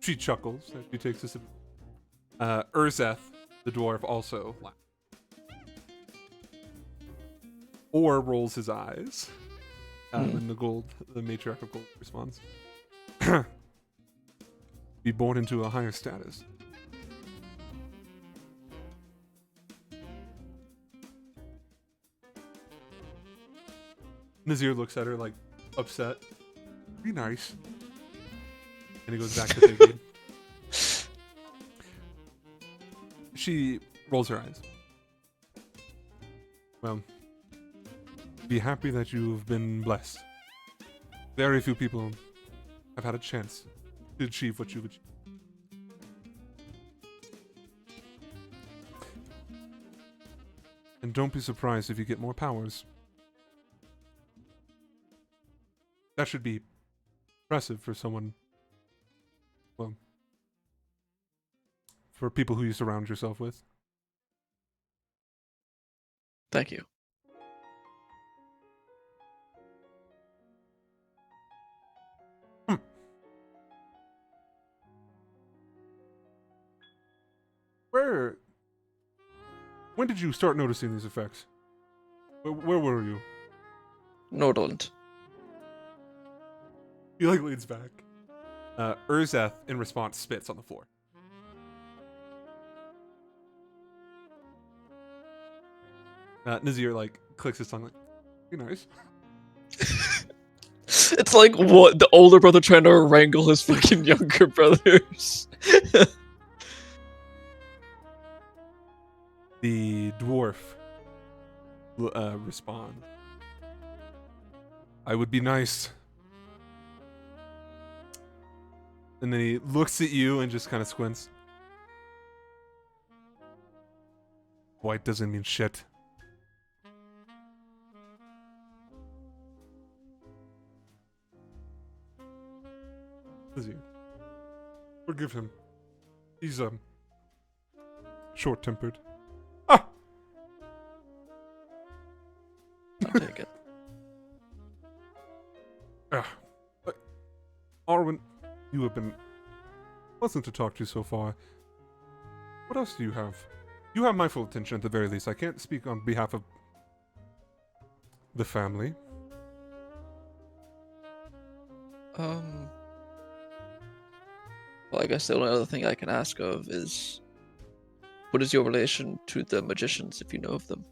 She chuckles as she takes a sip. Urzeth, the dwarf, also laughs. Or rolls his eyes. And the Matriarch of Gold responds. Be born into a higher status. Nazir looks at her upset. Be nice. And he goes back to thinking. She rolls her eyes. Well, be happy that you've been blessed. Very few people have had a chance to achieve what you've achieved. And don't be surprised if you get more powers. That should be impressive for someone, well, for people who you surround yourself with. Thank you. When did you start noticing these effects? Where were you? Nordland. He leans back. Urzeth, in response, spits on the floor. Nazir clicks his tongue be nice. It's like what the older brother trying to wrangle his fucking younger brothers. The dwarf responds. I would be nice. And then he looks at you and just kind of squints. White doesn't mean shit. Nazir, forgive him. He's short-tempered. Ah! I'll take it. Arwen, you have been pleasant to talk to so far. What else do you have? You have my full attention at the very least. I can't speak on behalf of the family. Well, I guess the only other thing I can ask of is, what is your relation to the magicians, if you know of them?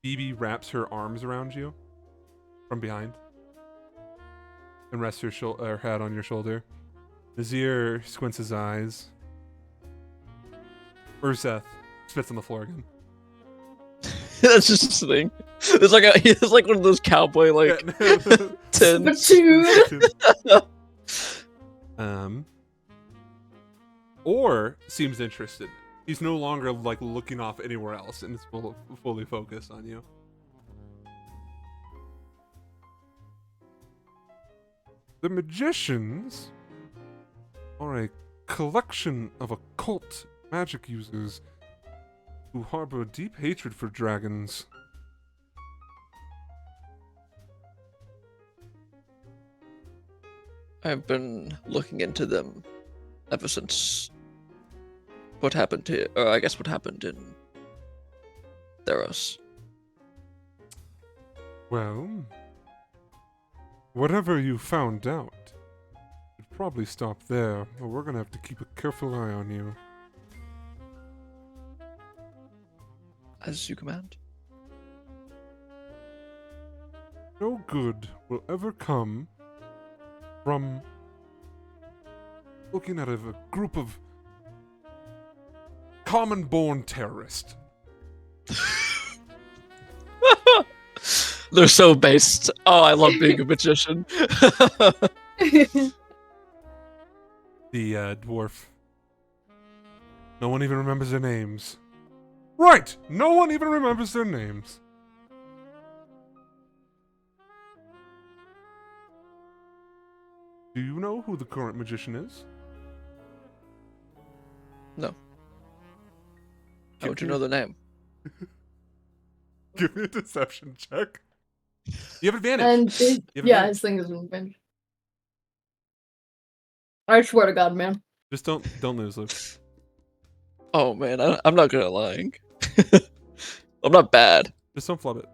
Phoebe wraps her arms around you from behind and rests her head on your shoulder. Nazir squints his eyes. Urzeth spits on the floor again. That's just his thing. It's like one of those cowboy like tins. Spittoon. Or seems interested. He's no longer like looking off anywhere else and is fully focused on you. The magicians are a collection of occult magic users who harbor a deep hatred for dragons. I've been looking into them ever since what happened here, or I guess what happened in Theros. Well, whatever you found out, you'd probably stop there, or we're gonna have to keep a careful eye on you. As you command. No good will ever come from looking at a group of common-born terrorists. They're so based. Oh, I love being a magician. The dwarf. No one even remembers their names. Right! No one even remembers their names. Do you know who the current magician is? No. How would you know the name? Give me a deception check. You have advantage. And his, You have yeah, advantage. his thing is revenge. I swear to God, man. Just don't lose, Luke. Oh man, I'm not good at lying. I'm not bad. Just don't flub it.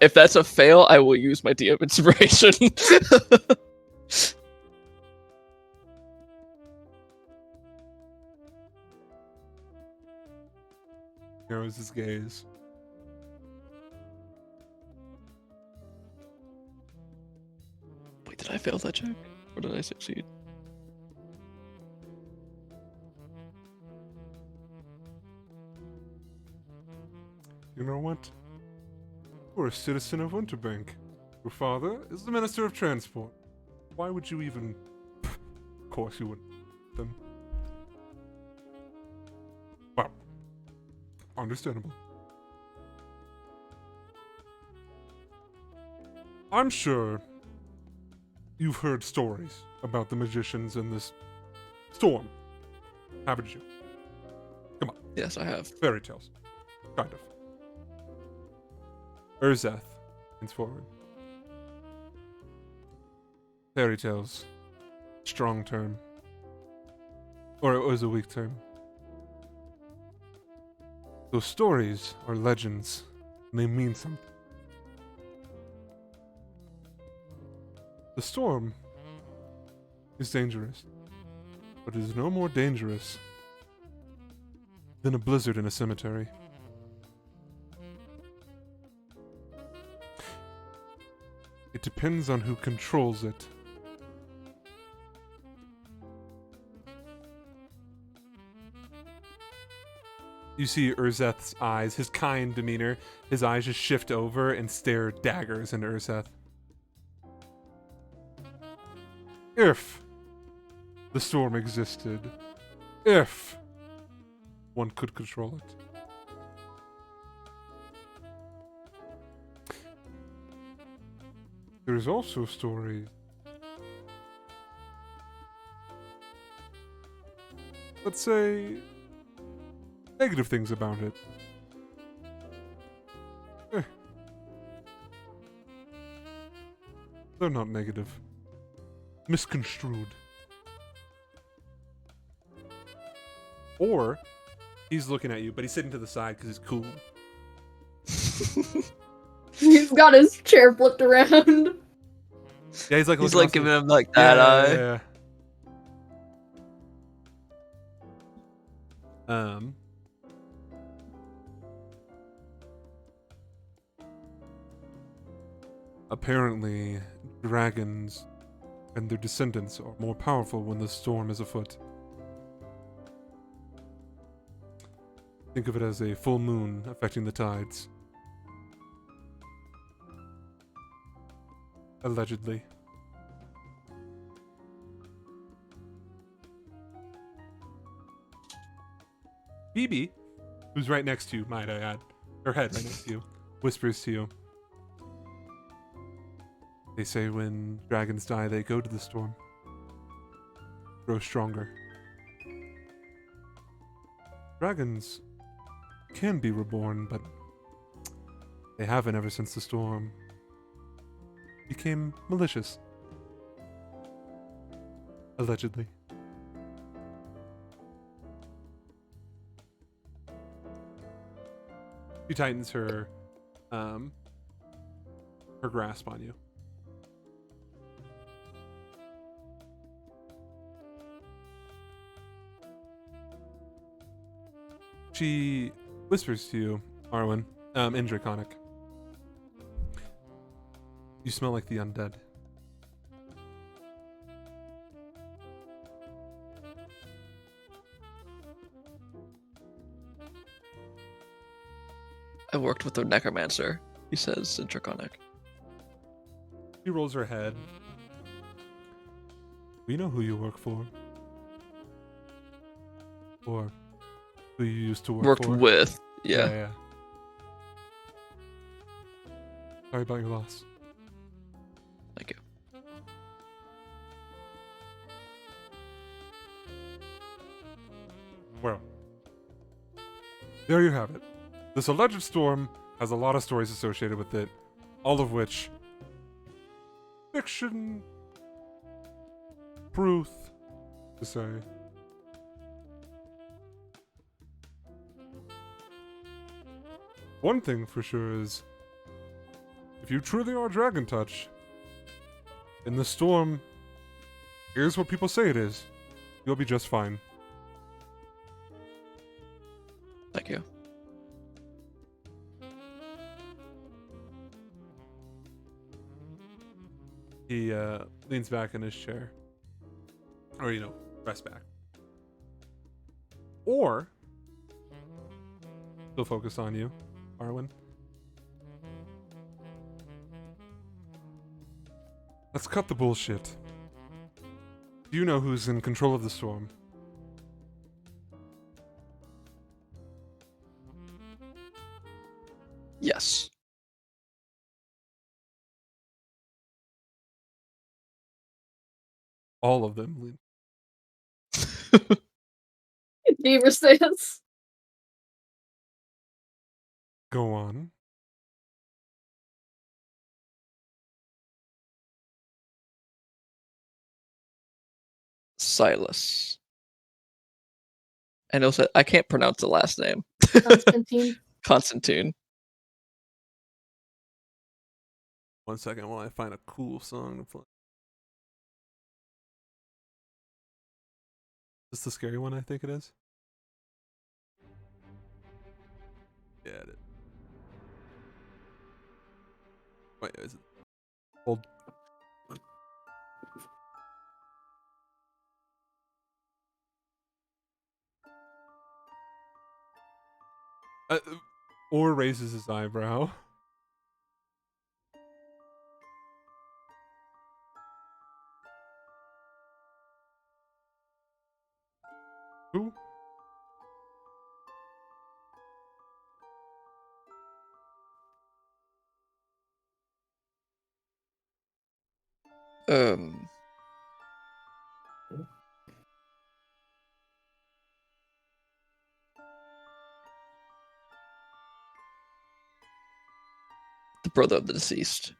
If that's a fail, I will use my DM inspiration. Narrows his gaze. Wait, did I fail that check? Or did I succeed? You know what? You're a citizen of Winterbank. Your father is the Minister of Transport. Why would you even... Of course you wouldn't. Them. Wow. Understandable. I'm sure you've heard stories about the magicians in this storm, haven't you? Yes, I have. Fairy tales. Kind of. Urzeth leans forward. Fairy tales. Strong term. Or it was a weak term. Those stories are legends, and they mean something. The storm is dangerous, but it is no more dangerous than a blizzard in a cemetery. It depends on who controls it. You see Urzeth's eyes, his kind demeanor, his eyes just shift over and stare daggers into Urzeth. If the storm existed, if one could control it. There is also a story. Let's say negative things about it. They're not negative. Misconstrued. Or he's looking at you, but he's sitting to the side because he's cool. He's got his chair flipped around. Yeah, he's like He's looking like off giving the- him like that eye. yeah. Apparently, dragons and their descendants are more powerful when the storm is afoot. Think of it as a full moon affecting the tides. Allegedly. Phoebe, who's right next to you, might I add, her head right next to you, whispers to you. They say when dragons die, they go to the storm. Grow stronger. Dragons can be reborn, but they haven't ever since the storm became malicious. Allegedly. She tightens her grasp on you. She whispers to you, Arwen, in Draconic. You smell like the undead. I worked with a necromancer, he says in Draconic. She rolls her head. We know who you work for. Or who you used to work Worked for. with, yeah. Yeah. Sorry about your loss. Thank you. Well, there you have it. This alleged storm has a lot of stories associated with it, all of which fiction, truth, to say. One thing for sure is, if you truly are Dragon Touch, in the storm, here's what people say it is. You'll be just fine. Thank you. He leans back in his chair. Or, rests back. Or, still focus on you, Arwen. Let's cut the bullshit. Do you know who's in control of the storm? Yes. All of them. Beaver stance. Go on. Silas. And also, I can't pronounce the last name. Constantine. Constantine. 1 second while I find a cool song to play. Is this the scary one I think it is? Yeah, it is. Wait, is it? Hold. Or raises his eyebrow. Who? The brother of the deceased.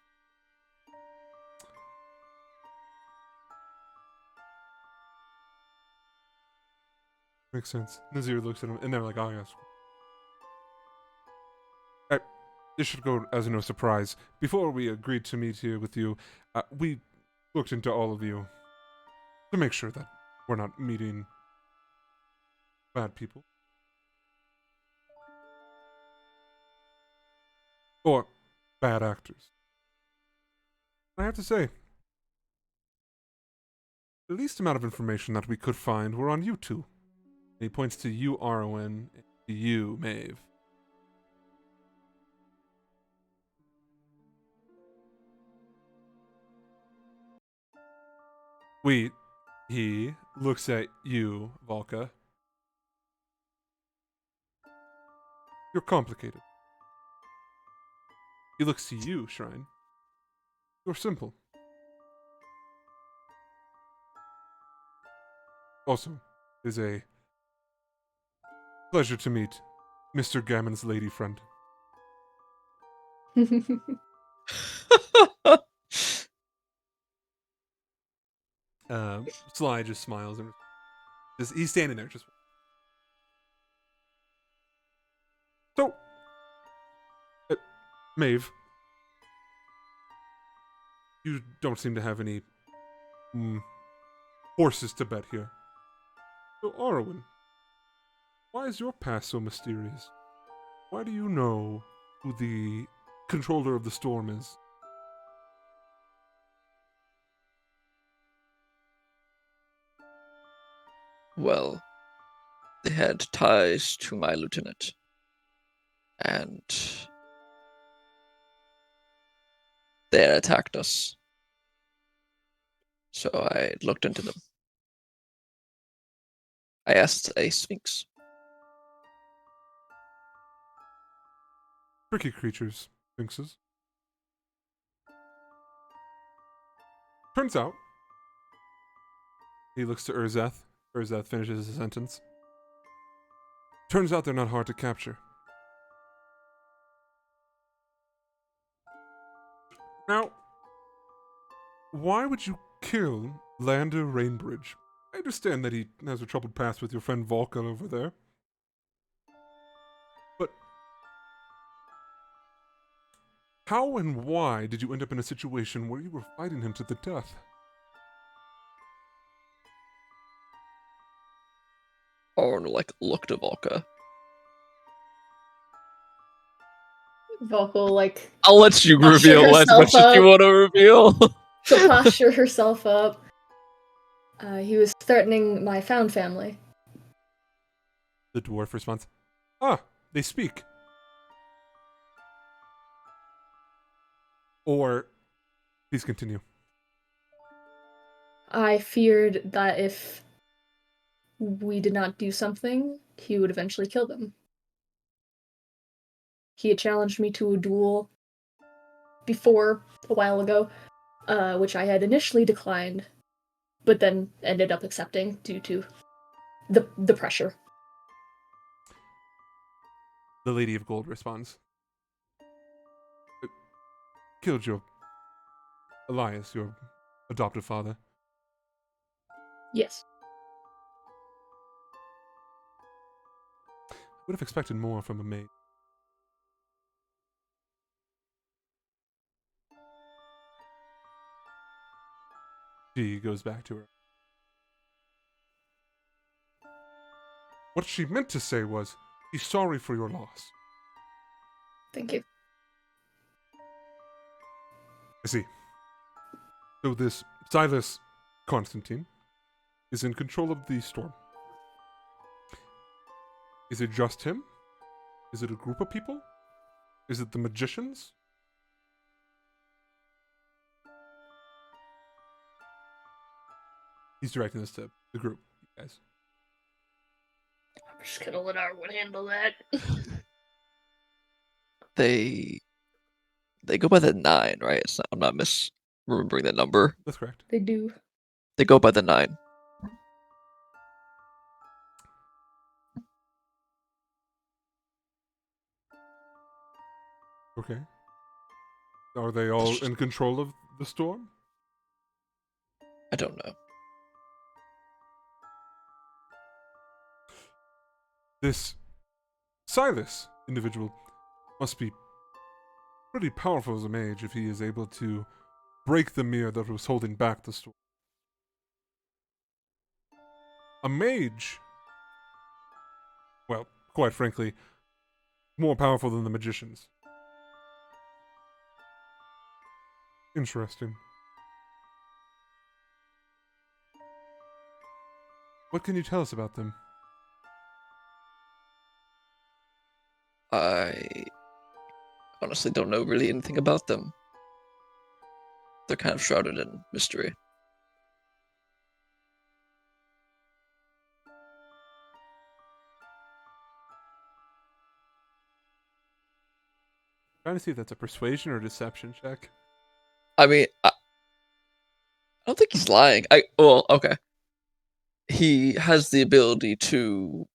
Makes sense. Nazir looks at him, and they're like, oh, yes. Alright, this should go as no surprise. Before we agreed to meet here with you, we looked into all of you to make sure that we're not meeting bad people. Or bad actors. I have to say, the least amount of information that we could find were on you two. And he points to you, Arwen, to you, Maeve. He looks at you, Volka. You're complicated. He looks to you, Shrine. You're simple. Also, it is a pleasure to meet Mr. Gammon's lady friend. Sly just smiles and he's standing there just. So, Maeve, you don't seem to have any horses to bet here. So, Arwen, why is your past so mysterious? Why do you know who the controller of the storm is? Well, they had ties to my lieutenant. And they had attacked us. So I looked into them. I asked a sphinx. Tricky creatures, sphinxes. Turns out, he looks to Urzeth. Urzeth finishes his sentence. Turns out they're not hard to capture. Now, why would you kill Lander Rainbridge? I understand that he has a troubled past with your friend Volkan over there. But how and why did you end up in a situation where you were fighting him to the death? Or looked at Volka. Volko, like, I'll let you posture reveal as herself much as you up. want to reveal. To posture herself up. He was threatening my found family. The dwarf responds, "Ah, they speak." Or, please continue. I feared that if we did not do something, he would eventually kill them. He had challenged me to a duel before, a while ago, which I had initially declined, but then ended up accepting due to the pressure. The Lady of Gold responds, "Killed your Elias, your adoptive father." Yes. I would have expected more from a maid. She goes back to her. What she meant to say was, she's sorry for your loss. Thank you. I see. So this Silas Constantine is in control of the storm. Is it just him? Is it a group of people? Is it the magicians? He's directing this to the group, you guys. I'm just gonna let Arwen handle that. They go by the 9, right? I'm not misremembering that number. That's correct. They do. They go by the 9. Okay. Are they all in control of the storm? I don't know. This Silas individual must be pretty powerful as a mage if he is able to break the mirror that was holding back the storm. A mage, well, quite frankly, more powerful than the magicians. Interesting. What can you tell us about them? I honestly don't know really anything about them. They're kind of shrouded in mystery. Trying to see if that's a persuasion or deception check. I mean, I don't think he's lying. Okay. He has the ability to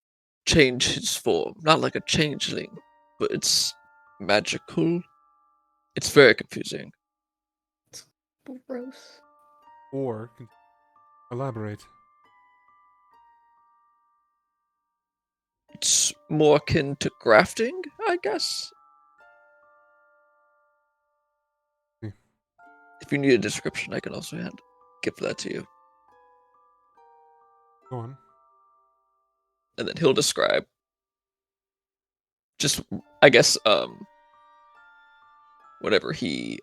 change his form, not like a changeling, but it's magical. It's very confusing. Gross. Or elaborate. It's more akin to grafting, I guess. Hmm. If you need a description, I can also give that to you. Go on. And then he'll describe just, I guess, whatever he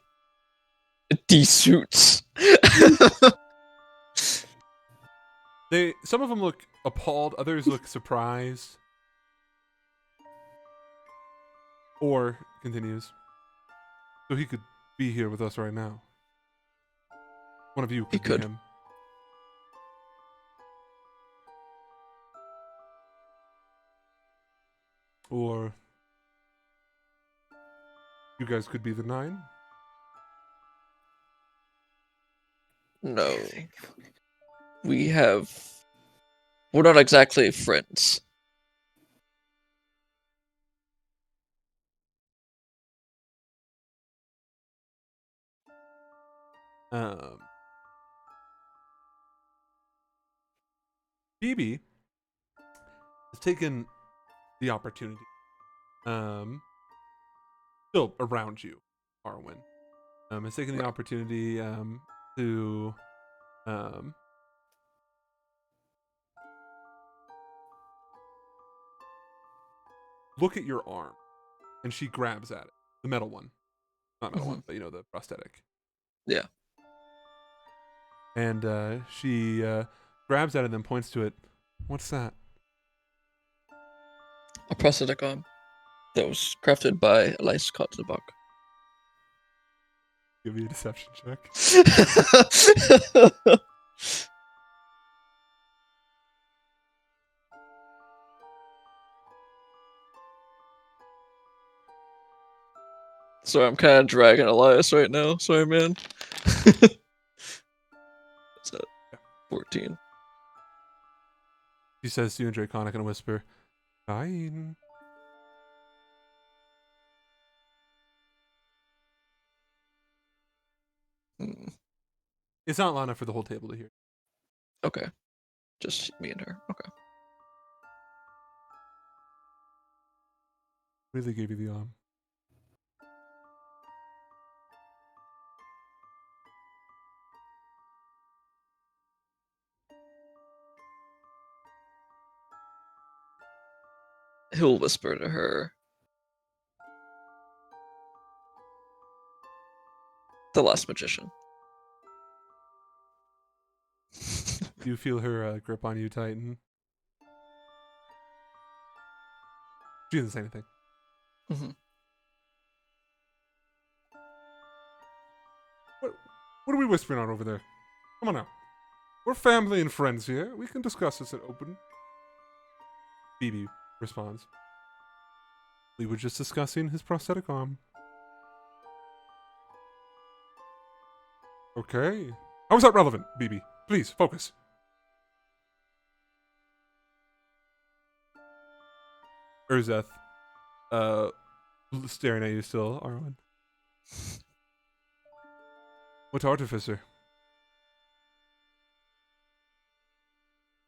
desuits. Some of them look appalled, others look surprised. Or continues. So he could be here with us right now. One of you could, He could. be him. Or you guys could be the 9. No. We're not exactly friends. Phoebe has taken the opportunity. Still around you, Arwen. Has taken the opportunity to look at your arm, and she grabs at it, the metal one, not metal one, but the prosthetic. Yeah. And she grabs at it and then points to it. What's that? A prosthetic arm that was crafted by Elias Kotzenbach. Give me a deception check. Sorry, I'm kind of dragging Elias right now. Sorry, man. What's that? 14. She says to you in Draconic in a whisper, "Fine." It's not loud enough for the whole table to hear. Okay. Just me and her. Okay. Really gave you the arm. He'll whisper to her. The Last Magician. You feel her grip on you tighten. She doesn't say anything. Mm-hmm. What are we whispering on over there? Come on now. We're family and friends here. We can discuss this at open. Phoebe responds. We were just discussing his prosthetic arm. Okay. How is that relevant, Phoebe? Please, focus. Urzeth, staring at you still, Arwen. What artificer?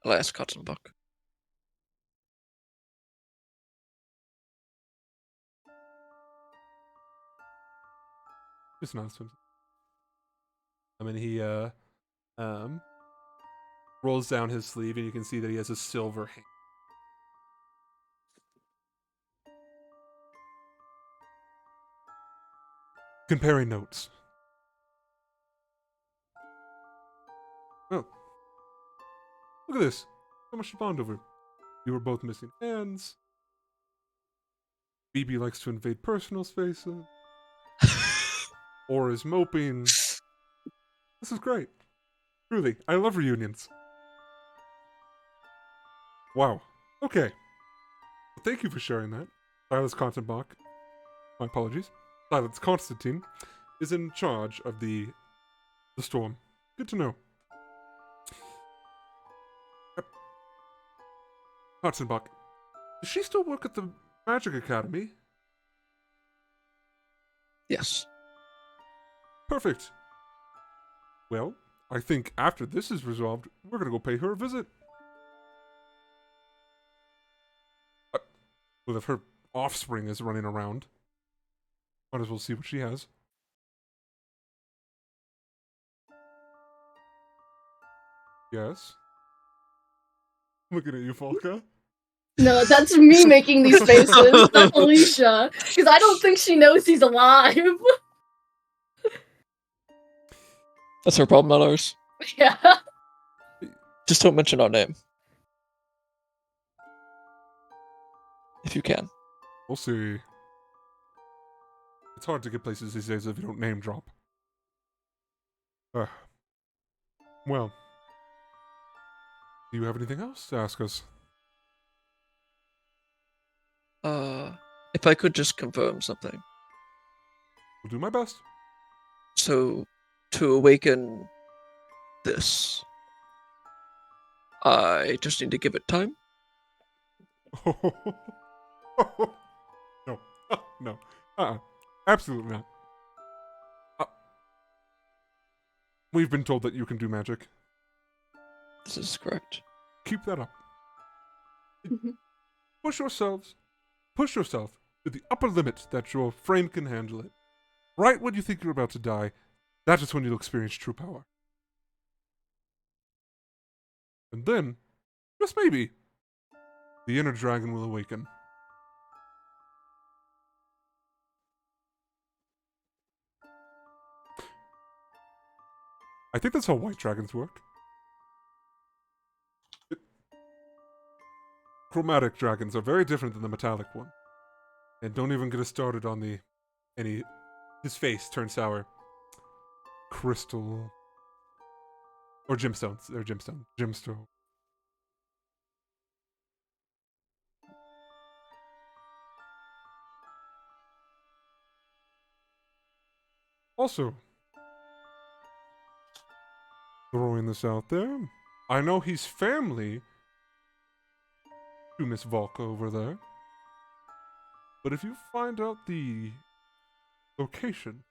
Elias Kotzenbach. Just nods to him. I mean, he rolls down his sleeve, and you can see that he has a silver hand. Comparing notes. Oh. Look at this. So much to bond over. You were both missing hands. BB likes to invade personal spaces. Or is moping. This is great. Truly, I love reunions. Wow. Okay. Well, thank you for sharing that. Silas Kontenbach, my apologies. Silas Constantine is in charge of the storm. Good to know. Kontenbach, does she still work at the Magic Academy? Yes. Perfect. Well, I think after this is resolved, we're gonna go pay her a visit. Well, if her offspring is running around, might as well see what she has. Yes. Looking at you, Falca. No, that's me making these faces, not Alicia. Because I don't think she knows he's alive. That's her problem, not ours. Yeah. Just don't mention our name. If you can. We'll see. It's hard to get places these days if you don't name drop. Well, do you have anything else to ask us? If I could just confirm something. Will do my best. So, to awaken this, I just need to give it time? No. No. Absolutely not. We've been told that you can do magic. This is correct. Keep that up. Push yourself to the upper limit that your frame can handle it. Right when you think you're about to die, that is when you'll experience true power. And then, just maybe, the inner dragon will awaken. I think that's how white dragons work. Chromatic dragons are very different than the metallic one. And don't even get us started on his face turned sour. Crystal. Or gemstones. They're gemstone. Gemstone. Also, throwing this out there, I know he's family to Miss Volka over there. But if you find out the location,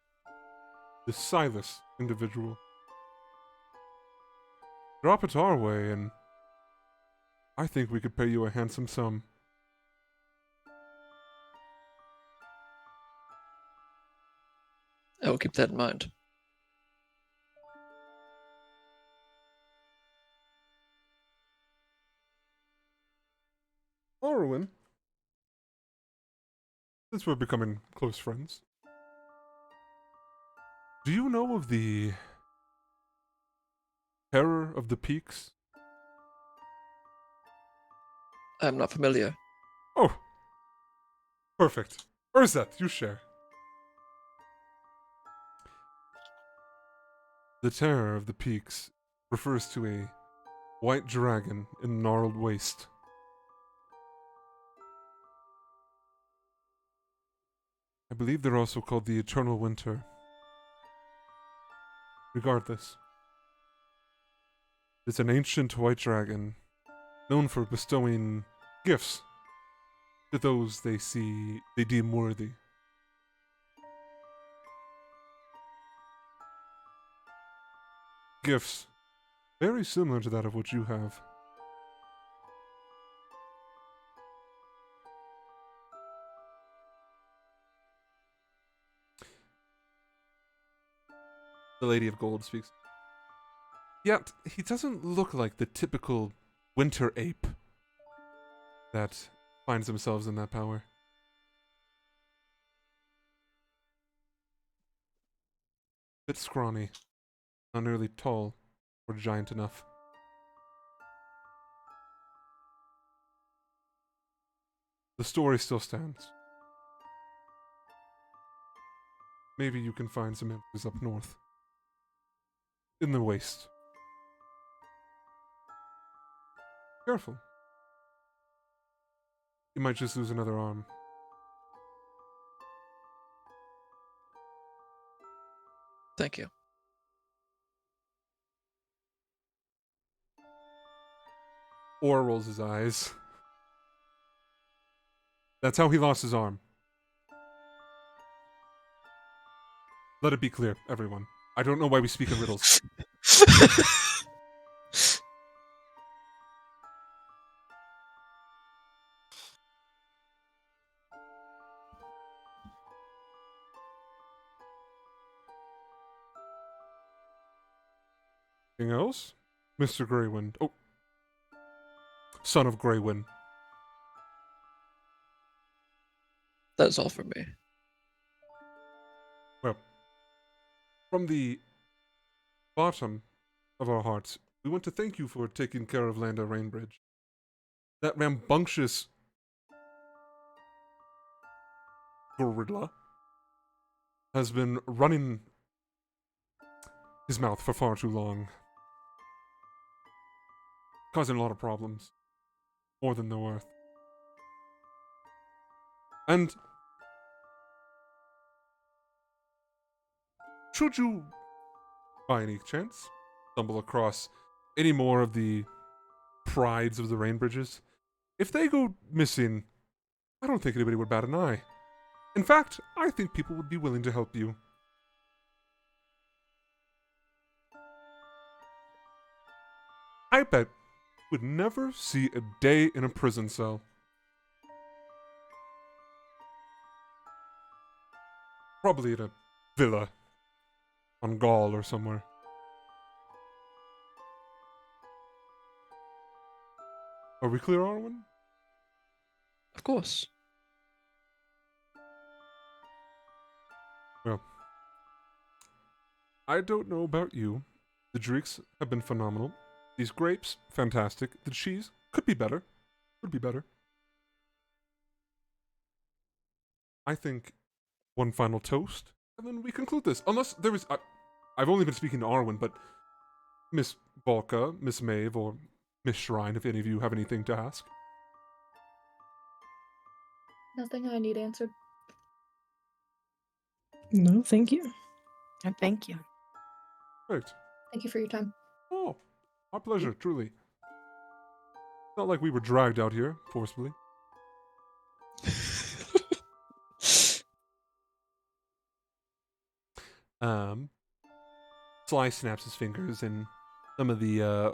the Silas individual, drop it our way and I think we could pay you a handsome sum. I will keep that in mind. Orwin, since we're becoming close friends, do you know of the Terror of the Peaks? I'm not familiar. Oh, perfect. Urzet, you share. The Terror of the Peaks refers to a white dragon in gnarled waste. I believe they're also called the Eternal Winter. Regardless, it's an ancient white dragon known for bestowing gifts to those they deem worthy. Gifts very similar to that of what you have. The Lady of Gold speaks. Yet, he doesn't look like the typical winter ape that finds themselves in that power. Bit scrawny, not nearly tall or giant enough. The story still stands. maybe you can find some answers up north. In the waste. Careful. You might just lose another arm. Thank you. Or rolls his eyes. That's how he lost his arm. Let it be clear, everyone. I don't know why we speak in riddles. Anything else? Mr. Greywind. Oh. Son of Greywind. That is all for me. Well, from the bottom of our hearts, we want to thank you for taking care of Landa Rainbridge. That rambunctious gorilla has been running his mouth for far too long, causing a lot of problems, more than they're worth. And should you, by any chance, stumble across any more of the prides of the Rainbridges, if they go missing, I don't think anybody would bat an eye. In fact, I think people would be willing to help you. I bet you would never see a day in a prison cell. Probably in a villa on Gaul or somewhere. Are we clear, Arwen? Of course. Well, I don't know about you. The drinks have been phenomenal. These grapes, fantastic. The cheese could be better. Could be better. I think one final toast, and then we conclude this. Unless there is... I've only been speaking to Arwen, but Miss Balka, Miss Maeve, or Miss Shrine, if any of you have anything to ask. Nothing I need answered. No, thank you. And thank you. Great. Thank you for your time. Oh, our pleasure, truly. Not like we were dragged out here, forcefully. Sly snaps his fingers, and some of the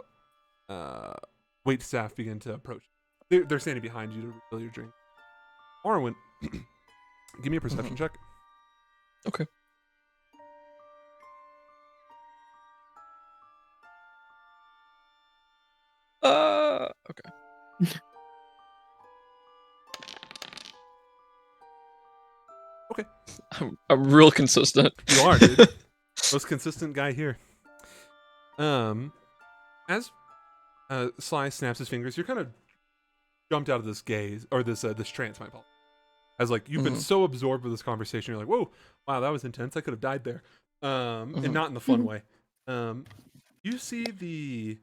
wait staff begin to approach. They're standing behind you to refill your drink. Arwen, give me a perception check. Okay. Okay. Okay. I'm real consistent. You are, dude. Most consistent guy here. As Sly snaps his fingers, you're kind of jumped out of this gaze, or this trance, my fault. As like you've been so absorbed with this conversation, you're like, whoa, wow, that was intense. I could have died there. And not in the fun way. You see the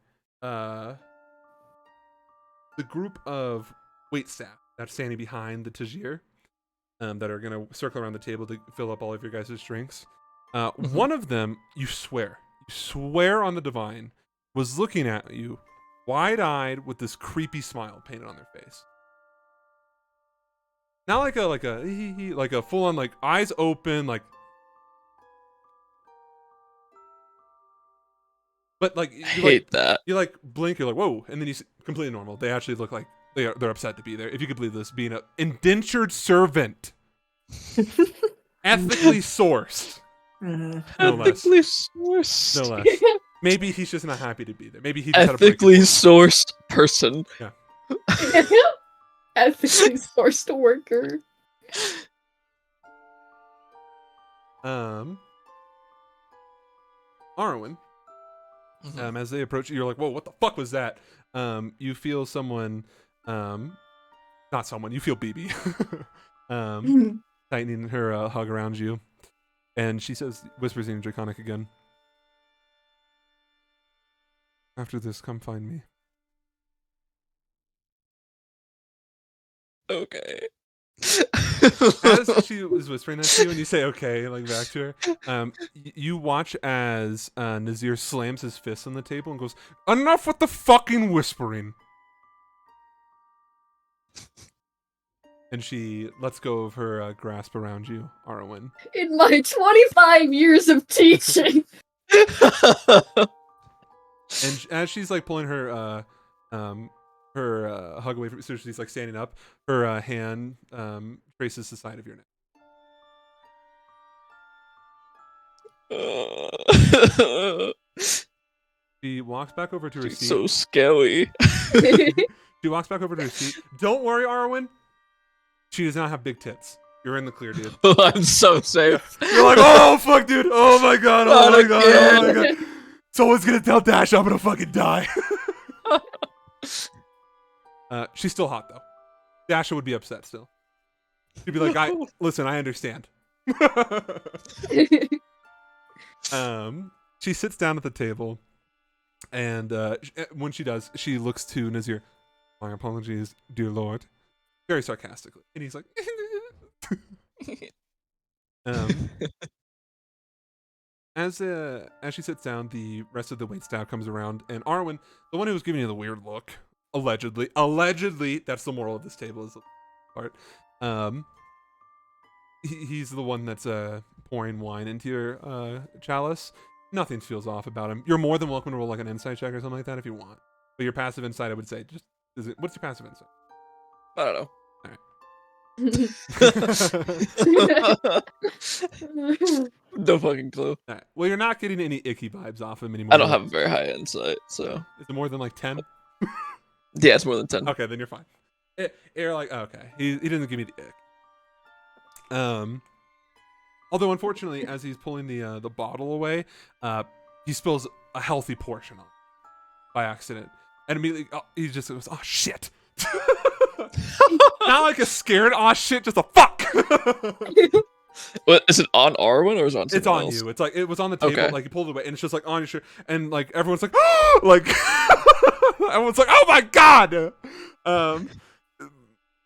group of wait staff that's standing behind the Tajir, that are gonna circle around the table to fill up all of your guys' drinks. One of them, you swear on the divine, was looking at you, wide-eyed, with this creepy smile painted on their face. Not like a full-on, like, eyes open, like. But like, I hate that. You like blink, you're like, whoa, and then you see, completely normal. They actually look like they're upset to be there. If you could believe this, being an indentured servant, ethically sourced, no less. Ethically sourced. No less. Maybe he's just not happy to be there. Maybe he just had a Ethically break. sourced person. Yeah. Ethically sourced worker. Arwen, as they approach you, you're like, whoa, what the fuck was that? You feel someone, not someone, you feel BB, tightening her hug around you. And she whispers in Draconic again. After this, come find me. Okay. As she was whispering that to you, and you say "okay," like back to her, you watch as Nazir slams his fist on the table and goes, "Enough with the fucking whispering." And she lets go of her grasp around you, Arwen. In my 25 years of teaching. And as she's like pulling her hug away from, so she's like standing up, her hand traces the side of your neck. She walks back over to her She's seat. so scary. She walks back over to her seat. Don't worry, Arwen. She does not have big tits. You're in the clear, dude. I'm so safe. You're like, oh fuck, dude. Oh my god. Oh my god. Oh my god. Someone's gonna tell Dash I'm gonna fucking die. She's still hot though. Dasha would be upset still. She'd be like, listen, I understand. She sits down at the table, and when she does, she looks to Nazir. My apologies, dear lord. Very sarcastically. And he's like, as she sits down, the rest of the waitstaff comes around, and Arwen, the one who was giving you the weird look, allegedly, that's the moral of this table is the part. He's the one that's pouring wine into your chalice. Nothing feels off about him. You're more than welcome to roll like an insight check or something like that if you want. But your passive insight, I would say, what's your passive insight? I don't know. No fucking clue. All right. Well, you're not getting any icky vibes off him anymore. I don't have a very high insight, so. Is it more than like 10? Yeah, it's more than 10. Okay, then you're fine. You're like, okay, he doesn't give me the ick. Although unfortunately, as he's pulling the bottle away, he spills a healthy portion on it by accident, and immediately he just goes, "Oh shit!" Not like a scared "oh shit," just a fuck. What is it on Arwen or is it on? It's on else? you. It's like it was on the table. Okay. Like you pulled it away, and it's just like on your shirt, and like everyone's like, like everyone's like, "Oh my god!"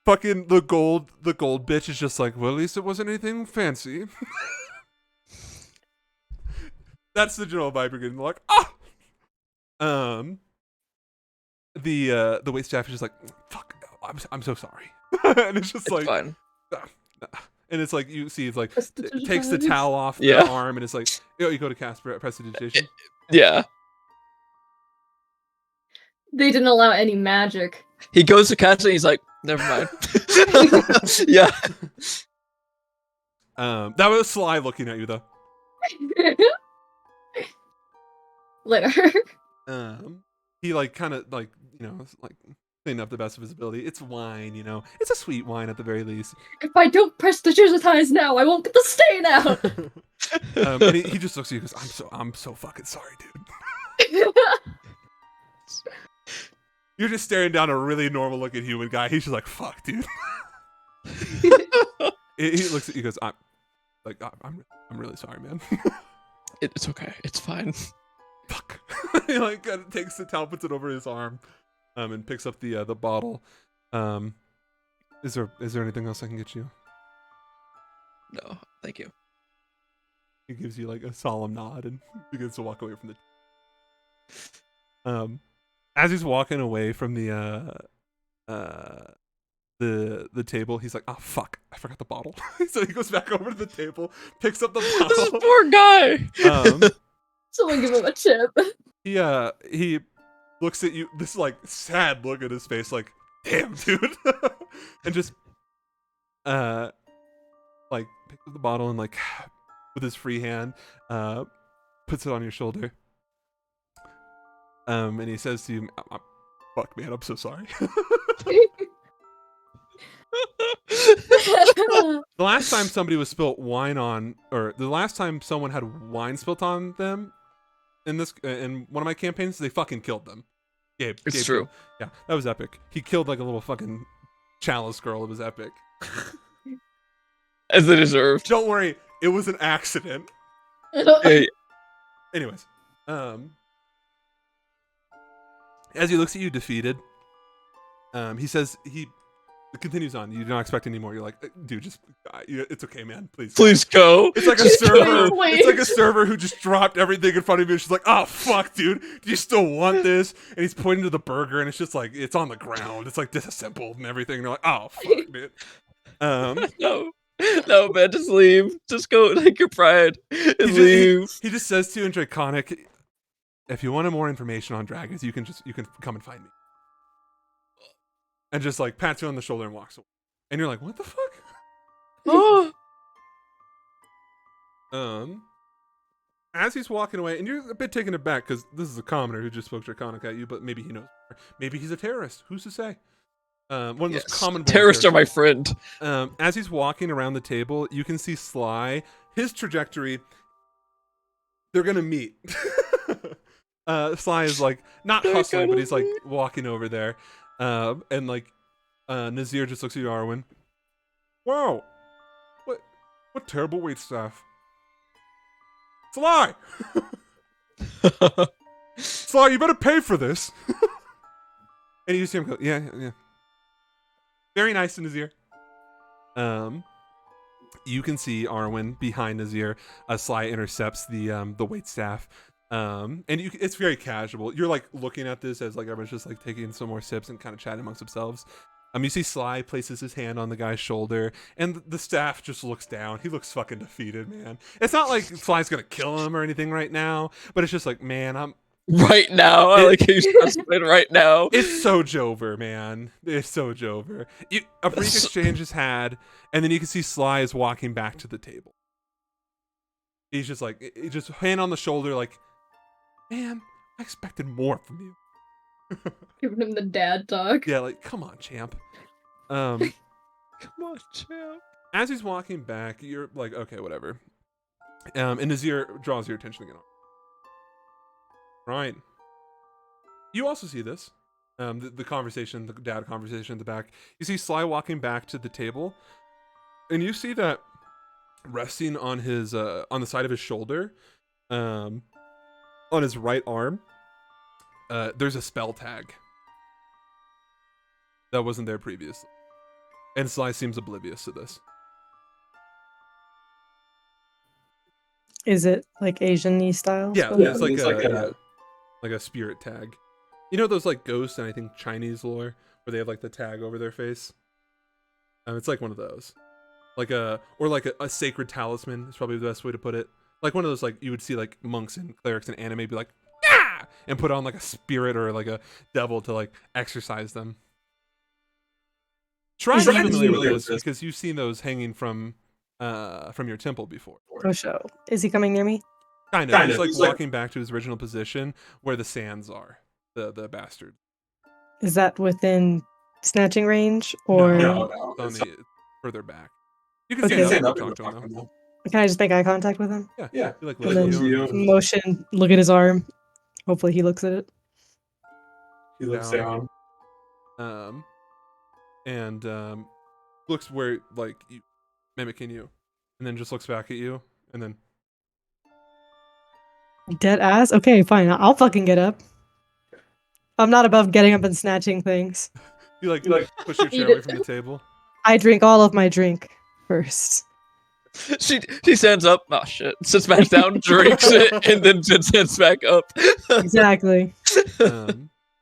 Fucking the gold bitch is just like, well, at least it wasn't anything fancy. That's the general vibe you're getting. Like, the waitstaff is just like, fuck, I'm so sorry, and it's just It's like, fine. and it's like you see, it's like it takes the towel off the arm, and it's like, you go to cast prestidigitation. Yeah. They didn't allow any magic. He goes to cast it. He's like, never mind. Yeah. That was Sly looking at you though. Later. He like kind of like, like cleaning up the best of his ability. It's wine, it's a sweet wine at the very least. If I don't prestidigitize now, I won't get the stain out. And he just looks at you and goes, I'm so fucking sorry, dude. You're just staring down a really normal looking human guy. He's just like, fuck, dude. He looks at you and goes, I'm really sorry, man. It's okay. It's fine. Fuck. He like kind of takes the towel, puts it over his arm, and picks up the bottle. Is there anything else I can get you? No, thank you. He gives you like a solemn nod and begins to walk away from the. As he's walking away from the table, he's like, "Oh fuck, I forgot the bottle." So he goes back over to the table, picks up the This bottle. poor guy. Someone give him a chip. He looks at you, this like sad look at his face, like, "Damn, dude," and just like picks up the bottle and like with his free hand, puts it on your shoulder. And he says to you, "Fuck, man, I'm so sorry." The last time somebody was spilt wine on, or the last time someone had wine spilt on them in one of my campaigns, they fucking killed them. Gabe, True. Yeah, that was epic. He killed like a little fucking chalice girl. It was epic. As they deserved. Don't worry, It was an accident. Hey, Anyways, as he looks at you defeated, he says he continues on. You do not expect any more. You're like, dude, just it's okay, man. Please. please go. It's like a Just server. please. It's like a server who just dropped everything in front of you. She's like, "Oh fuck, dude, do you still want this?" And he's pointing to the burger, and it's just like it's on the ground. It's like disassembled and everything. And they're like, "Oh fuck, dude." No, no, man, just leave. Just go, take your pride and He leave. he just says to you in Draconic, "If you wanted more information on dragons, you can come and find me." And just like pats you on the shoulder and walks away. And you're like, "What the fuck?" Oh, As he's walking away, and you're a bit taken aback because this is a commoner who just spoke Draconic at you, but maybe he knows. Maybe he's a terrorist. Who's to say? One of those yes. common Terrorists are my friend. As he's walking around the table, you can see Sly. His trajectory. They're gonna meet. Sly is like not They're hustling, but gonna he's like meet. walking over there, and like Nazir just looks at you, Arwen. Wow, what terrible waitstaff. Sly! Sly, you better pay for this. And you see him go, yeah. Very nice, Nazir. You can see Arwen behind Nazir. Sly intercepts the waitstaff. And it's very casual. You're like looking at this as like everyone's just like taking some more sips and kind of chatting amongst themselves. You see Sly places his hand on the guy's shoulder, and the staff just looks down. He looks fucking defeated, man. It's not like Sly's gonna kill him or anything right now, but it's just like, man, Right now, I like how you specified right now. it's so Jover, man. It's so Jover. A brief exchange is had, and then you can see Sly is walking back to the table. He's just like, just hand on the shoulder, like, man, I expected more from you. Giving him the dad talk. Yeah, like, come on, champ. Come on, champ. As he's walking back, you're like, okay, whatever. And Nazir draws your attention again. Right. You also see this. The conversation, the dad conversation in the back. You see Sly walking back to the table, and you see that resting on his on the side of his shoulder, on his right arm, there's a spell tag that wasn't there previously. And Sly seems oblivious to this. Is it like Asian-y style? Yeah, spell? it's like a spirit tag. You know those like ghosts and I think Chinese lore where they have like the tag over their face? It's like one of those. Like a sacred talisman is probably the best way to put it. Like one of those like you would see like monks and clerics in anime be like, ah! And put on like a spirit or like a devil to like exorcise them. Shrine is familiar with this because you've seen those hanging from your temple before. Oh, show. Is he coming near me? Kind of. He's like walking back to his original position where the sands are. The bastard. Is that within snatching range or It's on the further back. You can Okay. stand up and talk to him though. can I just make eye contact with him? Yeah. He, like, And looks then at you. motion, look at his arm. Hopefully he looks at it. He looks down. And looks where like you mimicking you, and then just looks back at you, and then Dead ass? Okay, fine. I'll fucking get up. I'm not above getting up and snatching things. you like push your Eat chair away it. from the table. I drink all of my drink first. She stands up. Oh shit! Sits back down, drinks it, and then sits back up. Exactly.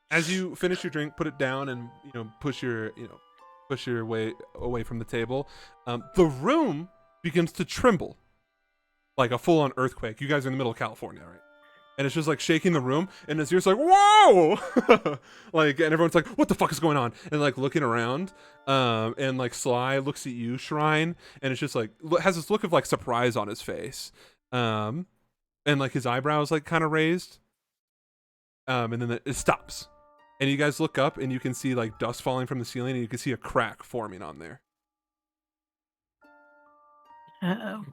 As you finish your drink, put it down, and push your way away from the table. The room begins to tremble, like a full-on earthquake. You guys are in the middle of California, right? And it's just like shaking the room, and Nazir's like, "Whoa!" Like, and everyone's like, "What the fuck is going on?" And like looking around, and like Sly looks at you, Shrine, and it's just like has this look of like surprise on his face, and like his eyebrows like kind of raised, and then it stops, and you guys look up, and you can see like dust falling from the ceiling, and you can see a crack forming on there. Uh-oh.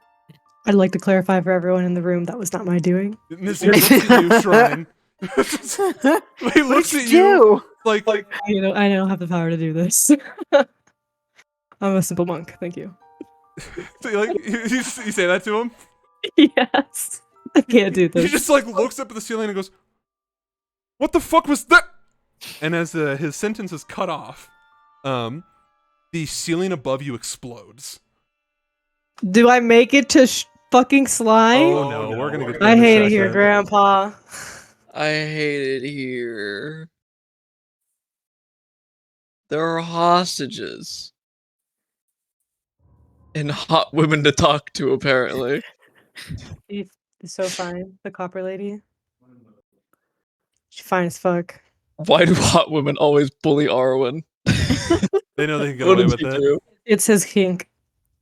I'd like to clarify for everyone in the room that was not my doing. Nazir looks at you, Shrine. He looks at you like I don't have the power to do this. I'm a simple monk. Thank you. So you say that to him. Yes. I can't do He this. just like looks up at the ceiling and goes, "What the fuck was that?" And as his sentence is cut off, the ceiling above you explodes. Do I make it to fucking Sly? Oh no, we're gonna get. I there in a hate it here, second. Grandpa. I hate it here. There are hostages. And hot women to talk to, apparently. She's so fine. The copper lady. She's fine as fuck. Why do hot women always bully Arwen? They know they can get What away did with you it. do? It's his kink.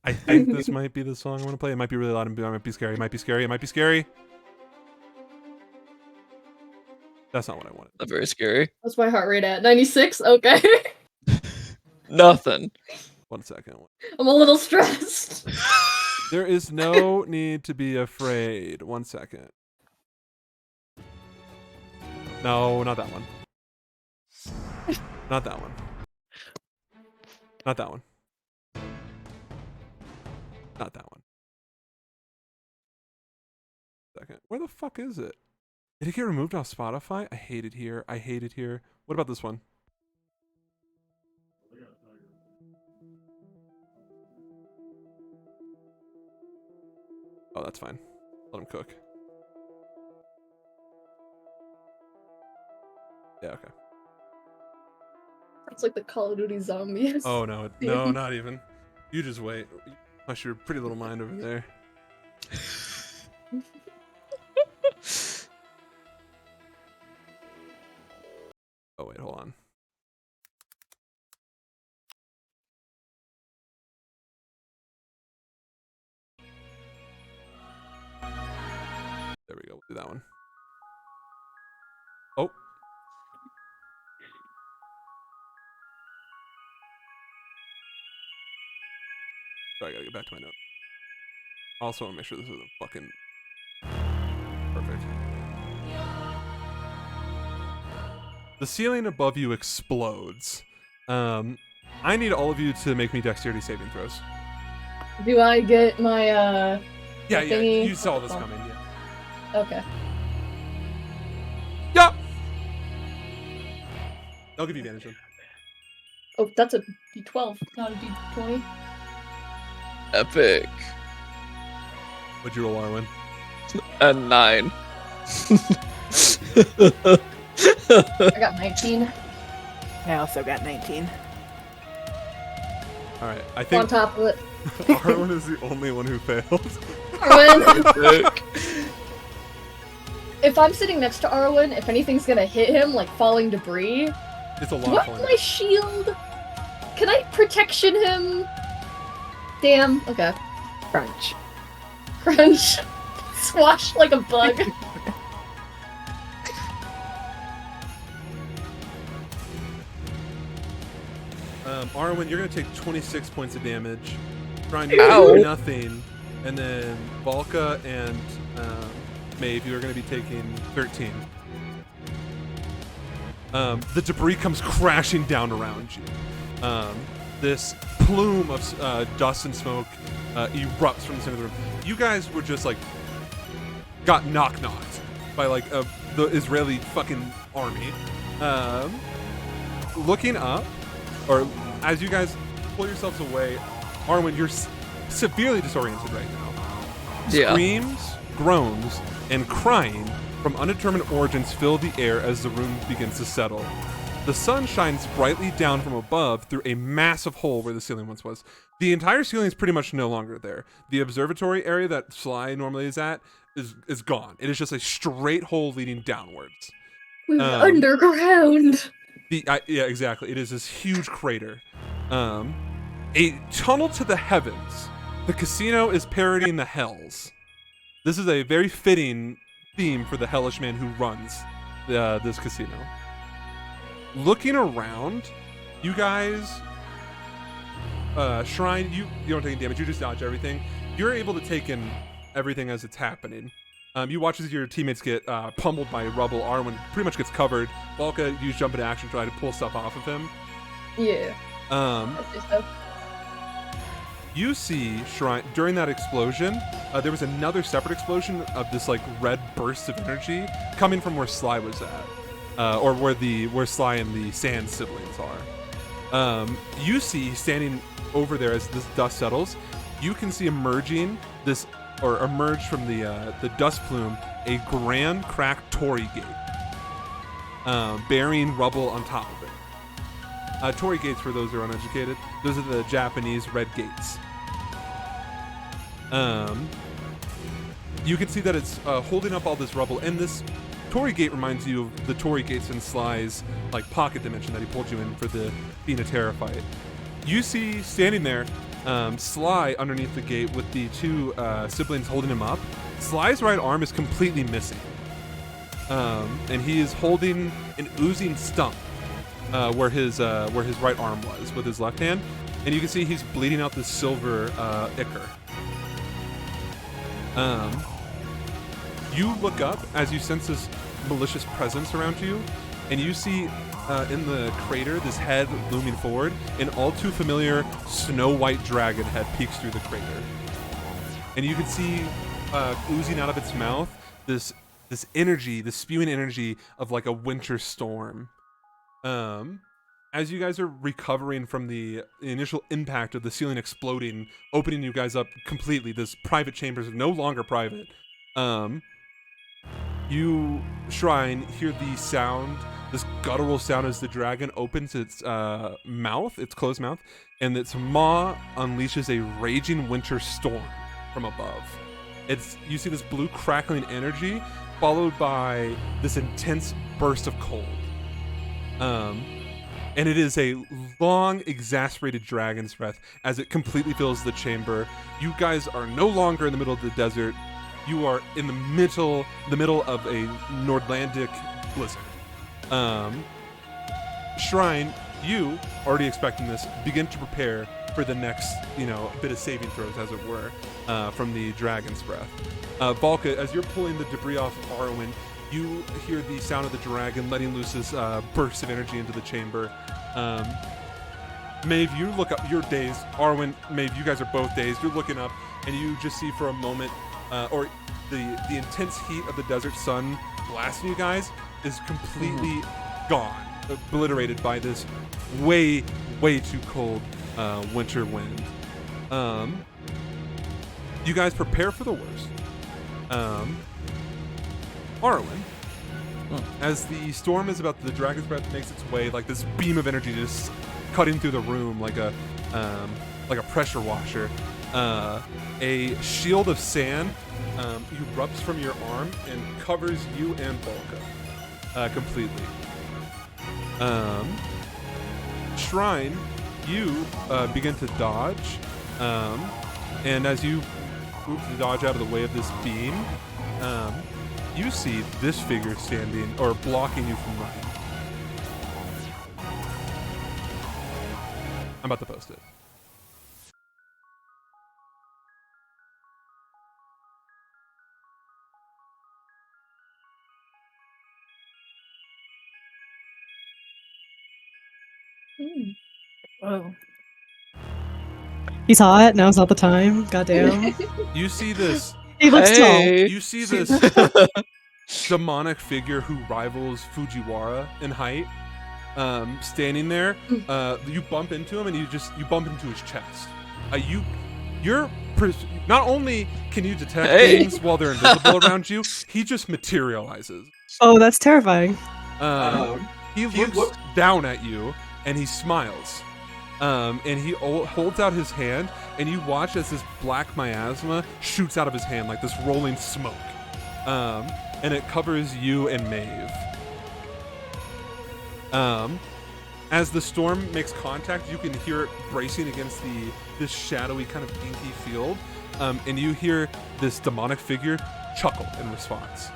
I think this might be the song I want to play. It might be really loud and it might be scary. It might be scary. It might be scary. That's not what I wanted. Not very scary. What's my heart rate at? 96? Okay. Nothing. 1 second. I'm a little stressed. There is no need to be afraid. 1 second. No, not that one. Not that one. Not that one. Not that one. Second. Where the fuck is it? Did it get removed off Spotify? I hate it here. I hate it here. What about this one? Oh, that's fine. Let him cook. Yeah, okay. It's like the Call of Duty zombies. Oh, no. No, not even. You just wait. Hush your pretty little mind over there. Oh, wait, hold on. There we go. We'll do that one. Oh. Sorry, I gotta get back to my note. Also, want to make sure this isn't fucking perfect. The ceiling above you explodes. I need all of you to make me dexterity saving throws. Do I get my Yeah, yeah, thingy? you saw this coming. Yeah. Okay. Yup. I'll give you advantage then. Oh, that's a D12, not a D20. Epic. What'd you roll, Arwen? A 9. I got 19. I also got 19. All right, I On think top of it. Arwen is the only one who failed. Arwen, Epic. if I'm sitting next to Arwen, if anything's gonna hit him, like falling debris, It's a do lot I of have my fun. shield? Can I protection him? Damn, okay. Crunch. Crunch. Swash like a bug. Arwen, you're gonna take 26 points of damage. Trying to Ow. do nothing, and then Valka and Maeve, you are gonna be taking 13. The debris comes crashing down around you. This plume of dust and smoke erupts from the center of the room. You guys were just like got knocked by like the Israeli fucking army. Looking up, or as you guys pull yourselves away, Arwen, you're severely disoriented right now. Yeah. Screams, groans, and crying from undetermined origins fill the air as the room begins to settle. The sun shines brightly down from above through a massive hole where the ceiling once was. The entire ceiling is pretty much no longer there. The observatory area that Sly normally is at is gone. It is just a straight hole leading downwards. We were underground. Yeah, exactly. It is this huge crater. A tunnel to the heavens. The casino is parodying the hells. This is a very fitting theme for the hellish man who runs this casino. Looking around, you guys, Shrine, you don't take any damage. You just dodge everything. You're able to take in everything as it's happening. You watch as your teammates get pummeled by rubble. Arwen pretty much gets covered. Valka, you jump into action, try to pull stuff off of him. Yeah. Um, That's just so. You see Shrine during that explosion. There was another separate explosion of this like red burst of energy coming from where Sly was at, or where Sly and the Sand siblings are. You see standing over there as this dust settles. You can see emerge from the dust plume a grand cracked torii gate, bearing rubble on top of it. Torii gates, for those who are uneducated, those are the Japanese red gates. You can see that it's holding up all this rubble, and this torii gate reminds you of the torii gates in Sly's like pocket dimension that he pulled you in for the being a terror fight. You see standing there Sly underneath the gate with the two siblings holding him up. Sly's right arm is completely missing, and he is holding an oozing stump where his right arm was with his left hand, and you can see he's bleeding out this silver ichor. You look up as you sense this malicious presence around you, and you see in the crater this head looming forward. An all too familiar snow white dragon head peeks through the crater, and you can see oozing out of its mouth this energy, this spewing energy of like a winter storm. As you guys are recovering from the initial impact of the ceiling exploding, opening you guys up completely, this private chamber is no longer private. You, Shrine, hear the sound, this guttural sound as the dragon opens its mouth, its closed mouth, and its maw unleashes a raging winter storm from above. You see this blue crackling energy followed by this intense burst of cold. And it is a long, exasperated dragon's breath as it completely fills the chamber. You guys are no longer in the middle of the desert. You are in the middle of a Nordlandic blizzard. Shrine, you, already expecting this, begin to prepare for the next, bit of saving throws, as it were, from the dragon's breath. Valka, as you're pulling the debris off Arwen, you hear the sound of the dragon letting loose this burst of energy into the chamber. Maeve, you look up. You're dazed. Arwen, Maeve, you guys are both dazed. You're looking up, and you just see for a moment, or the intense heat of the desert sun blasting you guys is completely gone, obliterated by this way, way too cold winter wind. You guys prepare for the worst. Arwen, as the storm is about, the dragon's breath makes its way like this beam of energy just cutting through the room like a pressure washer. A shield of sand erupts from your arm and covers you and Volka completely. Shrine, you begin to dodge, and as you move to dodge out of the way of this beam, you see this figure standing or blocking you from running. I'm about to post it. Whoa. He's hot. Now's not the time. Goddamn. You see this. He looks tall. You see this demonic figure who rivals Fujiwara in height, standing there. You bump into him, and you bump into his chest. Not only can you detect things while they're invisible around you, he just materializes. Oh, that's terrifying. He looks down at you, and he smiles. And he holds out his hand, and you watch as this black miasma shoots out of his hand like this rolling smoke. And it covers you and Maeve. As the storm makes contact, you can hear it bracing against this shadowy kind of inky field, and you hear this demonic figure chuckle in response.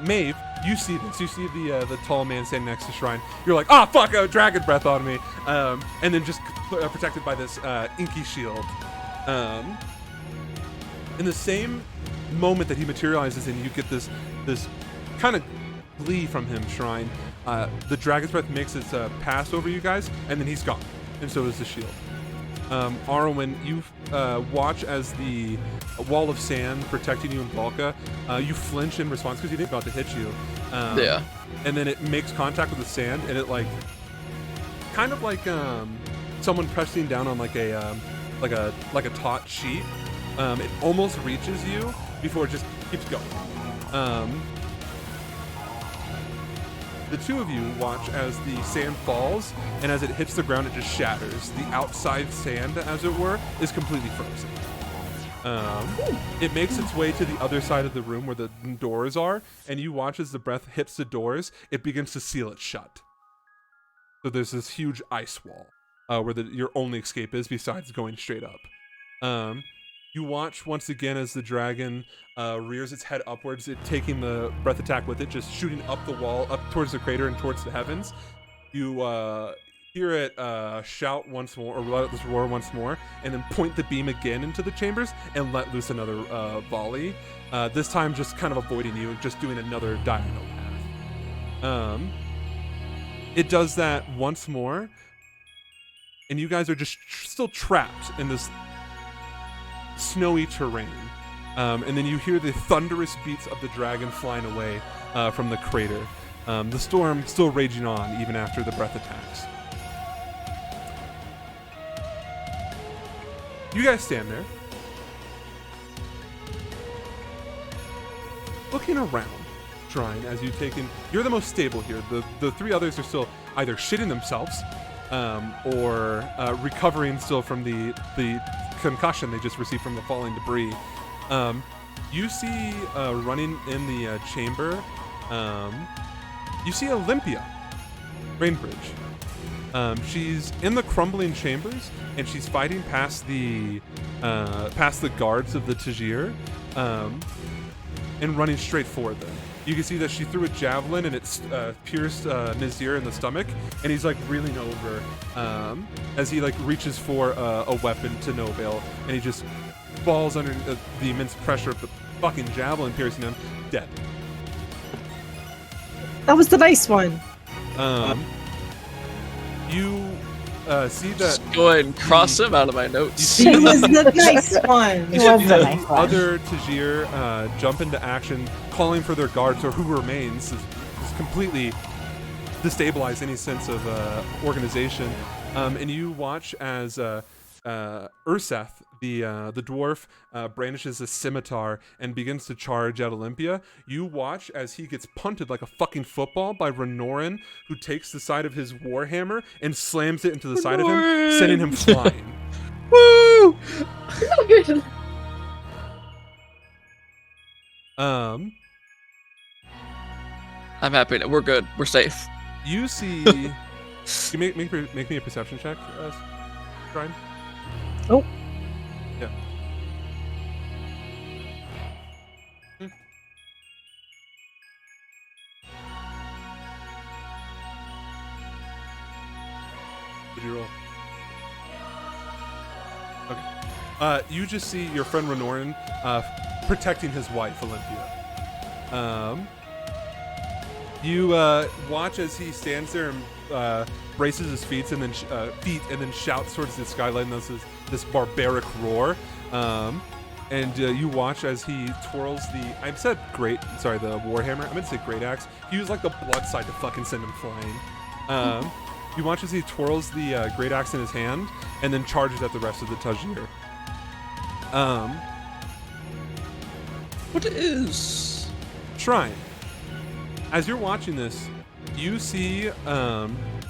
Maeve, you see this. You see the tall man standing next to Shrine. You're like, ah, fuck, dragon breath on me. And then just protected by this inky shield. In the same moment that he materializes and you get this kind of glee from him, Shrine, the dragon's breath makes its pass over you guys, and then he's gone. And so is the shield. Arwen, you watch as the wall of sand protecting you and Balka, you flinch in response because you didn't about to hit you. Yeah. And then it makes contact with the sand, and it like, kind of like someone pressing down on like a taut sheet. It almost reaches you before it just keeps going. The two of you watch as the sand falls, and as it hits the ground, it just shatters. The outside sand, as it were, is completely frozen. It makes its way to the other side of the room where the doors are, and you watch as the breath hits the doors, it begins to seal it shut. So there's this huge ice wall where your only escape is, besides going straight up. You watch once again as the dragon rears its head upwards, it taking the breath attack with it, just shooting up the wall, up towards the crater and towards the heavens. You hear it shout once more, or let out this roar once more, and then point the beam again into the chambers and let loose another volley. This time just kind of avoiding you, just doing another diagonal path. It does that once more, and you guys are just still trapped in this snowy terrain. And then you hear the thunderous beats of the dragon flying away from the crater. The storm still raging on even after the breath attacks. You guys stand there, looking around, trying as you take in. You're the most stable here. The three others are still either shitting themselves or recovering still from the concussion they just received from the falling debris. You see running in the chamber, you see Olympia Rainbridge. She's in the crumbling chambers, and she's fighting past the guards of the Tajir, and running straight for them. You can see that she threw a javelin, and it pierced Nazir in the stomach, and he's like reeling over as he like reaches for a weapon to Nobel, and he just falls under the immense pressure of the fucking javelin piercing him, dead. That was the nice one. You see that. Just go ahead and cross him out of my notes. She was the nice one. It was the nice one. Other Tajir jump into action, calling for their guards, or who remains, is completely destabilize any sense of organization. And you watch as Urseth, the dwarf, brandishes a scimitar and begins to charge at Olympia. You watch as he gets punted like a fucking football by Renorin, who takes the side of his warhammer and slams it into the side of him, sending him flying. Woo! I'm happy. We're good. We're safe. You see. You make me a perception check, Brian. Oh. Yeah. What'd you roll? Okay. You just see your friend Renorin protecting his wife, Olympia. You watch as he stands there and braces his feet and then shouts towards the skyline. This barbaric roar. And you watch as he twirls the the warhammer. I meant to say great axe. He used like the blood side to fucking send him flying. You watch as he twirls the great axe in his hand and then charges at the rest of the Tajir. What is Shrine. As you're watching this, you see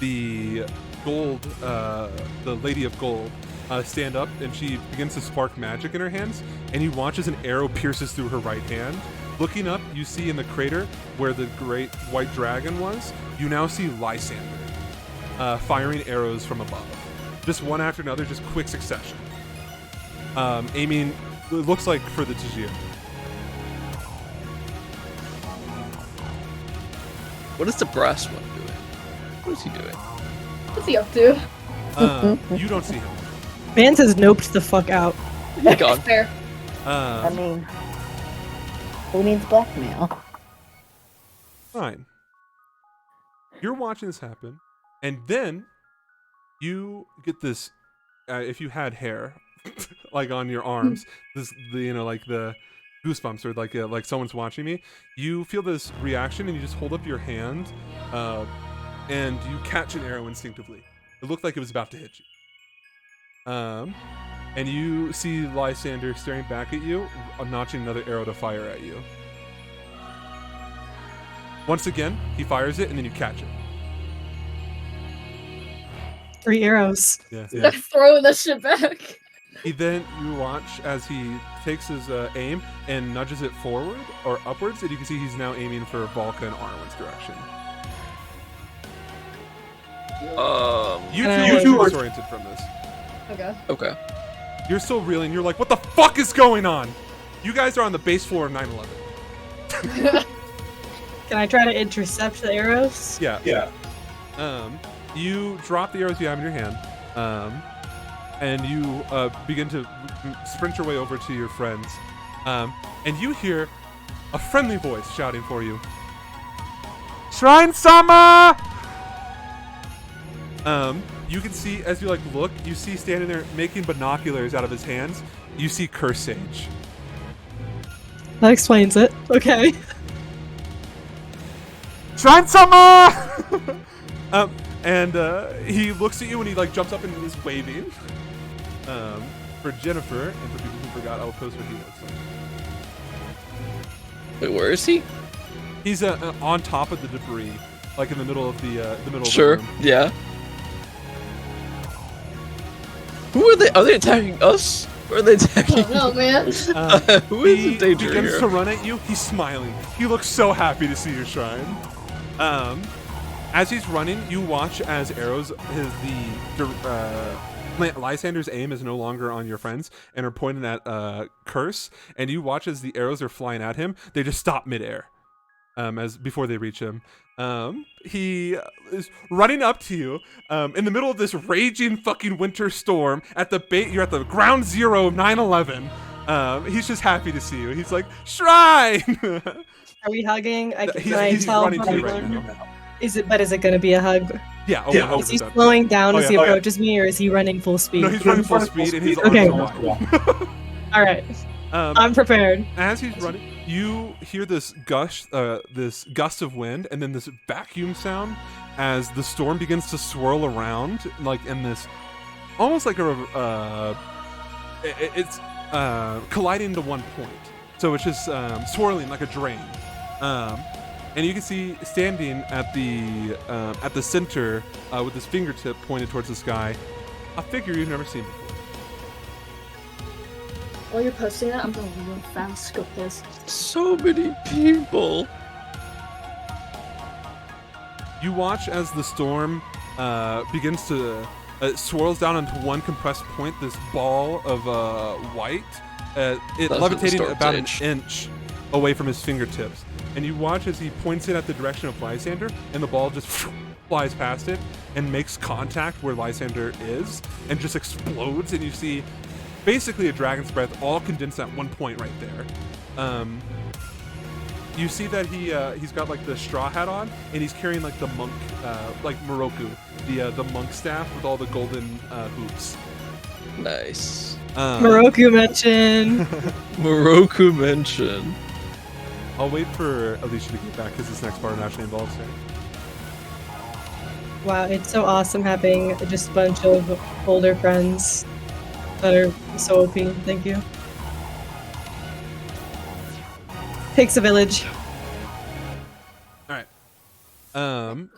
the gold, the Lady of Gold, stand up, and she begins to spark magic in her hands, and you watch as an arrow pierces through her right hand. Looking up, you see in the crater where the great white dragon was, you now see Lysander firing arrows from above. Just one after another, just quick succession. Aiming, it looks like for the Tajir. What is the brass one doing? What is he doing? What's he up to? You don't see him. Mans has noped the fuck out. He's gone. Fair. I mean, who needs blackmail? Fine. You're watching this happen, and then you get this if you had hair, like on your arms, like the goosebumps or like someone's watching me, you feel this reaction and you just hold up your hand, and you catch an arrow instinctively. It looked like it was about to hit you. And you see Lysander staring back at you, notching another arrow to fire at you. Once again, he fires it, and then you catch it. 3 arrows. Yeah. They're throwing this shit back. You watch as he takes his aim and nudges it forward or upwards, and you can see he's now aiming for Volca and Arwen's direction. You two are disoriented from this. Okay. Okay. You're still reeling. You're like, what the fuck is going on? You guys are on the base floor of 9/11. Can I try to intercept the arrows? Yeah. You drop the arrows you have in your hand, and you begin to sprint your way over to your friends, and you hear a friendly voice shouting for you. Shrine-sama! You can see, as you look, you see standing there making binoculars out of his hands, you see Curse Sage. That explains it. Okay. Shrine-sama! And he looks at you and he jumps up and is waving. For Jennifer, and for people who forgot, I'll post what he looks like. Wait, where is he? He's on top of the debris, in the middle of the middle Sure. of the room. Yeah. Who are they? Are they attacking us? Or are they attacking? Oh no, man. Who is He in danger begins here? to run at you. He's smiling. He looks so happy to see your shrine. As he's running, you watch as arrows. Lysander's aim is no longer on your friends and are pointed at Curse. And you watch as the arrows are flying at him. They just stop midair, before they reach him. He is running up to you in the middle of this raging fucking winter storm you're at the ground zero of 9/11. He's just happy to see you. He's like, Shrine! Are we hugging? He's running to you right now. Is it going to be a hug? Yeah, Is he 100%. slowing down as he yeah. approaches me, or is he running full speed? No, he's running full speed and he's Okay. arms wide. All right. I'm prepared. As he's running, you hear this gust of wind, and then this vacuum sound as the storm begins to swirl around, in this almost like it's colliding to one point. So it's just swirling like a drain. And you can see standing at the center with his fingertip pointed towards the sky, a figure you've never seen before. While you're posting that, I'm gonna real fast scope this. So many people. You watch as the storm begins to swirls down into one compressed point, this ball of white, it That's what the levitating storm about an stage. inch away from his fingertips. And you watch as he points it at the direction of Lysander, and the ball just flies past it and makes contact where Lysander is, and just explodes, and you see basically a dragon's breath all condensed at one point right there. You see that he's got the straw hat on, and he's carrying the monk, Moroku, the monk staff with all the golden hoops. Nice. Moroku mention. Moroku mention. I'll wait for Alicia to get back because this next part actually involves her. Wow, it's so awesome having just a bunch of older friends that are so OP. Thank you. Takes a village. All right. So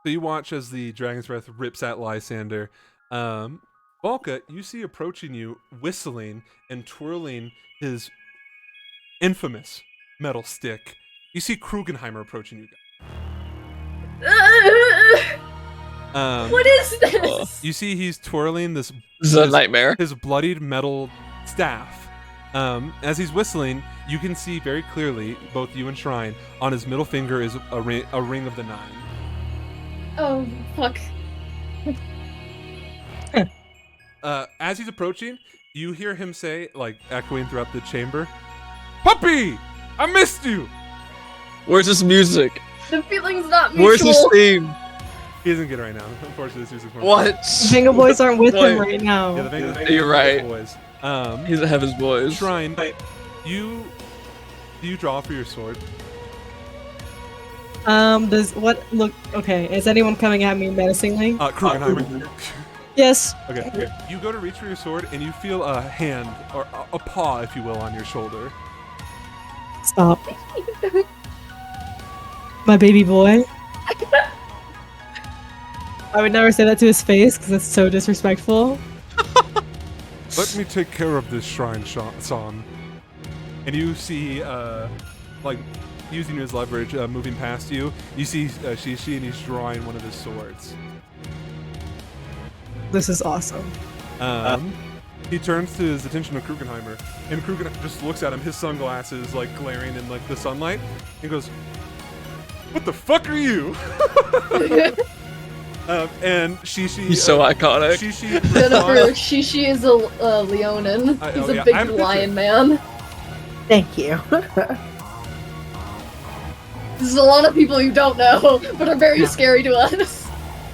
you watch as the dragon's breath rips at Lysander. Volca, you see approaching you, whistling and twirling his infamous metal stick. You see Krugenheimer approaching you guys. What is this? You see he's twirling this This is a nightmare. his bloodied metal staff. As he's whistling, you can see very clearly, both you and Shrine, on his middle finger is a ring of the 9. Oh, fuck. As he's approaching, you hear him say, echoing throughout the chamber, "Puppy, I missed you." Where's this music? The feeling's not mutual. Where's this theme? He isn't good right now. Unfortunately, this music's more. What? Bingo boys aren't with him What? right now. Yeah, the Vanguard You're right. boys. He doesn't have his boys. Shrine, do you draw for your sword? Does what look okay? Is anyone coming at me menacingly? Krugenheimer. Yes. Okay. You go to reach for your sword, and you feel a hand or a paw, if you will, on your shoulder. Stop. My baby boy. I would never say that to his face because that's so disrespectful. Let me take care of this shrine, San. And you see, like, using his leverage, moving past you, you see Shishi, and he's drawing one of his swords. This is awesome. He turns to his attention to Krugenheimer, and Krugenheimer just looks at him, his sunglasses, like, glaring in, like, the sunlight, and goes, "What the fuck are you?" And Shishi... He's so iconic. Shishi Jennifer, responds- Shishi is a Leonin. I- He's oh, a yeah, big I have a picture. lion man. Thank you. There's a lot of people you don't know, but are very scary to us.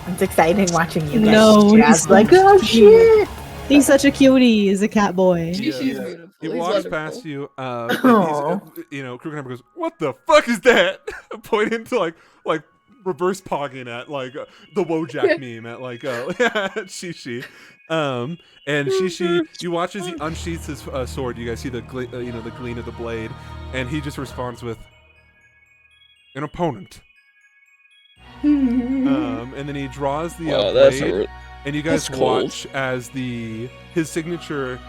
It's exciting watching you guys. No, jazz he's like, so oh cute. shit. He's such a cutie. He's a cat boy. Shishi's Yeah. beautiful. He He's walks wonderful. past you, and Aw. he's, Krugenheimer goes, "What the fuck is that?" Pointing to like reverse pogging at like the Wojak meme at like Shishi. And Shishi, you watch as he unsheaths his sword. You guys see the the gleam of the blade, and he just responds with an opponent. And then he draws the Wow, that's blade. And you guys That's cold. watch as his signature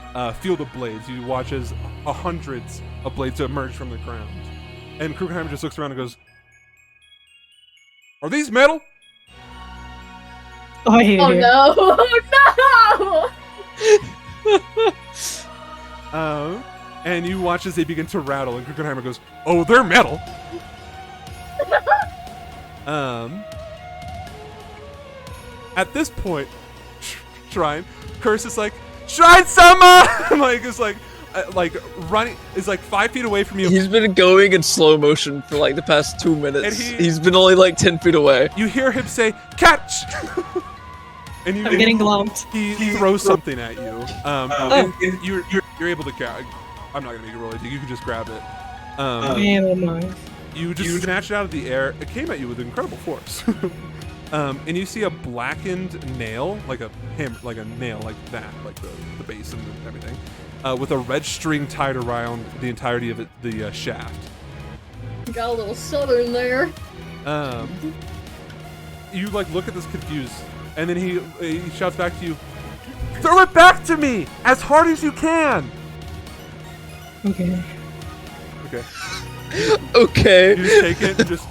field of blades. You watch as hundreds of blades emerge from the ground. And Krugenheimer just looks around and goes, "Are these metal?" Oh, I hate Oh it here. no! Oh no! And you watch as they begin to rattle, and Krugenheimer goes, "Oh, they're metal." At this point, Shrine, Curse is like, "Shrine Sama!" like running, is like 5 feet away from you. He's been going in slow motion for like the past 2 minutes. And He's been only like 10 feet away. You hear him say, "Catch!" And I'm getting glumped. He throws something at you. And you're able to catch. I'm not gonna make you roll anything. You can just grab it. Man, oh my. You just snatch it out of the air. It came at you with incredible force. And you see a blackened nail, like a hammer, like a nail, like that, like the base and everything, with a red string tied around the entirety of the shaft. Got a little southern there. You like look at this confused, and then he shouts back to you, "Throw it back to me as hard as you can." Okay. Okay. Okay. You just take it and just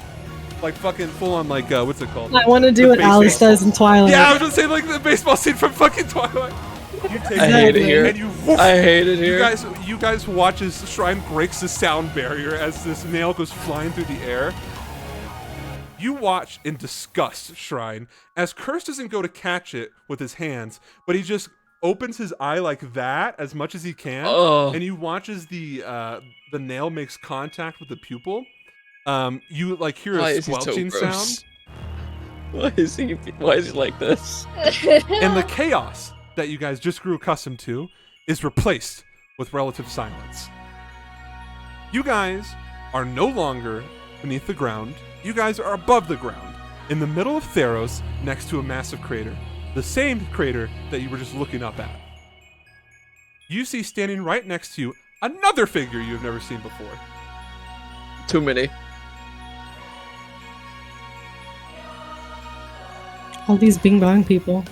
like fucking full on like what's it called? I want to do The what Alice baseball. does in Twilight. Yeah, I was gonna say like the baseball scene from fucking Twilight. You take I hate it Exactly. here. and you whoosh, I hate it here. you guys watch as Shrine breaks the sound barrier as this nail goes flying through the air. You watch in disgust, Shrine, as Curse doesn't go to catch it with his hands, but he just opens his eye like that as much as he can, Oh. and you watch as the nail makes contact with the pupil. You like hear Why a is he so squelching gross? sound, Why is he like this? and the chaos that you guys just grew accustomed to is replaced with relative silence. You guys are no longer beneath the ground. You guys are above the ground, in the middle of Theros, next to a massive crater. The same crater that you were just looking up at. You see standing right next to you another figure you've never seen before. Too many. All these Bing Bong people.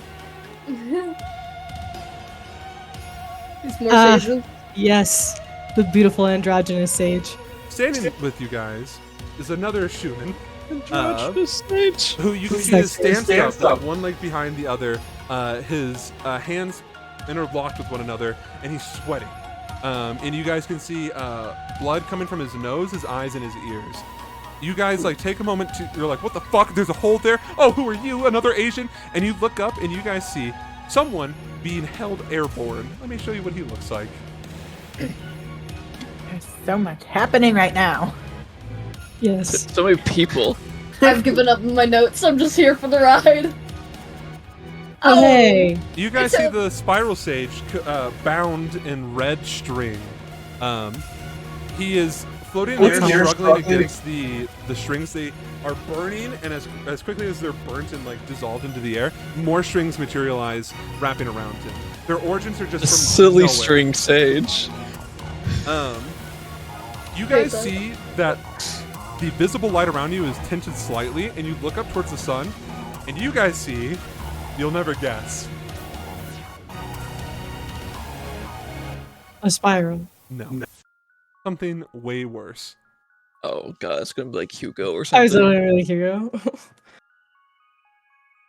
It's more Ah. sages. Yes. The beautiful androgynous sage. Standing with you guys is another Shunin, Androgynous stage. who you can see is Sexy. stands up, one leg behind the other, his hands interlocked with one another, and he's sweating. And you guys can see blood coming from his nose, his eyes, and his ears. You guys like take a moment to, you're like, "What the fuck? There's a hole there. Oh, who are you? Another Asian?" And you look up and you guys see someone being held airborne. Let me show you what he looks like. There's so much happening right now. Yes. So many people. I've given up my notes. I'm just here for the ride. Oh, hey. You guys It's see a- the spiral sage bound in red string. He is floating in What's the air, on? struggling against the strings. They are burning, and as quickly as they're burnt and like dissolved into the air, more strings materialize, wrapping around him. Their origins are just A from silly nowhere. string sage. You guys Wait, see that the visible light around you is tinted slightly, and you look up towards the sun, and you guys see, you'll never guess. A spiral. No. Something way worse. Oh god, it's gonna be like Hugo or I was something. literally Hugo.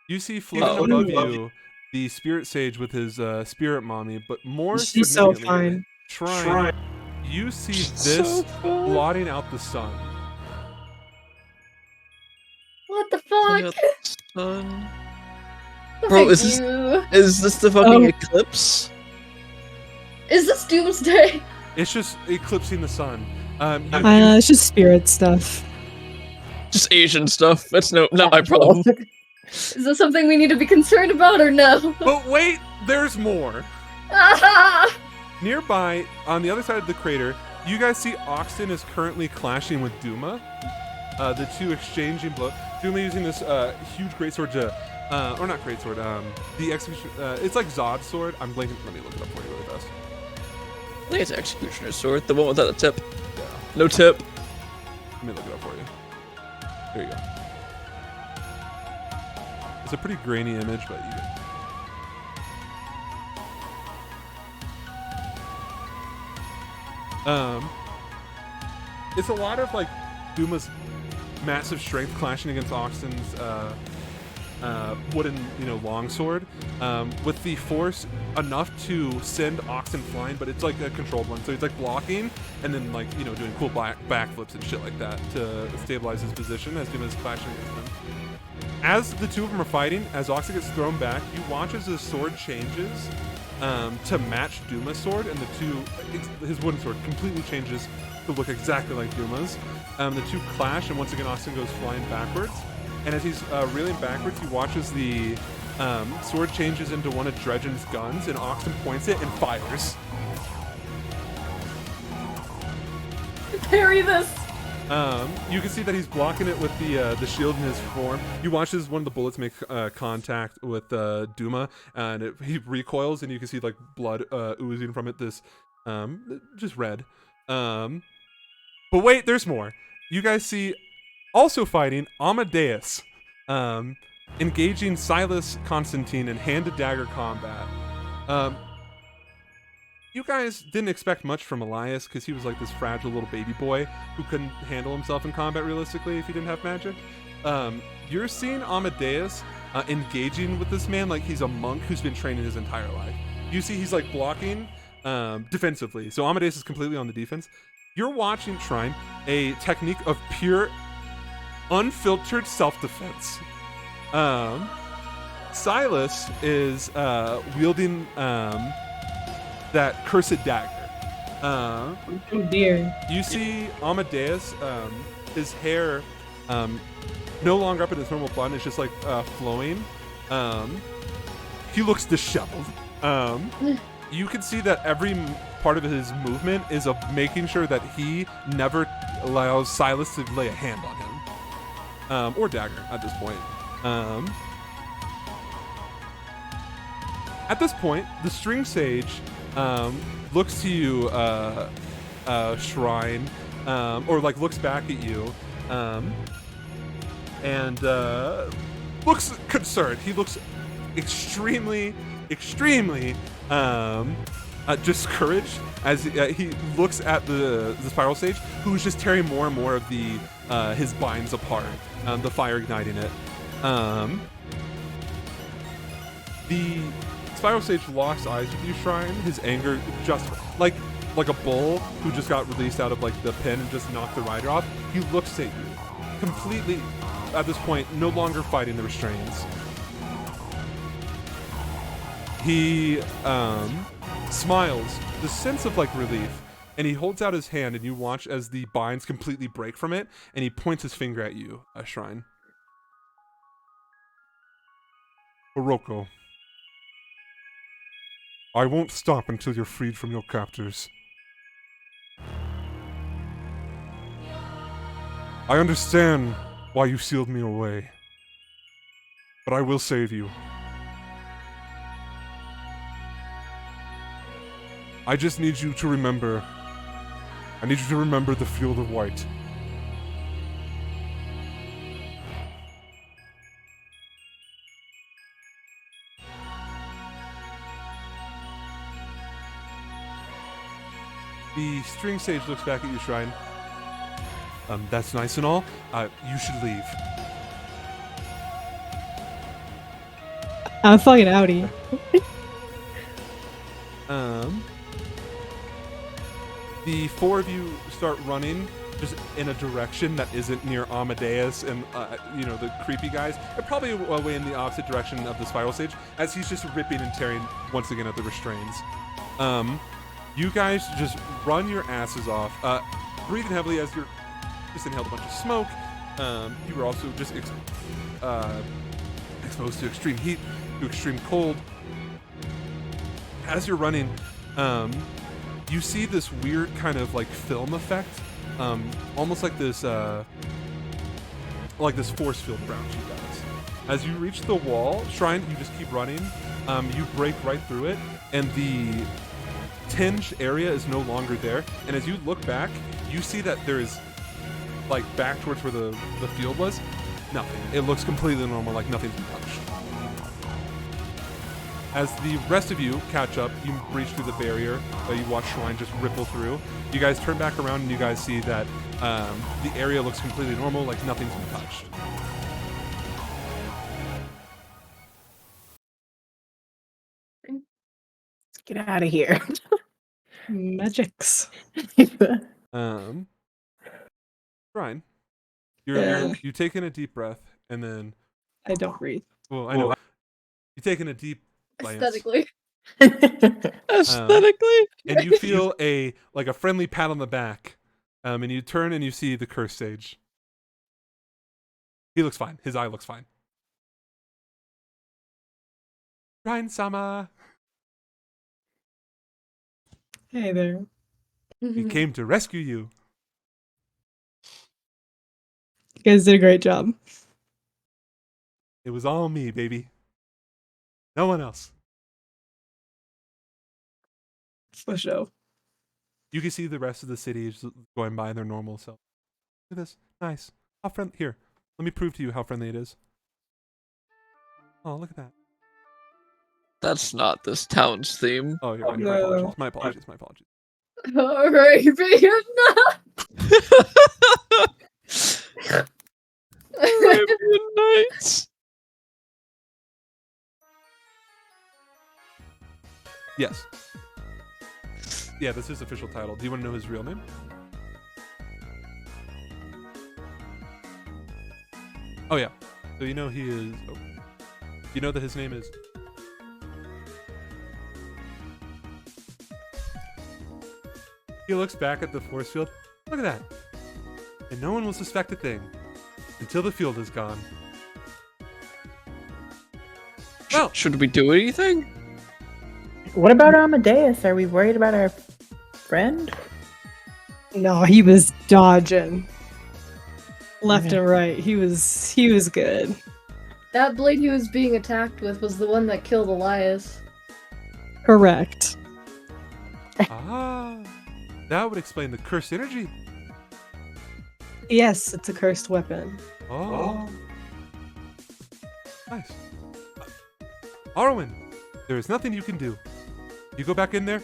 You see floating Oh. above you the spirit sage with his spirit mommy, but more She's so significantly, fine. Shrine, you see this So fun. blotting out the sun. What the Look fuck? at the sun. Oh, Bro, thank is this- you. Is this the fucking Oh. eclipse? Is this Doomsday? It's just eclipsing the sun. It's just spirit stuff. Just Asian stuff. That's not my problem. Is this something we need to be concerned about or no? But wait, there's more. Ah! Nearby, on the other side of the crater, you guys see Oxton is currently clashing with Duma. The two exchanging blows. Duma using this huge greatsword to, or not greatsword, the execution. It's like Zod's sword. I'm blanking. Let me look it up for you really fast. I think it's Executioner's sword, the one without the tip. No tip. Let me look it up for you. There you go. It's a pretty grainy image, but you get. It's a lot of like Duma's massive strength clashing against Oxton's wooden, longsword, with the force enough to send Oxton flying, but it's like a controlled one. So he's like blocking and then like doing cool backflips and shit like that to stabilize his position as Duma's clashing against him. As the two of them are fighting, as Oxton gets thrown back, you watch as his sword changes to match Duma's sword, and his wooden sword completely changes to look exactly like Duma's. The two clash, and once again, Oxton goes flying backwards. And as he's reeling backwards, he watches the sword changes into one of Dredgen's guns, and Oxton points it and fires. Parry this! You can see that he's blocking it with the shield in his form. You watch as one of the bullets make contact with Duma, and he recoils, and you can see like blood oozing from it. This just red. But wait, there's more. You guys see also fighting Amadeus, engaging Silas Constantine in hand-to-dagger combat. You guys didn't expect much from Elias because he was like this fragile little baby boy who couldn't handle himself in combat realistically if he didn't have magic. You're seeing Amadeus engaging with this man like he's a monk who's been training his entire life. You see he's like blocking defensively. So Amadeus is completely on the defense. You're watching Shrine, a technique of pure, unfiltered self-defense. Silas is wielding that cursed dagger. Oh dear. You see Amadeus, his hair no longer up in its normal bun, it's just like flowing. He looks disheveled. You can see that every part of his movement is of making sure that he never allows Silas to lay a hand on him. Or dagger at this point. At this point, the string sage looks to you, Shrine, or like looks back at you, and looks concerned. He looks extremely discouraged as he looks at the spiral sage, who's just tearing more and more of his binds apart, the fire igniting it. The spiral sage locks eyes with you, Shrine. His anger just like a bull who just got released out of like the pen and just knocked the rider off. He looks at you completely at this point, no longer fighting the restraints. He smiles, the sense of like relief, and he holds out his hand, and you watch as the binds completely break from it, and he points his finger at you, Shrine. Hiroko, I won't stop until you're freed from your captors. I understand why you sealed me away, but I will save you. I just need you to remember. I need you to remember the Field of White. The string sage looks back at you, Shrine. That's nice and all. You should leave. I'm fucking outie. The four of you start running just in a direction that isn't near Amadeus and, the creepy guys. And probably away in the opposite direction of the spiral sage, as he's just ripping and tearing once again at the restraints. You guys just run your asses off, breathing heavily as you're just inhaled a bunch of smoke. You were also just exposed to extreme heat, to extreme cold. As you're running, you see this weird kind of like film effect, almost like this force field around you guys. As you reach the wall, Shrine, you just keep running. You break right through it, and the tinged area is no longer there. And as you look back, you see that there is, like, back towards where the field was, nothing. It looks completely normal, like nothing's been touched. As the rest of you catch up, you breach through the barrier. You watch Shrine just ripple through. You guys turn back around and you guys see that the area looks completely normal, like nothing's been touched. Let's get out of here. Magics. Shrine, Yeah. you take in a deep breath, and then, I don't breathe. well, I know, you take in a deep glance, Aesthetically. Aesthetically. and you feel a friendly pat on the back, and you turn and you see the curse sage. He looks fine. His eye looks fine. Shrine-sama, Hey there. we came to rescue you. You guys did a great job. It was all me, baby. No one else. For sure. You can see the rest of the city is going by their normal self. Look at this. Nice. How friendly. Here, let me prove to you how friendly it is. Oh, look at that. That's not this town's theme. Oh, you're right. No. My apologies. My apologies. Arabian Arabian Nights. Yes. Yeah, this is official title. Do you want to know his real name? Oh yeah. So you know he is. Oh. You know that his name is. He looks back at the force field. Look at that. And no one will suspect a thing until the field is gone. Well, Should we do anything? What about Amadeus? Are we worried about our friend? No, he was dodging. Left and right. He was good. That blade he was being attacked with was the one that killed Elias. Correct. that would explain the cursed energy. Yes, it's a cursed weapon. Oh. Nice. Arwen, there is nothing you can do. You go back in there,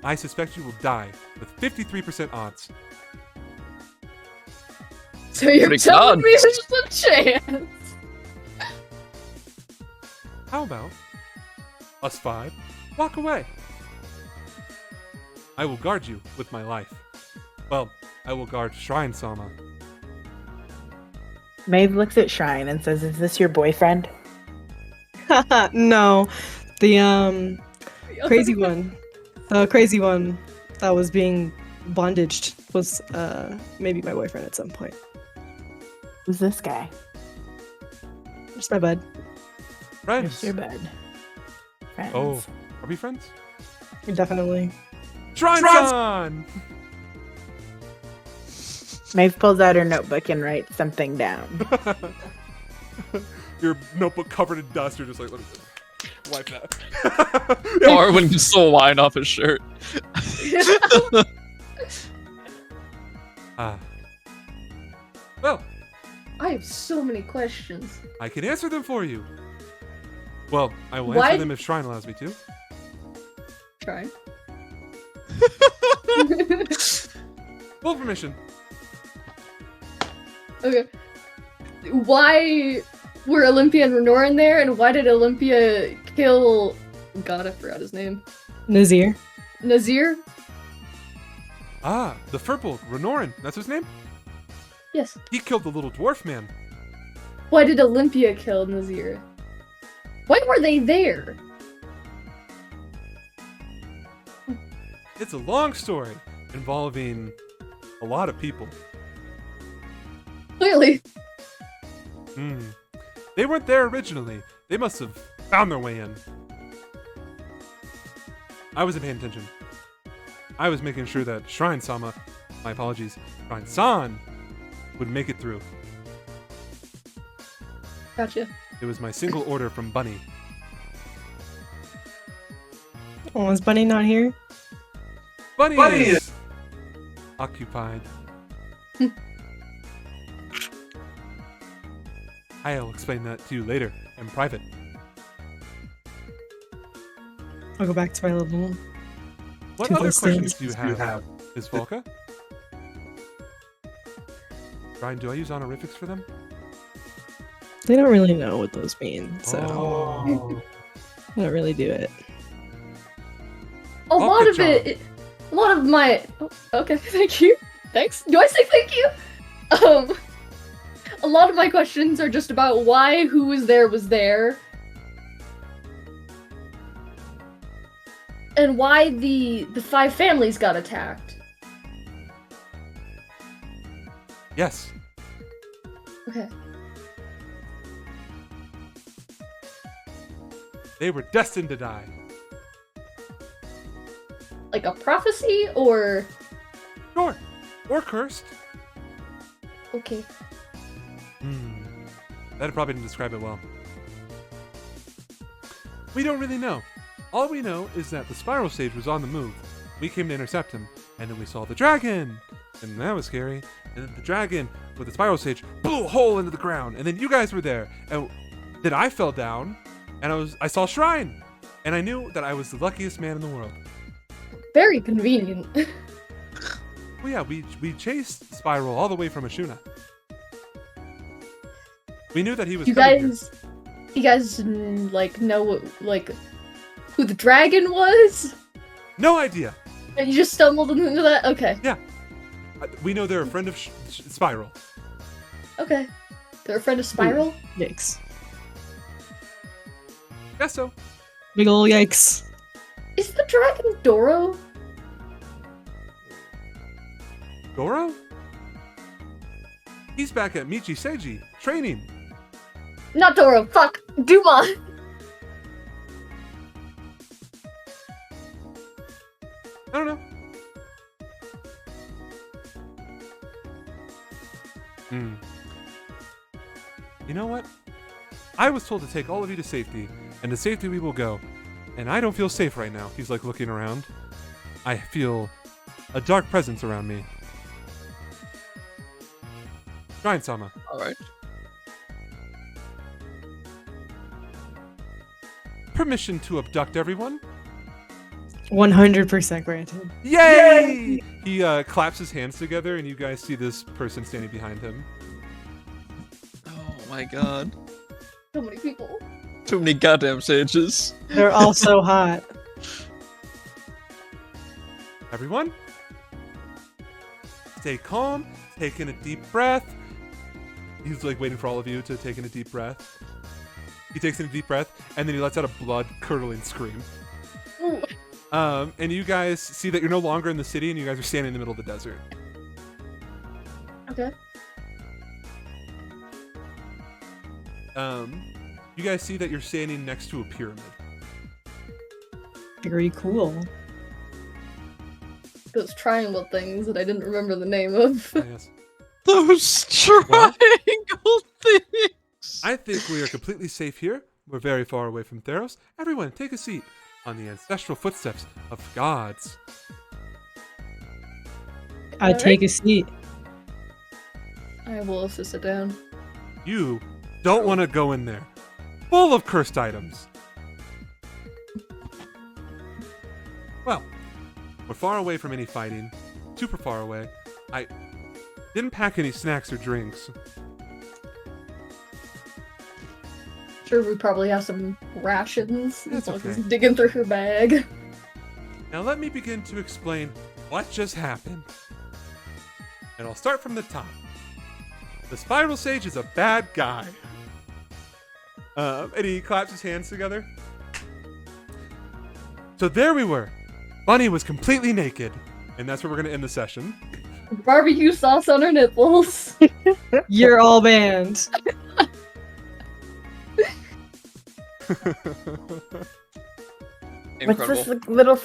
I suspect you will die with 53% odds. So you're Pretty telling good. me there's a chance? How about us five walk away? I will guard you with my life. Well, I will guard Shrine-sama. Maeve looks at Shrine and says, "Is this your boyfriend?" No. The crazy one. The crazy one that was being bondaged was maybe my boyfriend at some point. Who's this guy? Just my bud. Friends. Your bed. Friends. Oh, are we friends? Definitely. Shrine-san! Maeve pulls out her notebook and writes something down. Your notebook covered in dust. You're just like, let me wipe that. Arwen can still wine off his shirt. Ah. Well, I have so many questions. I can answer them for you. Well, I will Why- answer them if Shrine allows me to. Try. Full permission. Okay. Why were Olympia and Renoran there, and why did Olympia kill... God, I forgot his name. Nazir. Nazir? Ah, the Furbolg, Renoran. That's his name? Yes. He killed the little dwarf man. Why did Olympia kill Nazir? Why were they there? It's a long story involving a lot of people. Clearly. Hmm. They weren't there originally. They must have found their way in. I wasn't paying attention. I was making sure that Shrine-sama, my apologies, Shrine-san, would make it through. Gotcha. It was my single order from Bunny. Oh, is Bunny not here? Bunny is occupied. I'll explain that to you later in private. I'll go back to my little. What To other those questions things. do you have, Ms. Volka? Ryan, do I use honorifics for them? They don't really know what those mean, so Oh. I don't really do it. A lot of Volca-chan. it... A lot of my... Oh, okay, thank you. Thanks. Do I say thank you? A lot of my questions are just about why who was there, and why the five families got attacked. Yes. Okay. They were destined to die. Like a prophecy, or... Sure. Or cursed. Okay. That probably didn't describe it well. We don't really know. All we know is that the spiral stage was on the move. We came to intercept him, and then we saw the dragon! And that was scary. And then the dragon, with the spiral stage, blew a hole into the ground, and then you guys were there. And then I fell down, and I saw Shrine! And I knew that I was the luckiest man in the world. Very convenient. Well, yeah, we chased Spiral all the way from Ashuna. We knew that he was you coming here. guys, like, know, like, who the dragon was? No idea. And you just stumbled into that? Okay. We know they're a friend of Spiral. Okay. They're a friend of Spiral? Yikes. Guess so. Big ol' yikes. Is the dragon Doro? Goro? He's back at Michi Seiji, training. Not Doro, fuck! Duma! I don't know. You know what? I was told to take all of you to safety, and to safety we will go. And I don't feel safe right now. He's like looking around. I feel a dark presence around me. Shrine-sama. Alright. Permission to abduct everyone? 100% granted. Yay! He claps his hands together, and you guys see this person standing behind him. Oh my god. So many people. Too many goddamn sages. They're all so hot. Everyone, stay calm, take in a deep breath. He's like waiting for all of you to take in a deep breath. He takes in a deep breath, and then he lets out a blood-curdling scream. Ooh. And you guys see that you're no longer in the city, and you guys are standing in the middle of the desert. Okay. you guys see that you're standing next to a pyramid. Very cool. Those triangle things that I didn't remember the name of. Yes. Those triangle things. I think we are completely safe here. We're very far away from Theros. Everyone, take a seat on the ancestral footsteps of gods. I take a seat. I will also sit down. You don't want to go in there. Full of cursed items. Well, we're far away from any fighting. Super far away. I didn't pack any snacks or drinks. Sure, we probably have some rations. That's Lucas okay. digging through her bag. Now let me begin to explain what just happened. And I'll start from the top. The Spiral Sage is a bad guy. And he claps his hands together. So there we were. Bunny was completely naked. And that's where we're going to end the session. Barbecue sauce on her nipples. You're all banned. What's Incredible. this little